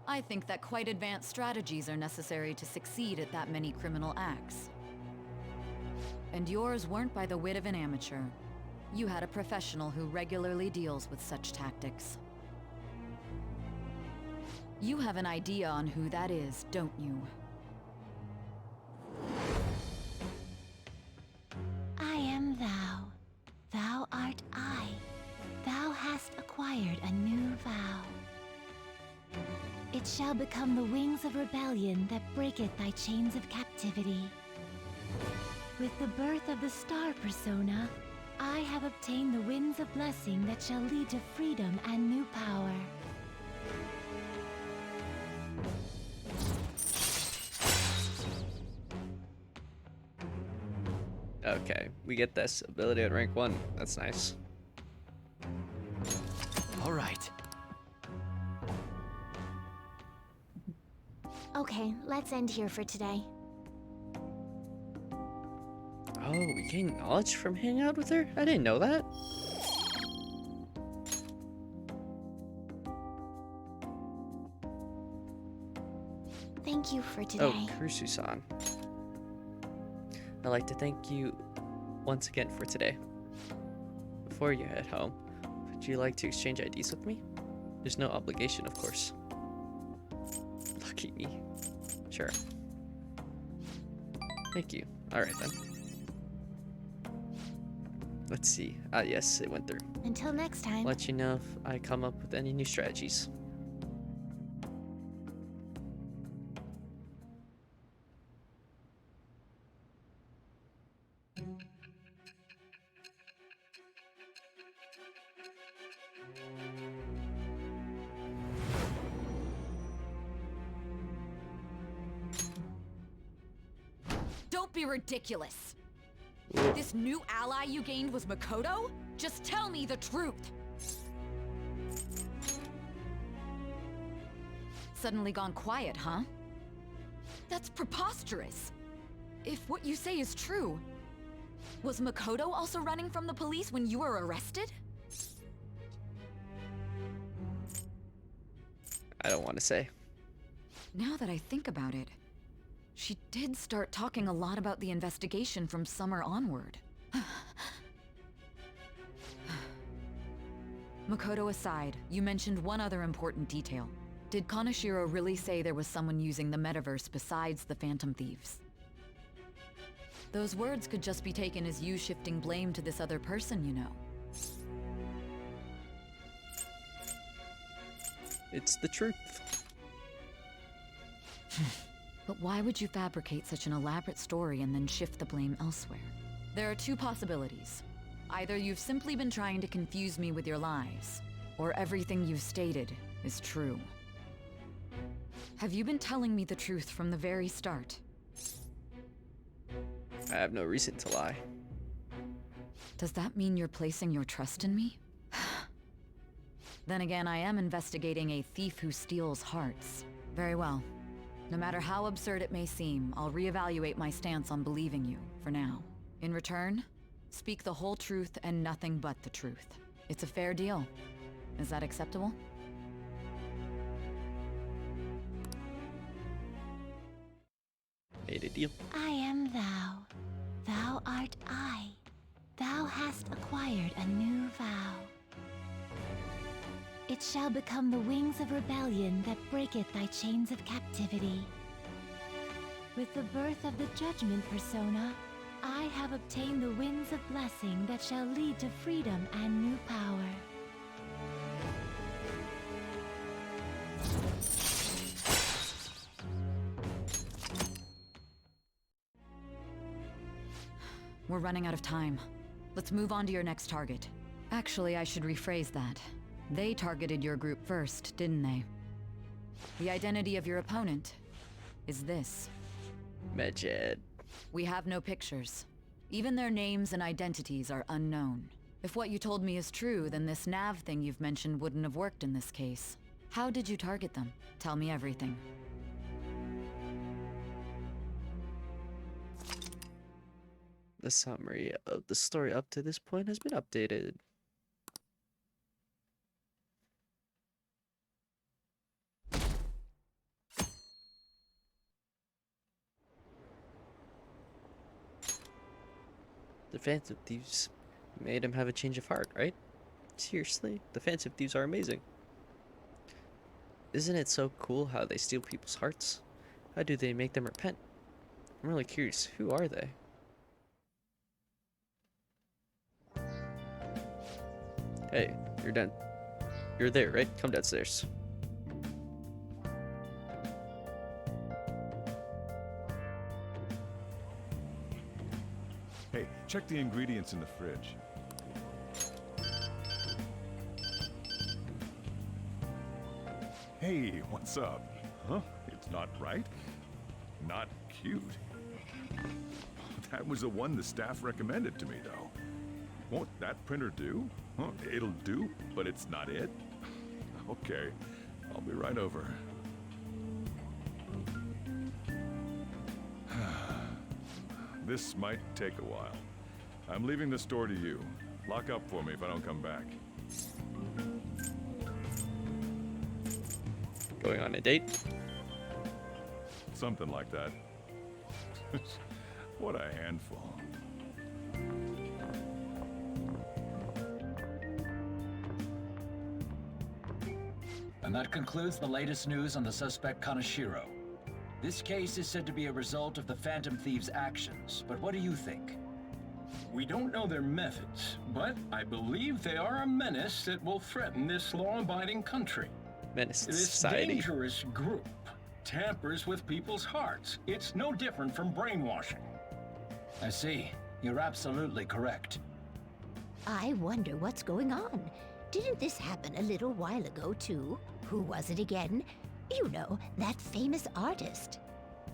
I think that quite advanced strategies are necessary to succeed at that many criminal acts. And yours weren't by the wit of an amateur. You had a professional who regularly deals with such tactics. You have an idea on who that is, don't you? I am thou. Thou art I. Thou hast acquired a new vow. It shall become the wings of rebellion that breaketh thy chains of captivity. With the birth of the star persona, I have obtained the winds of blessing that shall lead to freedom and new power. Okay, we get this ability at rank 1. That's nice. Alright. Okay, let's end here for today. Oh, we gain knowledge from hanging out with her? I didn't know that. Thank you for today. Oh, Kurusu-san. I'd like to thank you once again for today. Before you head home, would you like to exchange IDs with me? There's no obligation, of course. Lucky me. Sure. Thank you. Alright then. Let's see. Ah, yes, it went through. Until next time. Let you know if I come up with any new strategies. be ridiculous. This new ally you gained was Makoto? Just tell me the truth. Suddenly gone quiet, huh? That's preposterous. If what you say is true, was Makoto also running from the police when you were arrested? I don't want to say. Now that I think about it, she did start talking a lot about the investigation from summer onward. Makoto aside, you mentioned one other important detail. Did Kaneshiro really say there was someone using the metaverse besides the Phantom Thieves? Those words could just be taken as you shifting blame to this other person, you know. It's the truth. But why would you fabricate such an elaborate story and then shift the blame elsewhere? There are two possibilities. Either you've simply been trying to confuse me with your lies, or everything you've stated is true. Have you been telling me the truth from the very start? I have no reason to lie. Does that mean you're placing your trust in me? Then again, I am investigating a thief who steals hearts. Very well. No matter how absurd it may seem, I'll reevaluate my stance on believing you, for now. In return, speak the whole truth and nothing but the truth. It's a fair deal. Is that acceptable? Made a deal. I am thou. Thou art I. Thou hast acquired a new vow. It shall become the wings of rebellion that breaketh thy chains of captivity. With the birth of the judgment persona, I have obtained the winds of blessing that shall lead to freedom and new power. We're running out of time. Let's move on to your next target. Actually, I should rephrase that. They targeted your group first, didn't they? The identity of your opponent is this. Medjed. We have no pictures. Even their names and identities are unknown. If what you told me is true, then this nav thing you've mentioned wouldn't have worked in this case. How did you target them? Tell me everything. The summary of the story up to this point has been updated. The Phantom Thieves made him have a change of heart, right? Seriously? The Phantom Thieves are amazing. Isn't it so cool how they steal people's hearts? How do they make them repent? I'm really curious. Who are they? Hey, you're done. You're there, right? Come downstairs. Hey, check the ingredients in the fridge. Hey, what's up? Huh? It's not right? Not cute. That was the one the staff recommended to me, though. Won't that printer do? Huh? It'll do, but it's not it? Okay, I'll be right over. This might take a while. I'm leaving the store to you. Lock up for me if I don't come back. Going on a date? Something like that. What a handful. And that concludes the latest news on the suspect Kaneshiro. This case is said to be a result of the Phantom Thieves' actions, but what do you think? We don't know their methods, but I believe they are a menace that will threaten this law-abiding country. Menace to This society. dangerous group tampers with people's hearts. It's no different from brainwashing. I see. You're absolutely correct. I wonder what's going on. Didn't this happen a little while ago, too? Who was it again? You know, that famous artist.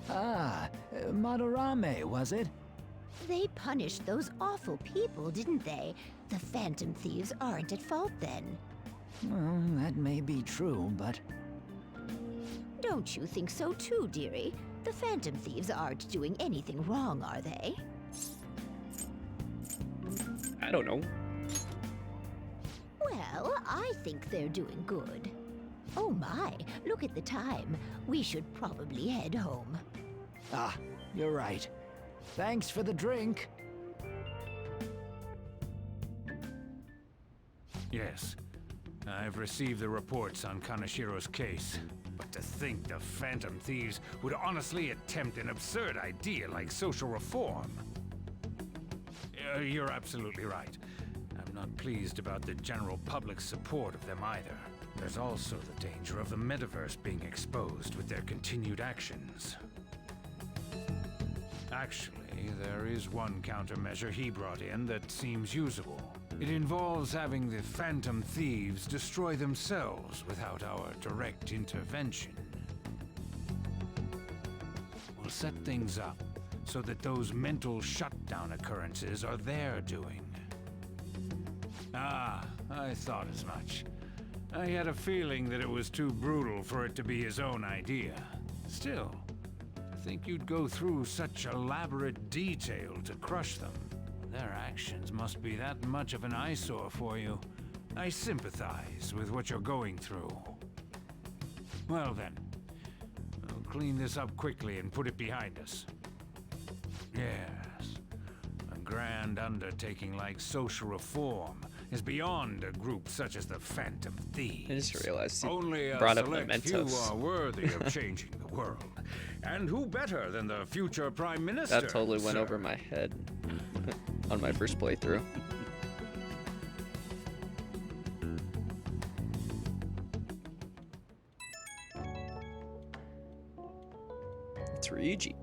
Ah, Madarame, was it? They punished those awful people, didn't they? The Phantom Thieves aren't at fault then. Well, that may be true, but... Don't you think so too, dearie? The Phantom Thieves aren't doing anything wrong, are they? I don't know. Well, I think they're doing good. Oh my, look at the time. We should probably head home. Ah, you're right. Thanks for the drink. Yes, I've received the reports on Kaneshiro's case. But to think the Phantom Thieves would honestly attempt an absurd idea like social reform. You're absolutely right. I'm not pleased about the general public's support of them either. There's also the danger of the metaverse being exposed with their continued actions. Actually, there is one countermeasure he brought in that seems usable. It involves having the Phantom Thieves destroy themselves without our direct intervention. We'll set things up so that those mental shutdown occurrences are their doing. Ah, I thought as much. I had a feeling that it was too brutal for it to be his own idea. Still, to think you'd go through such elaborate detail to crush them. Their actions must be that much of an eyesore for you. I sympathize with what you're going through. Well then, we'll clean this up quickly and put it behind us. Yes, a grand undertaking like social reform is beyond a group such as the Phantom Thieves. I just realized Only a brought up select few Mementos. are worthy of changing the world. And who better than the future Prime Minister? That totally went sir? over my head on my first playthrough. It's Ryuji.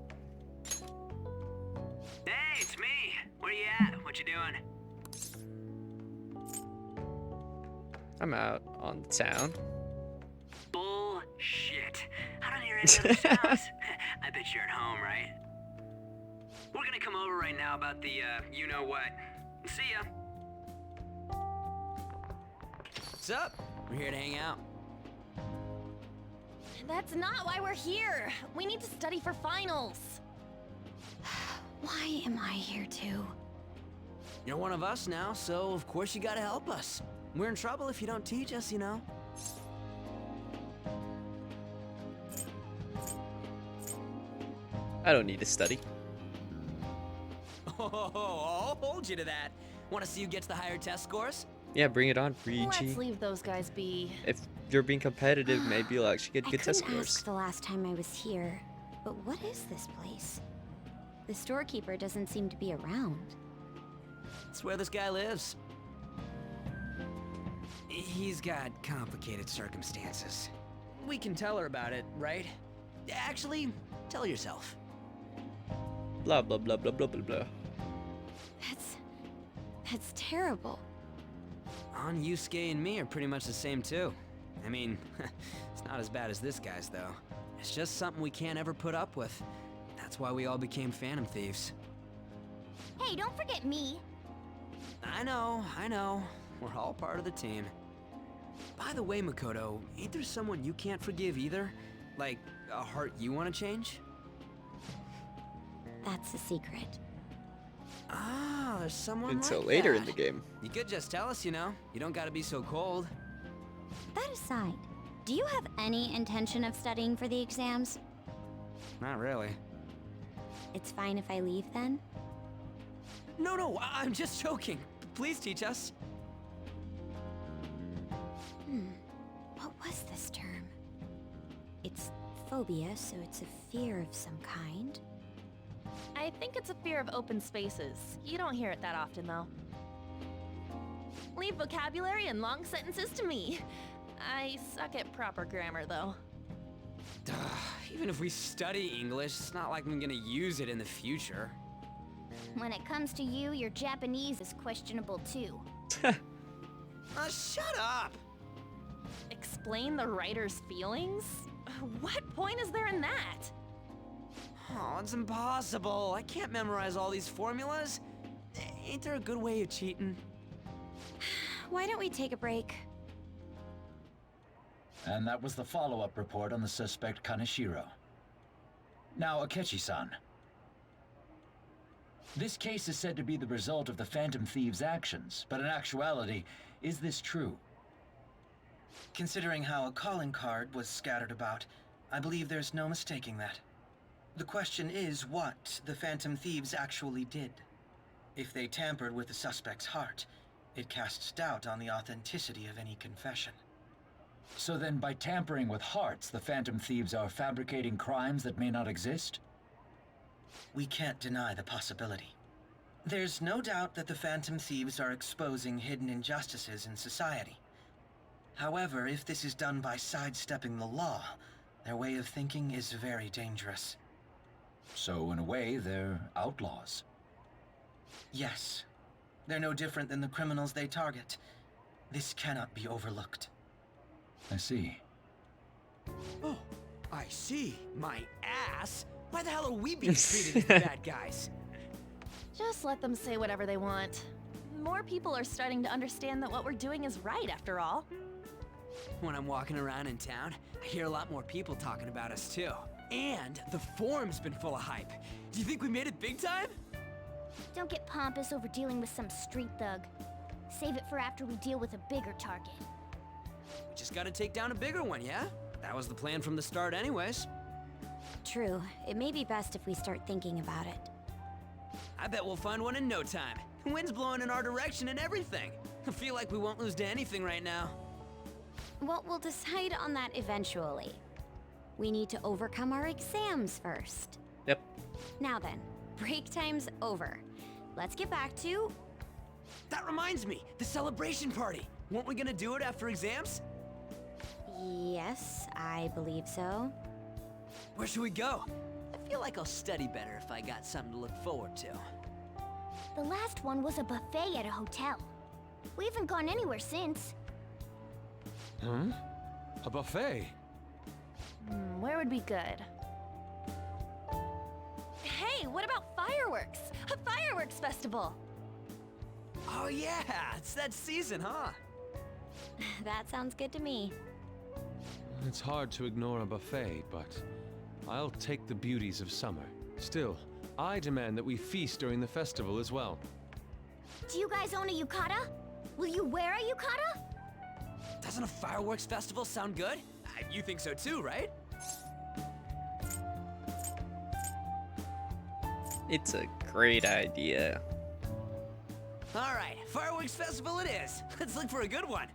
Hey, it's me. Where you at? What you doing? I'm out on the town. Bullshit. I don't hear any other sounds. I bet you're at home, right? We're gonna come over right now about the, you-know-what. See ya. What's up? We're here to hang out. That's not why we're here. We need to study for finals. Why am I here too? You're one of us now, so of course you gotta help us. We're in trouble if you don't teach us, you know. I don't need to study. Oh, I'll hold you to that. Want to see who gets the higher test scores? Yeah, bring it on, Let's Ryuji. leave those guys be. If you're being competitive, maybe you'll actually get I good test couldn't scores. ask the last time I was here, but what is this place? The storekeeper doesn't seem to be around. It's where this guy lives. He's got complicated circumstances. We can tell her about it, right? Actually, tell yourself. Blah blah blah blah blah blah blah. That's terrible. On Yusuke and me are pretty much the same too. I mean, it's not as bad as this guy's though. It's just something we can't ever put up with. That's why we all became Phantom Thieves. Hey, don't forget me. I know. We're all part of the team. By the way, Makoto, ain't there someone you can't forgive either? Like, a heart you want to change? That's a secret. Ah, there's someone Until like later that. in the game. You could just tell us, you know. You don't gotta be so cold. That aside, do you have any intention of studying for the exams? Not really. It's fine if I leave then? No, I'm just joking. Please teach us. What was this term? It's phobia, so it's a fear of some kind. I think it's a fear of open spaces. You don't hear it that often, though. Leave vocabulary and long sentences to me. I suck at proper grammar, though. Even if we study English, it's not like I'm gonna use it in the future. When it comes to you, your Japanese is questionable too. Shut up! Explain the writer's feelings? What point is there in that? Oh, it's impossible. I can't memorize all these formulas. Ain't there a good way of cheating? Why don't we take a break? And that was the follow-up report on the suspect Kaneshiro. Now, Akechi-san. This case is said to be the result of the Phantom Thieves' actions, but in actuality, is this true? Considering how a calling card was scattered about, I believe there's no mistaking that. The question is what the Phantom Thieves actually did. If they tampered with the suspect's heart, it casts doubt on the authenticity of any confession. So then, by tampering with hearts, the Phantom Thieves are fabricating crimes that may not exist? We can't deny the possibility. There's no doubt that the Phantom Thieves are exposing hidden injustices in society. However, if this is done by sidestepping the law, their way of thinking is very dangerous. So, in a way, they're outlaws. Yes. They're no different than the criminals they target. This cannot be overlooked. I see. Oh, I see. My ass? Why the hell are we being treated as the bad guys? Just let them say whatever they want. More people are starting to understand that what we're doing is right, after all. When I'm walking around in town, I hear a lot more people talking about us too. And the forum's been full of hype. Do you think we made it big time? Don't get pompous over dealing with some street thug. Save it for after we deal with a bigger target. We just gotta take down a bigger one, yeah? That was the plan from the start anyways. True. It may be best if we start thinking about it. I bet we'll find one in no time. The wind's blowing in our direction and everything. I feel like we won't lose to anything right now. Well, we'll decide on that eventually. We need to overcome our exams first. Yep. Now then, break time's over. Let's get back to... That reminds me, the celebration party. Weren't we gonna do it after exams? Yes, I believe so. Where should we go? I feel like I'll study better if I got something to look forward to. The last one was a buffet at a hotel. We haven't gone anywhere since. Huh? A buffet? Where would be good? Hey, what about fireworks? A fireworks festival! Oh yeah, it's that season, huh? That sounds good to me. It's hard to ignore a buffet, but I'll take the beauties of summer. Still, I demand that we feast during the festival as well. Do you guys own a yukata? Will you wear a yukata? Doesn't a fireworks festival sound good? You think so too, right? It's a great idea. All right, fireworks festival it is. Let's look for a good one.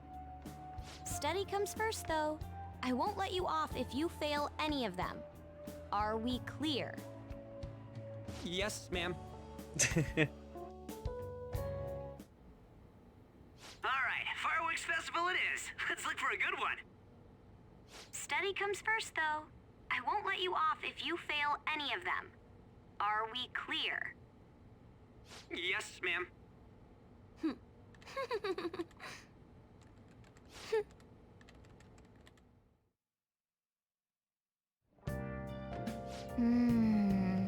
Study comes first, though. I won't let you off if you fail any of them. Are we clear? Yes, ma'am. All right, fireworks festival it is. Let's look for a good one. Study comes first, though. I won't let you off if you fail any of them. Are we clear? Yes, ma'am.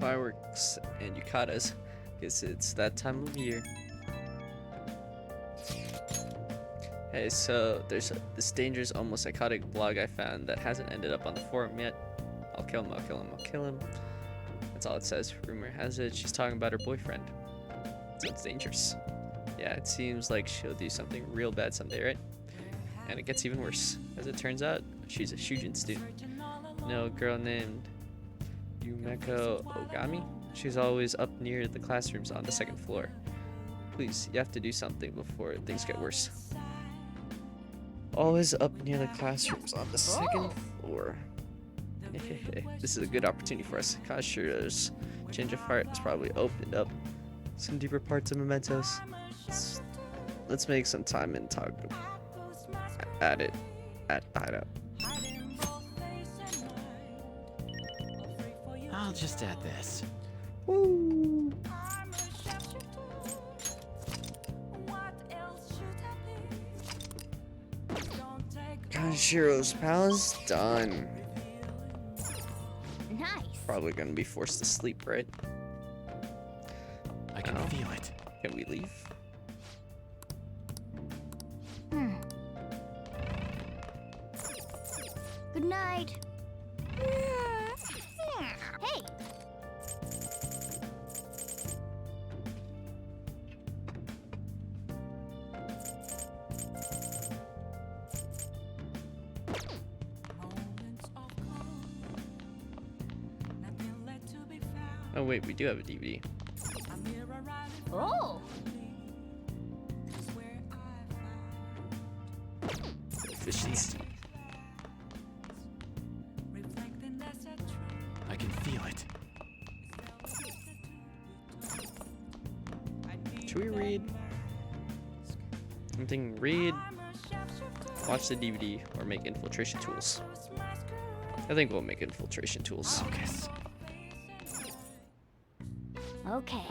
Fireworks and yukatas. Guess it's that time of year. Hey, so there's this dangerous, almost psychotic blog I found that hasn't ended up on the forum yet. I'll kill him, I'll kill him, I'll kill him. That's all it says. Rumor has it she's talking about her boyfriend. So it's dangerous. Yeah, it seems like she'll do something real bad someday, right? And it gets even worse. As it turns out, she's a Shujin student. No girl named Yumeko Ogami. She's always up near the classrooms on the second floor. Please, you have to do something before things get worse. Always up near the classrooms on the second floor. This is a good opportunity for us. Kanashiro's change of heart has probably opened up some deeper parts of Mementos. Let's make some time and talk at it at Hideout. I'll just add this. Woo! Kanashiro's palace done. Nice. probably gonna be forced to sleep, right? I can feel it. Can we leave? Good night. Hey! Oh wait, we do have a DVD. Oh! Efficiency. I can feel it. Should we read? I'm thinking read, watch the DVD, or make infiltration tools. I think we'll make infiltration tools. Focus. Okay.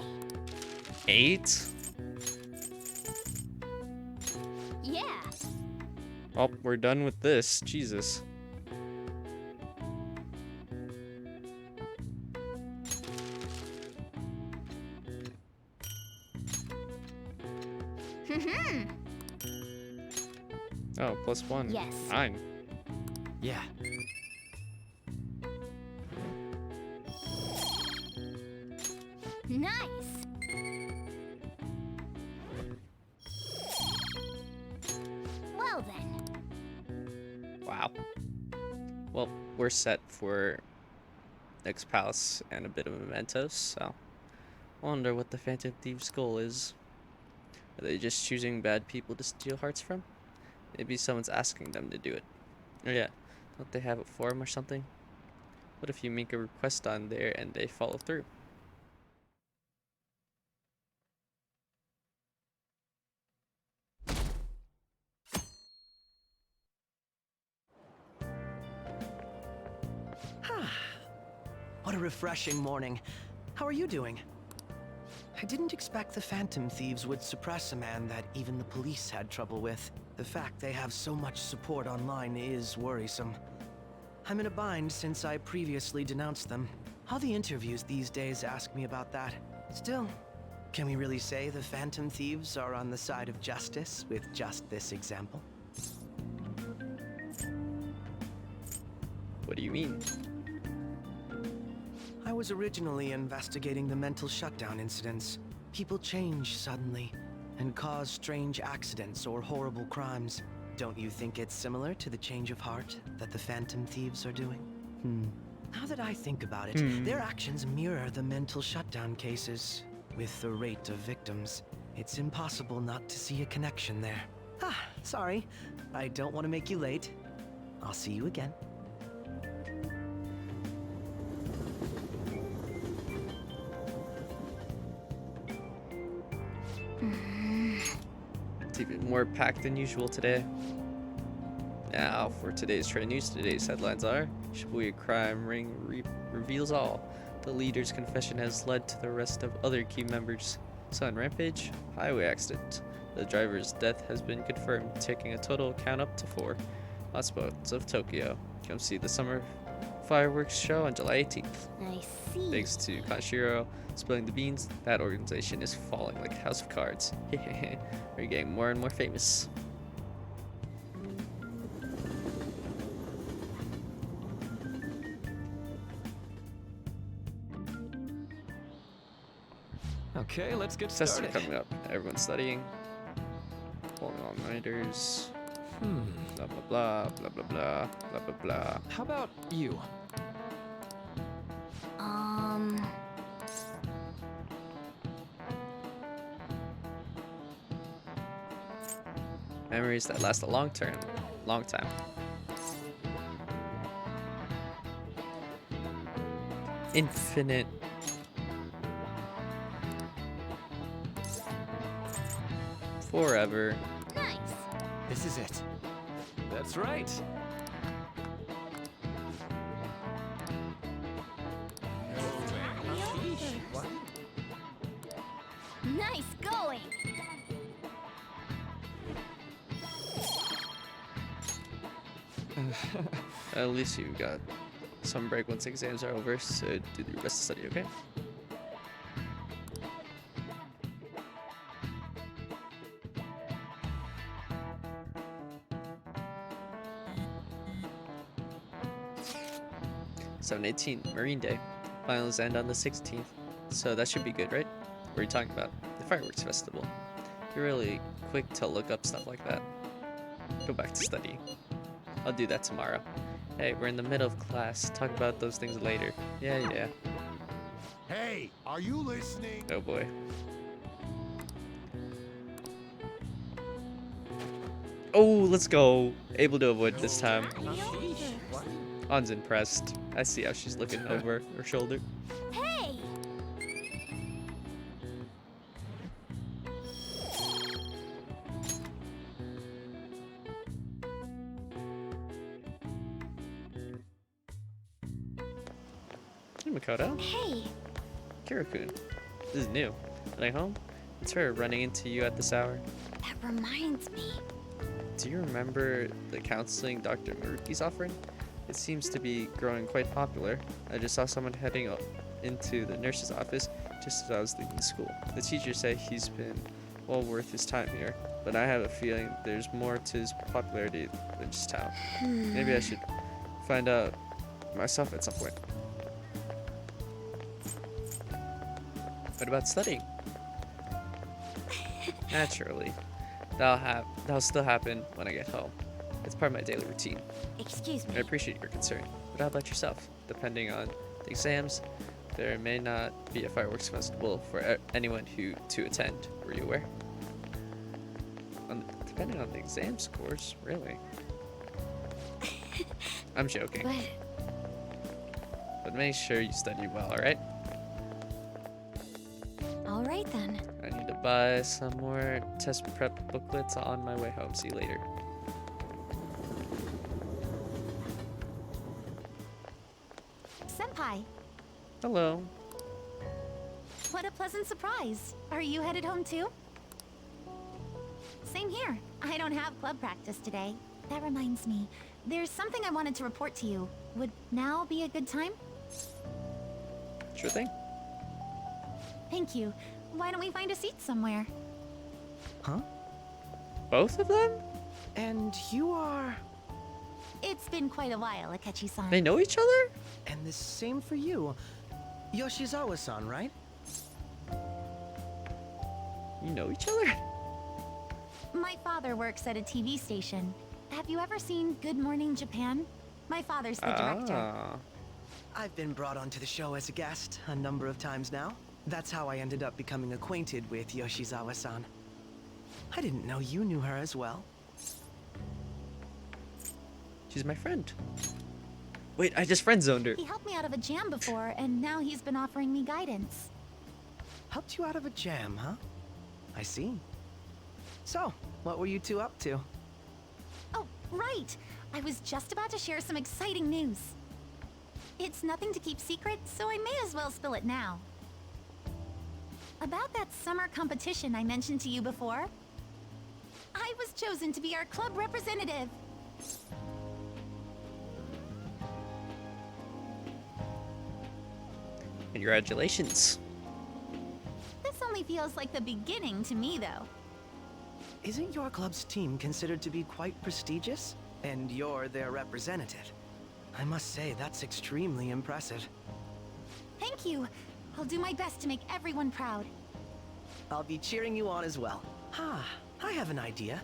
8? Yeah. Oh, we're done with this. Jesus. Oh, +1. Yes. 9. Yeah. Nice. Well then. Wow. Well, we're set for next palace and a bit of mementos, so I wonder what the Phantom Thieves' goal is. Are they just choosing bad people to steal hearts from? Maybe someone's asking them to do it. Oh yeah, don't they have a forum or something? What if you make a request on there and they follow through? What a refreshing morning. How are you doing? I didn't expect the Phantom Thieves would suppress a man that even the police had trouble with. The fact they have so much support online is worrisome. I'm in a bind since I previously denounced them. All the interviews these days ask me about that. Still, can we really say the Phantom Thieves are on the side of justice with just this example? What do you mean? I was originally investigating the mental shutdown incidents. People change suddenly and cause strange accidents or horrible crimes. Don't you think it's similar to the change of heart that the Phantom Thieves are doing? Now that I think about it, their actions mirror the mental shutdown cases. With the rate of victims, it's impossible not to see a connection there. Sorry. I don't want to make you late. I'll see you again. It's even more packed than usual today. Now, for today's trade news, today's headlines are: Shibuya crime ring reveals all. The leader's confession has led to the arrest of other key members. Sun rampage, highway accident. The driver's death has been confirmed, taking a total count up to 4. Hotspots of Tokyo. Come see the summer fireworks show on July 18th. I see. Thanks to Kaneshiro spilling the beans, that organization is falling like a house of cards. We're getting more and more famous. Okay, let's get Tests are started. coming up. Everyone's studying. Pulling all nighters. Blah blah blah blah blah blah blah blah blah. How about you? Memories that last a long time. Infinite. Forever. Nice. This is it. That's right. Nice going. At least you got some break once exams are over, so do the rest of the study, okay? (7/18) Marine Day. Finals end on the 16th, so that should be good, right? What are you talking about? The fireworks festival. You're really quick to look up stuff like that. Go back to study. I'll do that tomorrow. Hey, we're in the middle of class. Talk about those things later. Yeah. Hey, are you listening? Oh boy. Oh, let's go. Able to avoid this time. An's impressed. I see how she's looking over her shoulder. Hey! Hey, Makoto. Hey! Kira-kun. This is new. When I home? It's her running into you at this hour. That reminds me. Do you remember the counseling Dr. Maruki's offering? It seems to be growing quite popular. I just saw someone heading up into the nurse's office just as I was leaving school. The teachers say he's been well worth his time here, but I have a feeling there's more to his popularity than just town. Maybe I should find out myself at some point. What about studying? Naturally. That'll still happen when I get home. It's part of my daily routine. Excuse me. I appreciate your concern, but how about yourself? Depending on the exams, there may not be a fireworks festival for anyone to attend. Were you aware? Depending on the exam scores, really. I'm joking. But make sure you study well, alright? Alright then. I need to buy some more test prep booklets on my way home. See you later. Senpai, Hello. what a pleasant surprise. Are you headed home too? Same here. I don't have club practice today. That reminds me, there's something I wanted to report to you. Would now be a good time? Sure thing. Thank you. Why don't we find a seat somewhere? Huh? Both of them? And you are... It's been quite a while, Akechi-san. They know each other? And the same for you. Yoshizawa-san, right? You know each other? My father works at a TV station. Have you ever seen Good Morning Japan? My father's the director. I've been brought onto the show as a guest a number of times now. That's how I ended up becoming acquainted with Yoshizawa-san. I didn't know you knew her as well. She's my friend. Wait, I just friend zoned her. He helped me out of a jam before, and now he's been offering me guidance. Helped you out of a jam, huh? I see. So, what were you two up to? Oh, right! I was just about to share some exciting news. It's nothing to keep secret, so I may as well spill it now. About that summer competition I mentioned to you before. I was chosen to be our club representative. Congratulations. This only feels like the beginning to me, though. Isn't your club's team considered to be quite prestigious? And you're their representative. I must say, that's extremely impressive. Thank you. I'll do my best to make everyone proud. I'll be cheering you on as well. I have an idea.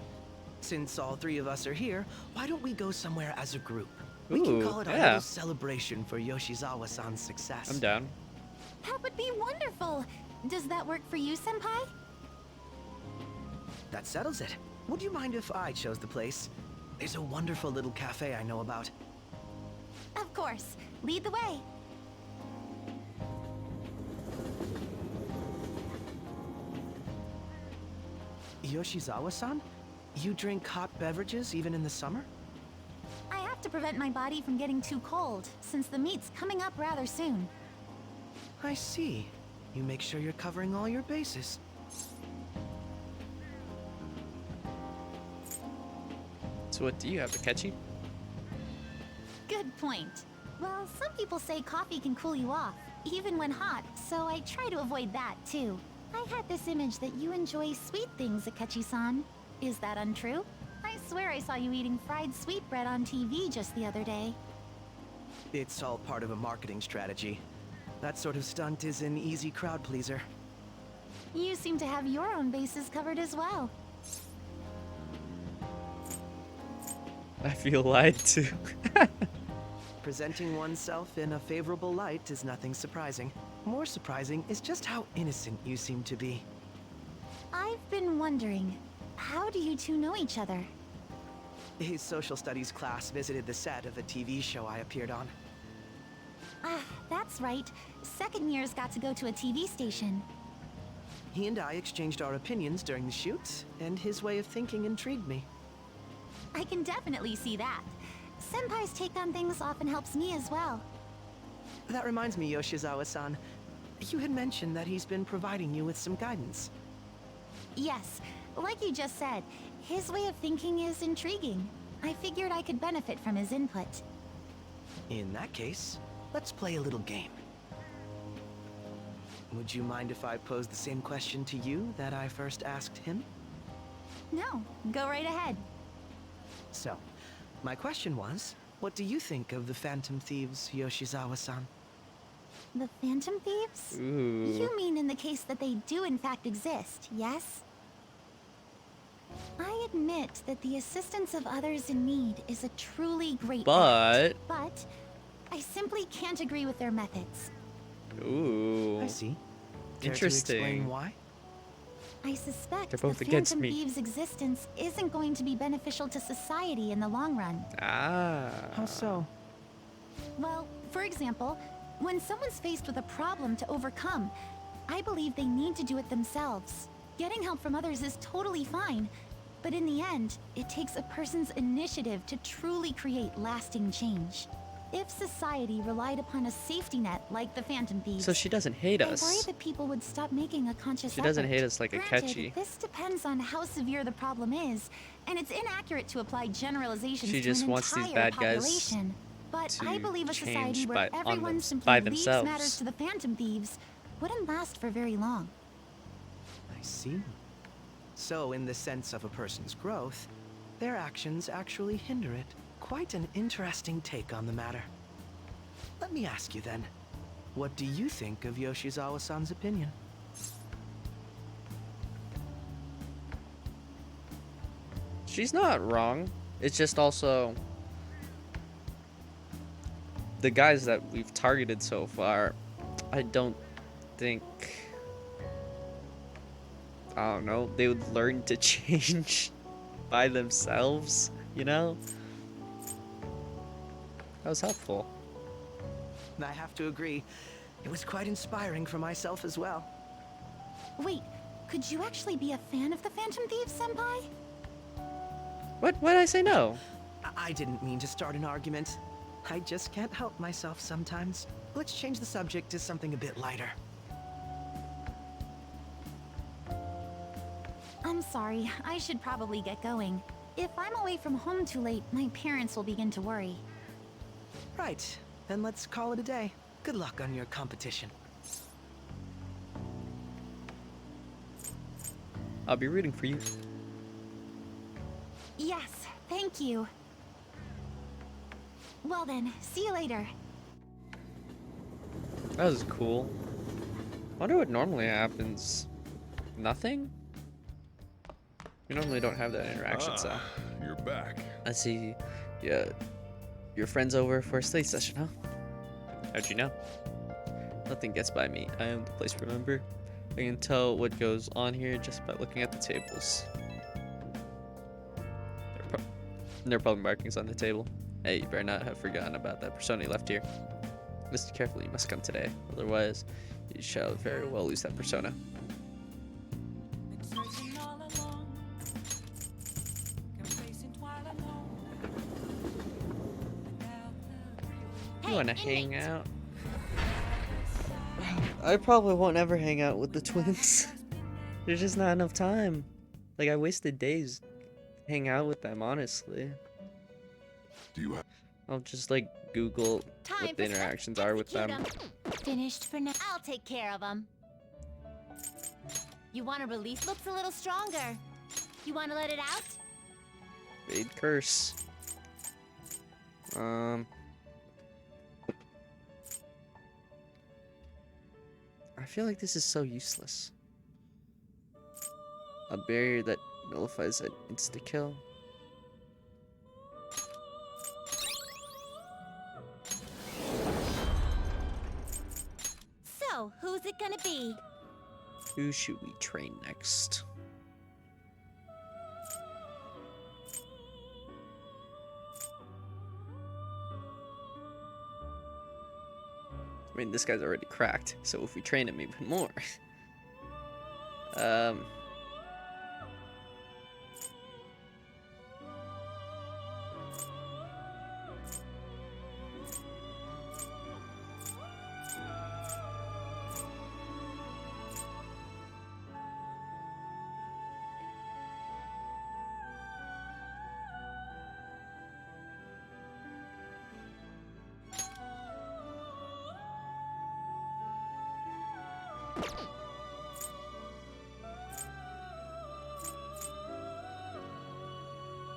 Since all three of us are here, why don't we go somewhere as a group? We can call it a little celebration for Yoshizawa-san's success. I'm down. That would be wonderful. Does that work for you, Senpai? That settles it. Would you mind if I chose the place? There's a wonderful little cafe I know about. Of course. Lead the way. Yoshizawa-san? You drink hot beverages even in the summer? I have to prevent my body from getting too cold, since the meet's coming up rather soon. I see. You make sure you're covering all your bases. So what do you have, Akechi? Good point. Well, some people say coffee can cool you off, even when hot, so I try to avoid that too. I had this image that you enjoy sweet things, Akechi-san. Is that untrue? I swear I saw you eating fried sweetbread on TV just the other day. It's all part of a marketing strategy. That sort of stunt is an easy crowd pleaser. You seem to have your own bases covered as well. I feel lied to. Presenting oneself in a favorable light is nothing surprising. More surprising is just how innocent you seem to be. I've been wondering, how do you two know each other? His social studies class visited the set of a TV show I appeared on. Ah, that's right. Second years got to go to a TV station. He and I exchanged our opinions during the shoot, and his way of thinking intrigued me. I can definitely see that. Senpai's take on things often helps me as well. That reminds me, Yoshizawa-san. You had mentioned that he's been providing you with some guidance. Yes, like you just said, his way of thinking is intriguing. I figured I could benefit from his input. In that case, let's play a little game. Would you mind if I pose the same question to you that I first asked him? No, go right ahead. So, my question was, what do you think of the Phantom Thieves, Yoshizawa-san? The Phantom Thieves? Ooh. You mean in the case that they do in fact exist, yes? I admit that the assistance of others in need is a truly great act, but I simply can't agree with their methods. Ooh. I see. Interesting. Care to explain why? I suspect They're the both against Phantom me. Thieves' existence isn't going to be beneficial to society in the long run. Ah. How so? Well, for example, when someone's faced with a problem to overcome, I believe they need to do it themselves. Getting help from others is totally fine, but in the end, it takes a person's initiative to truly create lasting change. If society relied upon a safety net like the Phantom Thieves, So she doesn't hate I worry us. that people would stop making a conscious She doesn't effort. hate us like Granted, Akechi. this depends on how severe the problem is, and it's inaccurate to apply generalizations She to just an wants these entire bad guys population. But I to believe a society change where by everyone simply by leaves themselves. matters to the Phantom Thieves wouldn't last for very long. I see. So, in the sense of a person's growth, their actions actually hinder it. Quite an interesting take on the matter. Let me ask you then, what do you think of Yoshizawa-san's opinion? She's not wrong. It's just also the guys that we've targeted so far, I don't think, I don't know, they would learn to change by themselves, you know? That was helpful. I have to agree, it was quite inspiring for myself as well. Wait, could you actually be a fan of the Phantom Thieves, Senpai? What did I say no? I didn't mean to start an argument. I just can't help myself sometimes. Let's change the subject to something a bit lighter. I'm sorry, I should probably get going. If I'm away from home too late, my parents will begin to worry. Right, then let's call it a day. Good luck on your competition. I'll be rooting for you. Yes, thank you. Well then, see you later. That was cool. Wonder what normally happens. Nothing? We normally don't have that interaction, so. You're back. I see. Yeah, your friend's over for a study session, huh? How'd you know? Nothing gets by me. I am the place, remember? I can tell what goes on here just by looking at the tables. There are probably markings on the table. Hey, you better not have forgotten about that persona you left here. Listen carefully, you must come today. Otherwise, you shall very well lose that persona. You wanna hang out? I probably won't ever hang out with the twins. There's just not enough time. Like, I wasted days hang out with them, honestly. Do you have... I'll just, like, Google Time what the for interactions are with them. Finished for now. I'll take care of them. You want to release? Looks a little stronger. You want to let it out? Evade curse. I feel like this is so useless. A barrier that nullifies an insta-kill. So, who's it gonna be? Who should we train next? I mean, this guy's already cracked, so if we train him even more.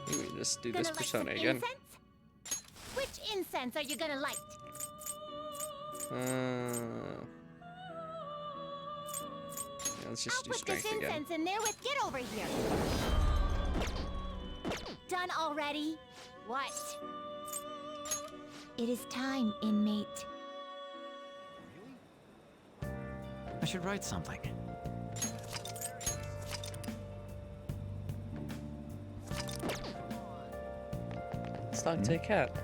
Let me just do this Gonna light persona some again. Incense? Which incense are you gonna light? Yeah, let's just I'll do put strength this again. incense in there with. Get over here. Done already? What? It is time, inmate. I should write something. Let's talk to a cat.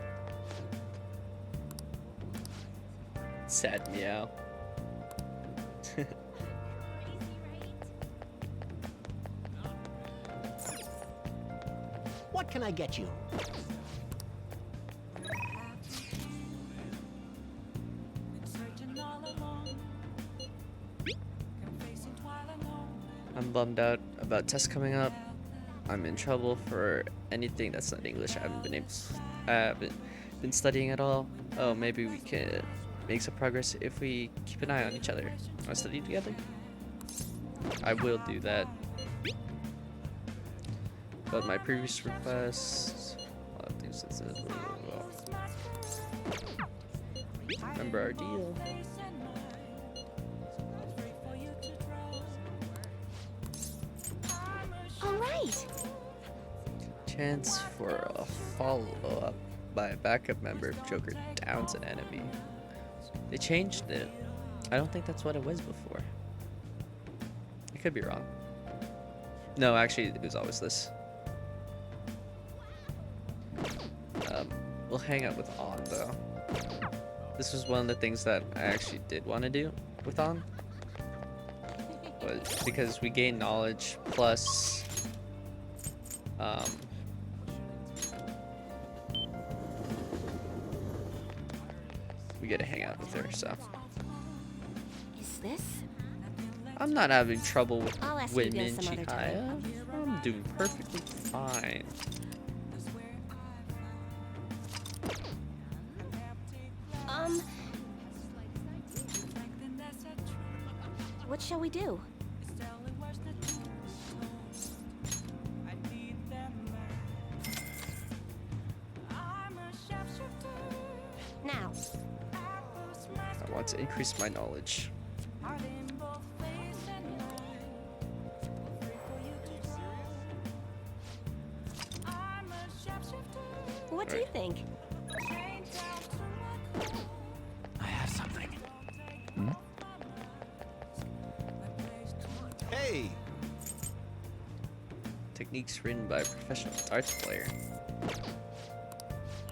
Sad meow. What can I get you? I'm bummed out about tests coming up. I'm in trouble for anything that's not English. I haven't been studying at all. Oh, maybe we can make some progress if we keep an eye on each other. Want to study together? I will do that. But my previous request, a lot of things that said, remember our deal. All right. Chance for a follow-up by a backup member if Joker downs an enemy. They changed it. I don't think that's what it was before. I could be wrong. No, actually, it was always this. We'll hang out with On, though. This was one of the things that I actually did want to do with On. But because we gain knowledge, plus... we get to hang out with her, so... Is this? I'm not having trouble with I'll ask you again women, some other time. Chihaya. I'm doing perfectly fine. What shall we do? Now. I want to increase my knowledge. What do you think? I have something. Hey! Techniques written by a professional darts player.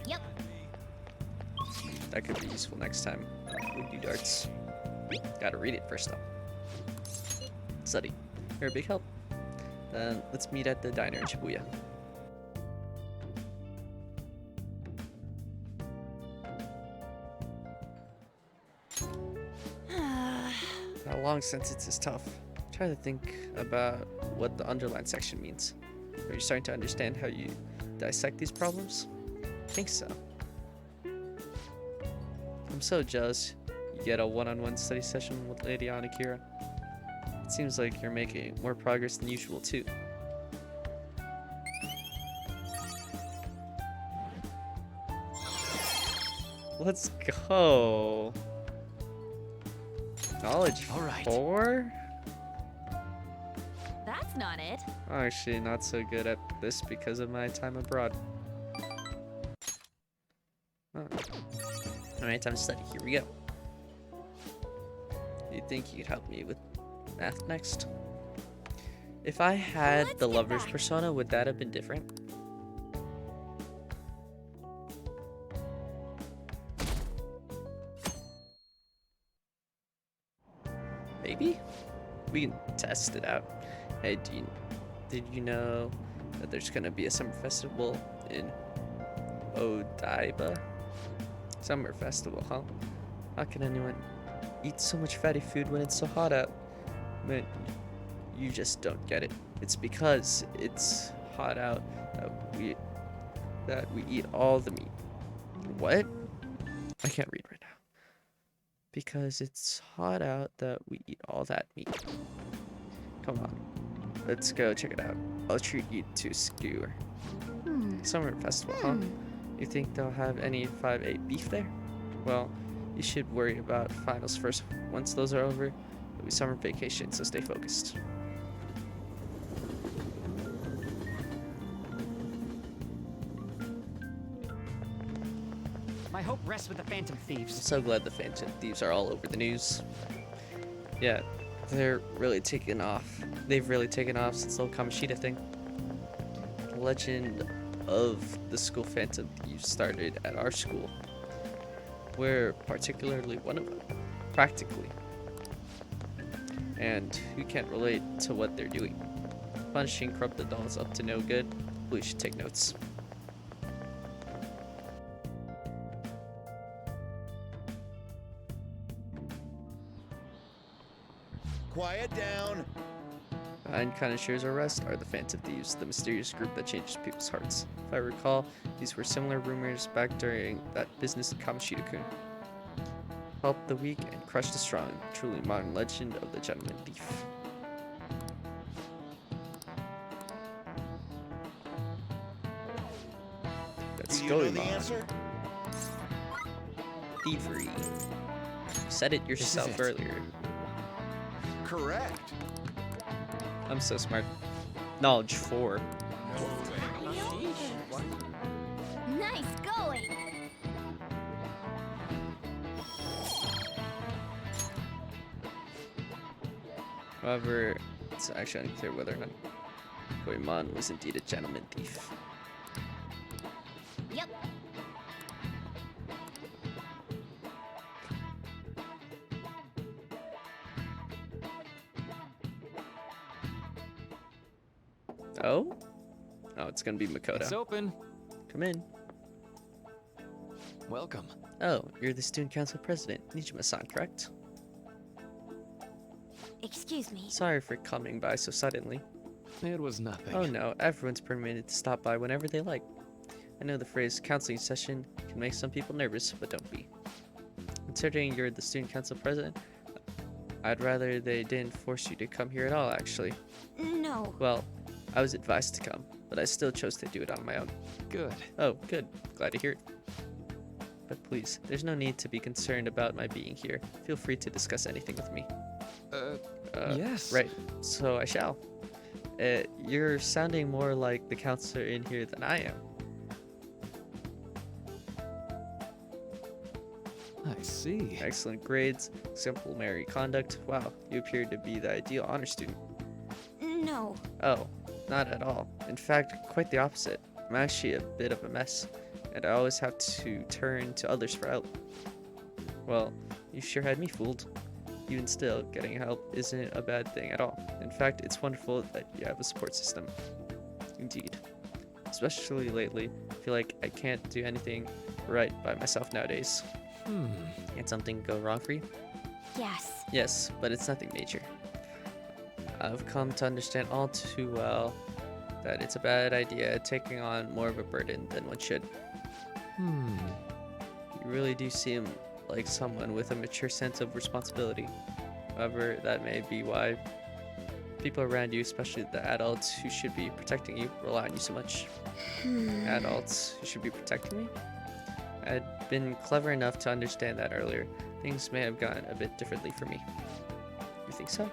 Yep. That could be useful next time we do darts. Gotta read it first though. Study. You're a big help. Then let's meet at the diner in Shibuya. How long sentence is tough. Try to think about what the underlined section means. Are you starting to understand how you dissect these problems? I think so. I'm so jealous you get a one-on-one study session with Lady Anakira. It seems like you're making more progress than usual, too. Let's go. Knowledge 4? That's not it. I'm actually not so good at this because of my time abroad. Oh. Alright, time to study. Here we go. You think you'd help me with math next? If I had the lover's persona, would that have been different? Maybe? We can test it out. Hey, did you know that there's gonna be a summer festival in Odaiba? Summer festival, huh? How can anyone eat so much fatty food when it's so hot out? Man, you just don't get it. It's because it's hot out that we eat all the meat. What? I can't read right now. Because it's hot out that we eat all that meat. Come on. Let's go check it out. I'll treat you to skewer. Summer festival, huh? You think they'll have any 5-8 beef there? Well, you should worry about finals first. Once those are over, it'll be summer vacation, so stay focused. My hope rests with the Phantom I'm Thieves. so glad the Phantom Thieves are all over the news. Yeah, they're really taking off. They've really taken off since the whole Kamishita thing. The legend of the school Phantom Thieves started at our school. We're particularly one of them, practically. And who can't relate to what they're doing? Punishing corrupt adults up to no good? We should take notes. Quiet down. Behind Kaneshiro's arrest are the Phantom Thieves, the mysterious group that changes people's hearts. If I recall, these were similar rumors back during that business of Kamishita-kun. Help the weak and crush the strong. Truly modern legend of the gentleman thief. Let's go, the answer? Thievery. You said it yourself earlier. Correct. I'm so smart. Knowledge 4. Nice going! However, it's actually unclear whether or not Koimon was indeed a gentleman thief. Yep. Oh? Oh, it's gonna be Makoto. It's open. Come in. Welcome. Oh, you're the student council president, Nijima-san, correct? Excuse me. Sorry for coming by so suddenly. It was nothing. Oh no, everyone's permitted to stop by whenever they like. I know the phrase counseling session can make some people nervous, but don't be. Considering you're the student council president, I'd rather they didn't force you to come here at all, actually. No. Well, I was advised to come, but I still chose to do it on my own. Good. Oh, good. Glad to hear it. But please, there's no need to be concerned about my being here. Feel free to discuss anything with me. Yes. Right, so I shall. You're sounding more like the counselor in here than I am. I see. Excellent grades, exemplary conduct. Wow, you appear to be the ideal honor student. No. Oh, not at all. In fact, quite the opposite. I'm actually a bit of a mess, and I always have to turn to others for help. Well, you sure had me fooled. Even still, getting help isn't a bad thing at all. In fact, it's wonderful that you have a support system. Indeed. Especially lately, I feel like I can't do anything right by myself nowadays. Can't something go wrong for you? Yes. Yes, but it's nothing major. I've come to understand all too well that it's a bad idea taking on more of a burden than one should. You really do seem like someone with a mature sense of responsibility. However, that may be why people around you, especially the adults who should be protecting you, rely on you so much. Adults who should be protecting me? I'd been clever enough to understand that earlier. Things may have gone a bit differently for me. You think so?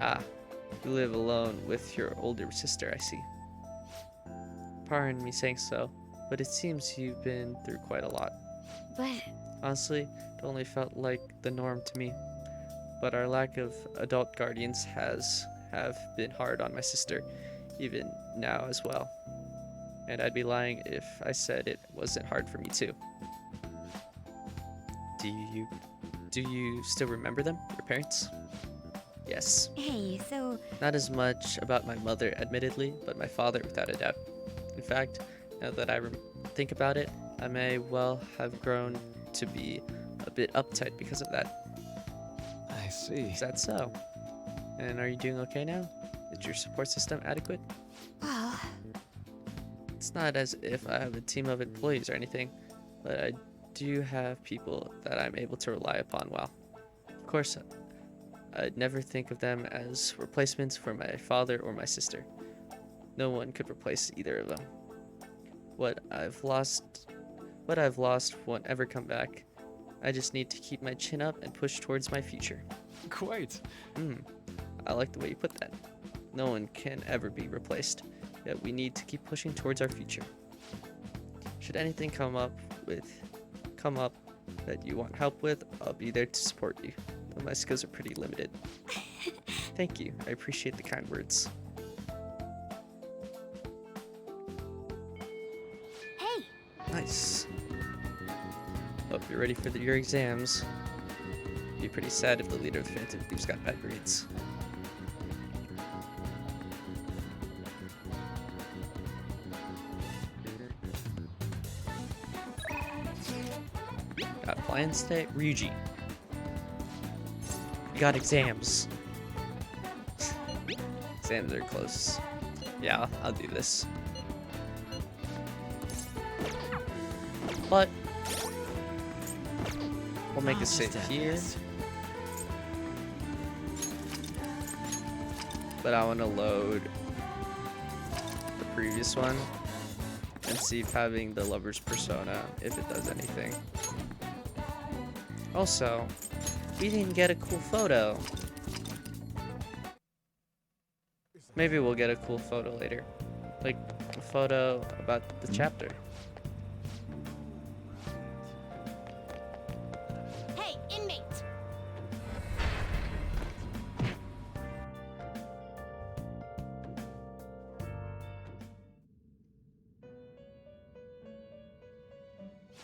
Ah, you live alone with your older sister, I see. Pardon me saying so, but it seems you've been through quite a lot. But Honestly, it only felt like the norm to me. But our lack of adult guardians have been hard on my sister, even now as well. And I'd be lying if I said it wasn't hard for me too. Do you still remember them, your parents? Yes. Hey, so Not as much about my mother, admittedly, but my father, without a doubt. In fact, now that I think about it, I may well have grown to be a bit uptight because of that. I see. Is that so? And are you doing okay now? Is your support system adequate? well, It's not as if I have a team of employees or anything, but I do have people that I'm able to rely upon well. Of course, I'd never think of them as replacements for my father or my sister. No one could replace either of them. What I've lost won't ever come back. I just need to keep my chin up and push towards my future. Quite. I like the way you put that. No one can ever be replaced, yet we need to keep pushing towards our future. Should anything come up that you want help with, I'll be there to support you, though my skills are pretty limited. Thank you, I appreciate the kind words. hey, Nice. Hope you're ready for your exams. Be pretty sad if the leader of the Phantom Thieves got bad grades. Got plans today? Ryuji. You got exams. Exams are close. Yeah, I'll do this. But we'll make a save here. But I want to load the previous one and see if having the lover's persona, if it does anything. Also, we didn't get a cool photo. Maybe we'll get a cool photo later. Like a photo about the chapter. hey, inmate.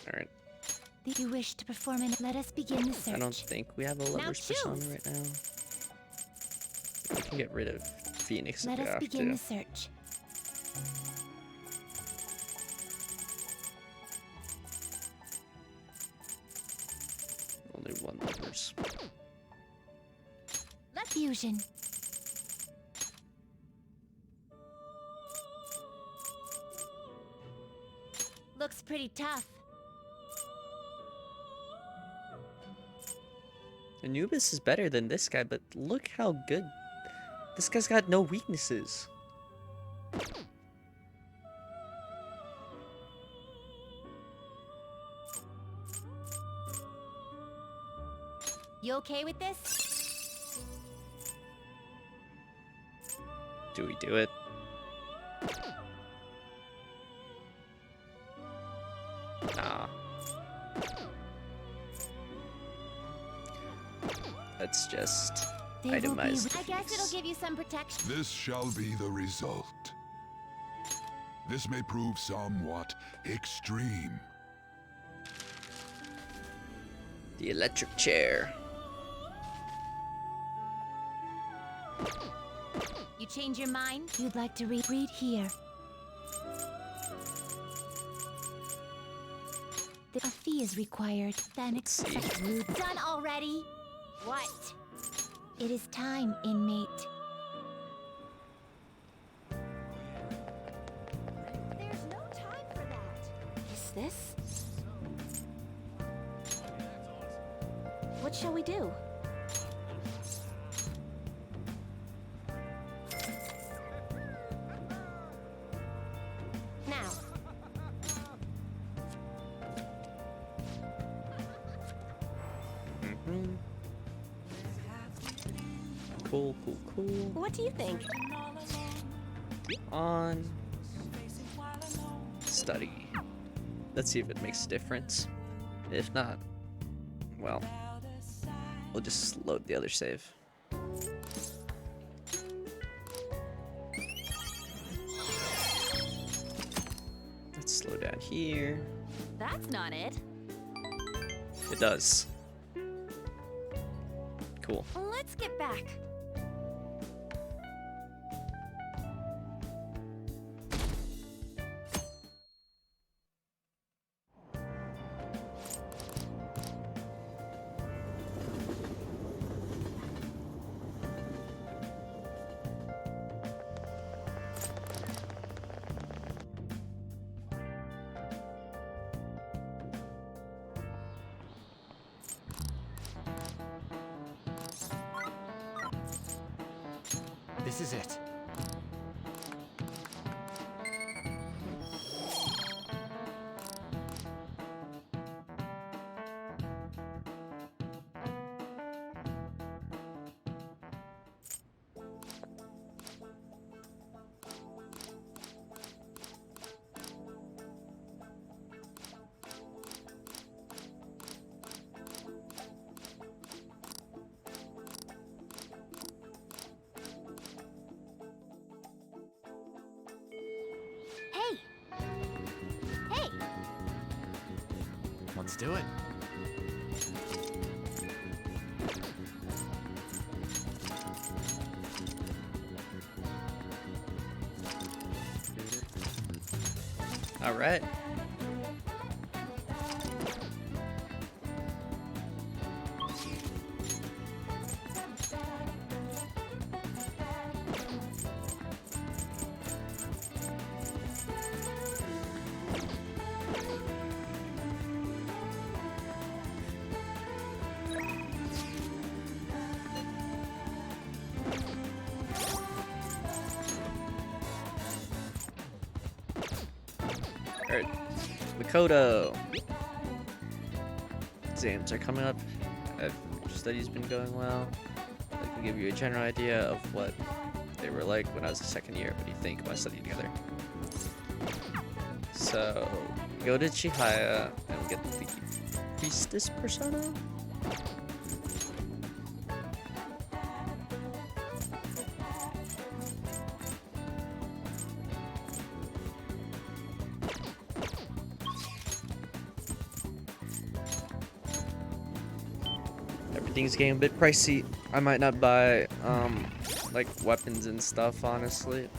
Alright. Do you wish to perform an... Let us begin the search. I don't think we have a lover's persona right now. We can get rid of Phoenix Let if we us have begin to. the search. Only one lover's. Fusion. Looks pretty tough. Anubis is better than this guy, but look how good. This guy's got no weaknesses. You okay with this? Do we do it? Nah. Let's just itemize the I guess things. it'll give you some protection. This shall be the result. This may prove somewhat extreme. The electric chair. You change your mind? You'd like to read here. A fee is required. Then accept. Done already? What? It is time, inmate. There's no time for that. Is this? what shall we do? Now. Cool, cool, cool. What do you think? On study. Let's see if it makes a difference. If not, well, we'll just load the other save. Let's slow down here. That's not it. It does. Cool. Let's get back. This is it. Hey! Hey! Let's do it. All right. Alright, Makoto. Exams are coming up. Study's been going well. I can give you a general idea of what they were like when I was a second year. What do you think about studying together? So, go to Chihaya and get the priestess persona. Everything's getting a bit pricey. I might not buy like weapons and stuff, honestly.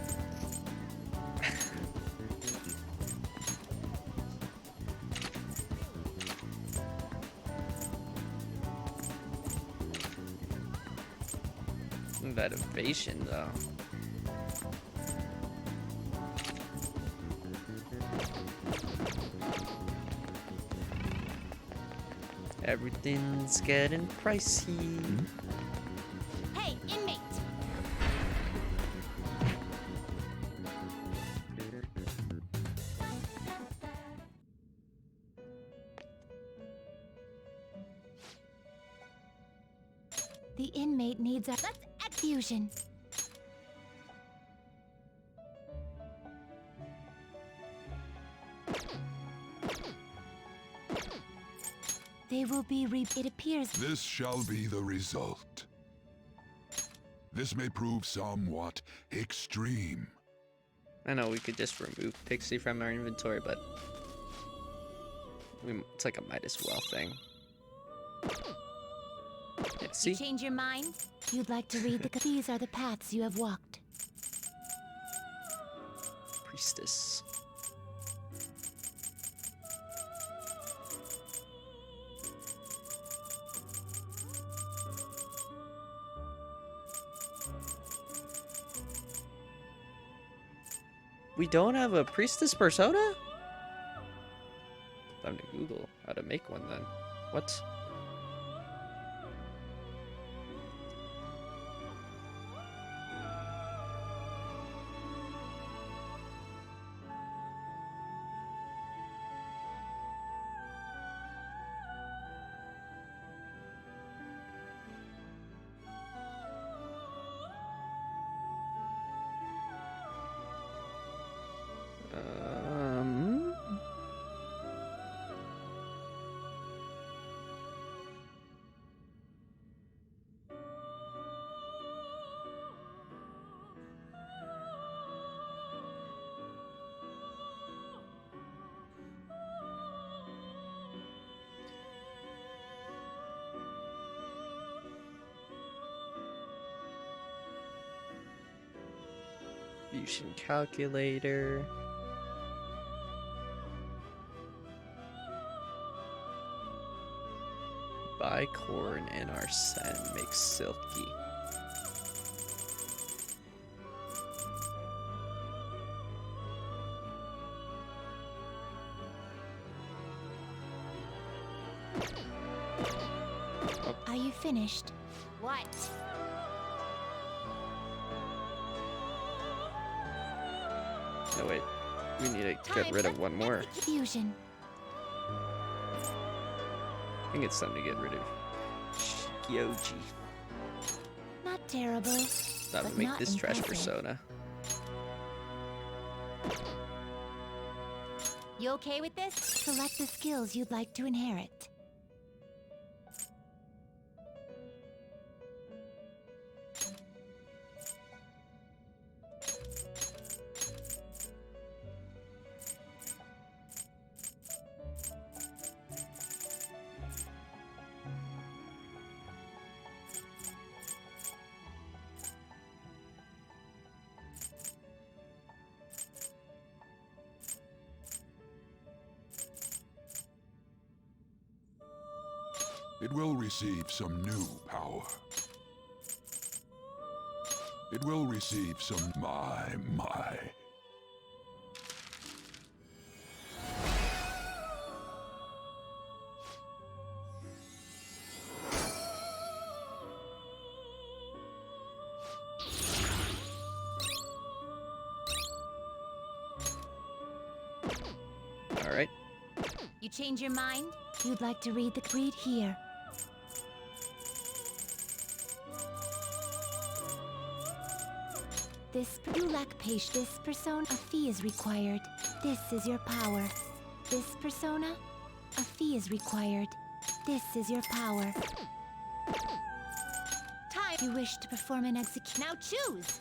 That evasion though. Everything's getting pricey. Hey, inmate! The inmate needs a... Let's fusion. They will be it appears... This shall be the result. This may prove somewhat extreme. I know we could just remove Pixie from our inventory, but it's like a might as well thing. Yeah, see? You change your mind? You'd like to read the... These are the paths you have walked. Priestess. We don't have a priestess persona? Time to Google how to make one then. What? fusion calculator. Bicorn and Arsene makes silky. Are you finished? What? No, wait. We need to get rid of one more. Fusion. I think it's time to get rid of Shikyoji. Not terrible. That would but make not this trash impressive. persona. You okay with this? Select the skills you'd like to inherit. It will receive some new power. It will receive some my. All right. You change your mind? You'd like to read here. You lack patience. This persona, a fee is required. This is your power. This persona, a fee is required. This is your power. Time. You wish to perform an execution. Now choose!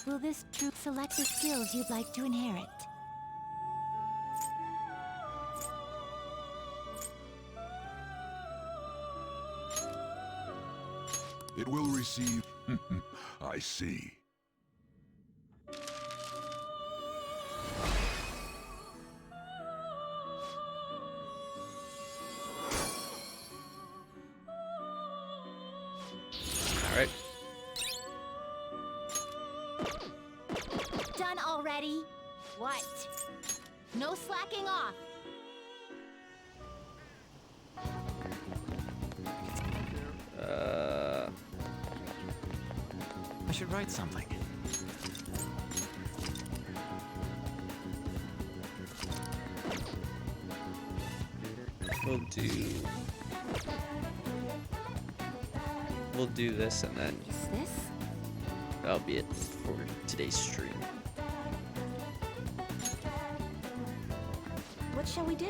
Will this troop select the skills you'd like to inherit? It will receive. I see. All right. Done already? What? No slacking off. I should write something. We'll do this, and then Is this? that'll be it for today's stream. What shall we do?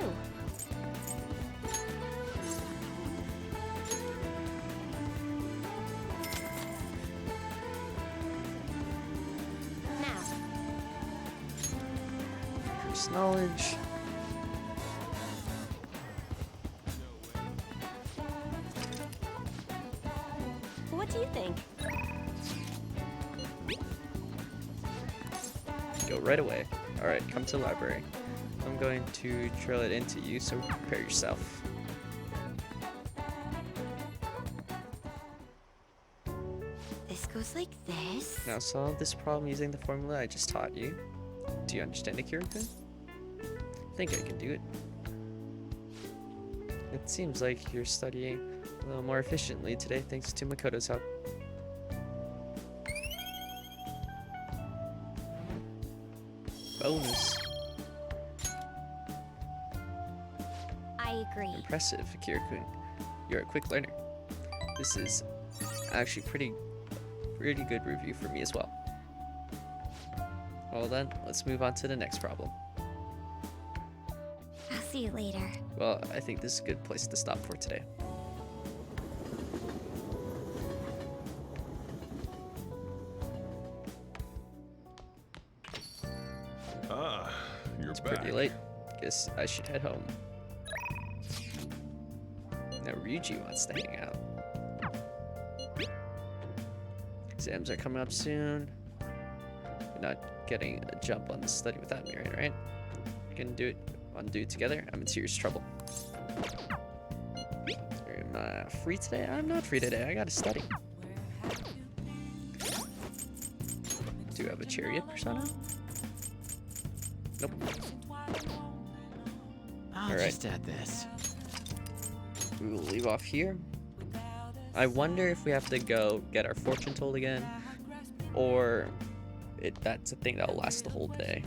Now. Increase knowledge. What do you think? Go right away. All right, come to the library. I'm going to drill it into you, so prepare yourself. This goes like this. Now solve this problem using the formula I just taught you. Do you understand it, Kiriko? I think I can do it. It seems like you're studying a little more efficiently today thanks to Makoto's help. Bonus. I agree. Impressive, Akira-kun. You're a quick learner. This is actually pretty good review for me as well. Well then, let's move on to the next problem. I'll see you later. Well, I think this is a good place to stop for today. Ah, you're It's back. pretty late. Guess I should head home. Now Ryuji wants to hang out. Exams are coming up soon. We're not getting a jump on this study without me, right? We can do it. Want to do it together? I'm in serious trouble. Am I free today? I'm not free today. I gotta study. Do you have a chariot persona? Nope. I'll just add this. We will leave off here. I wonder if we have to go get our fortune told again, or that's a thing that'll last the whole day.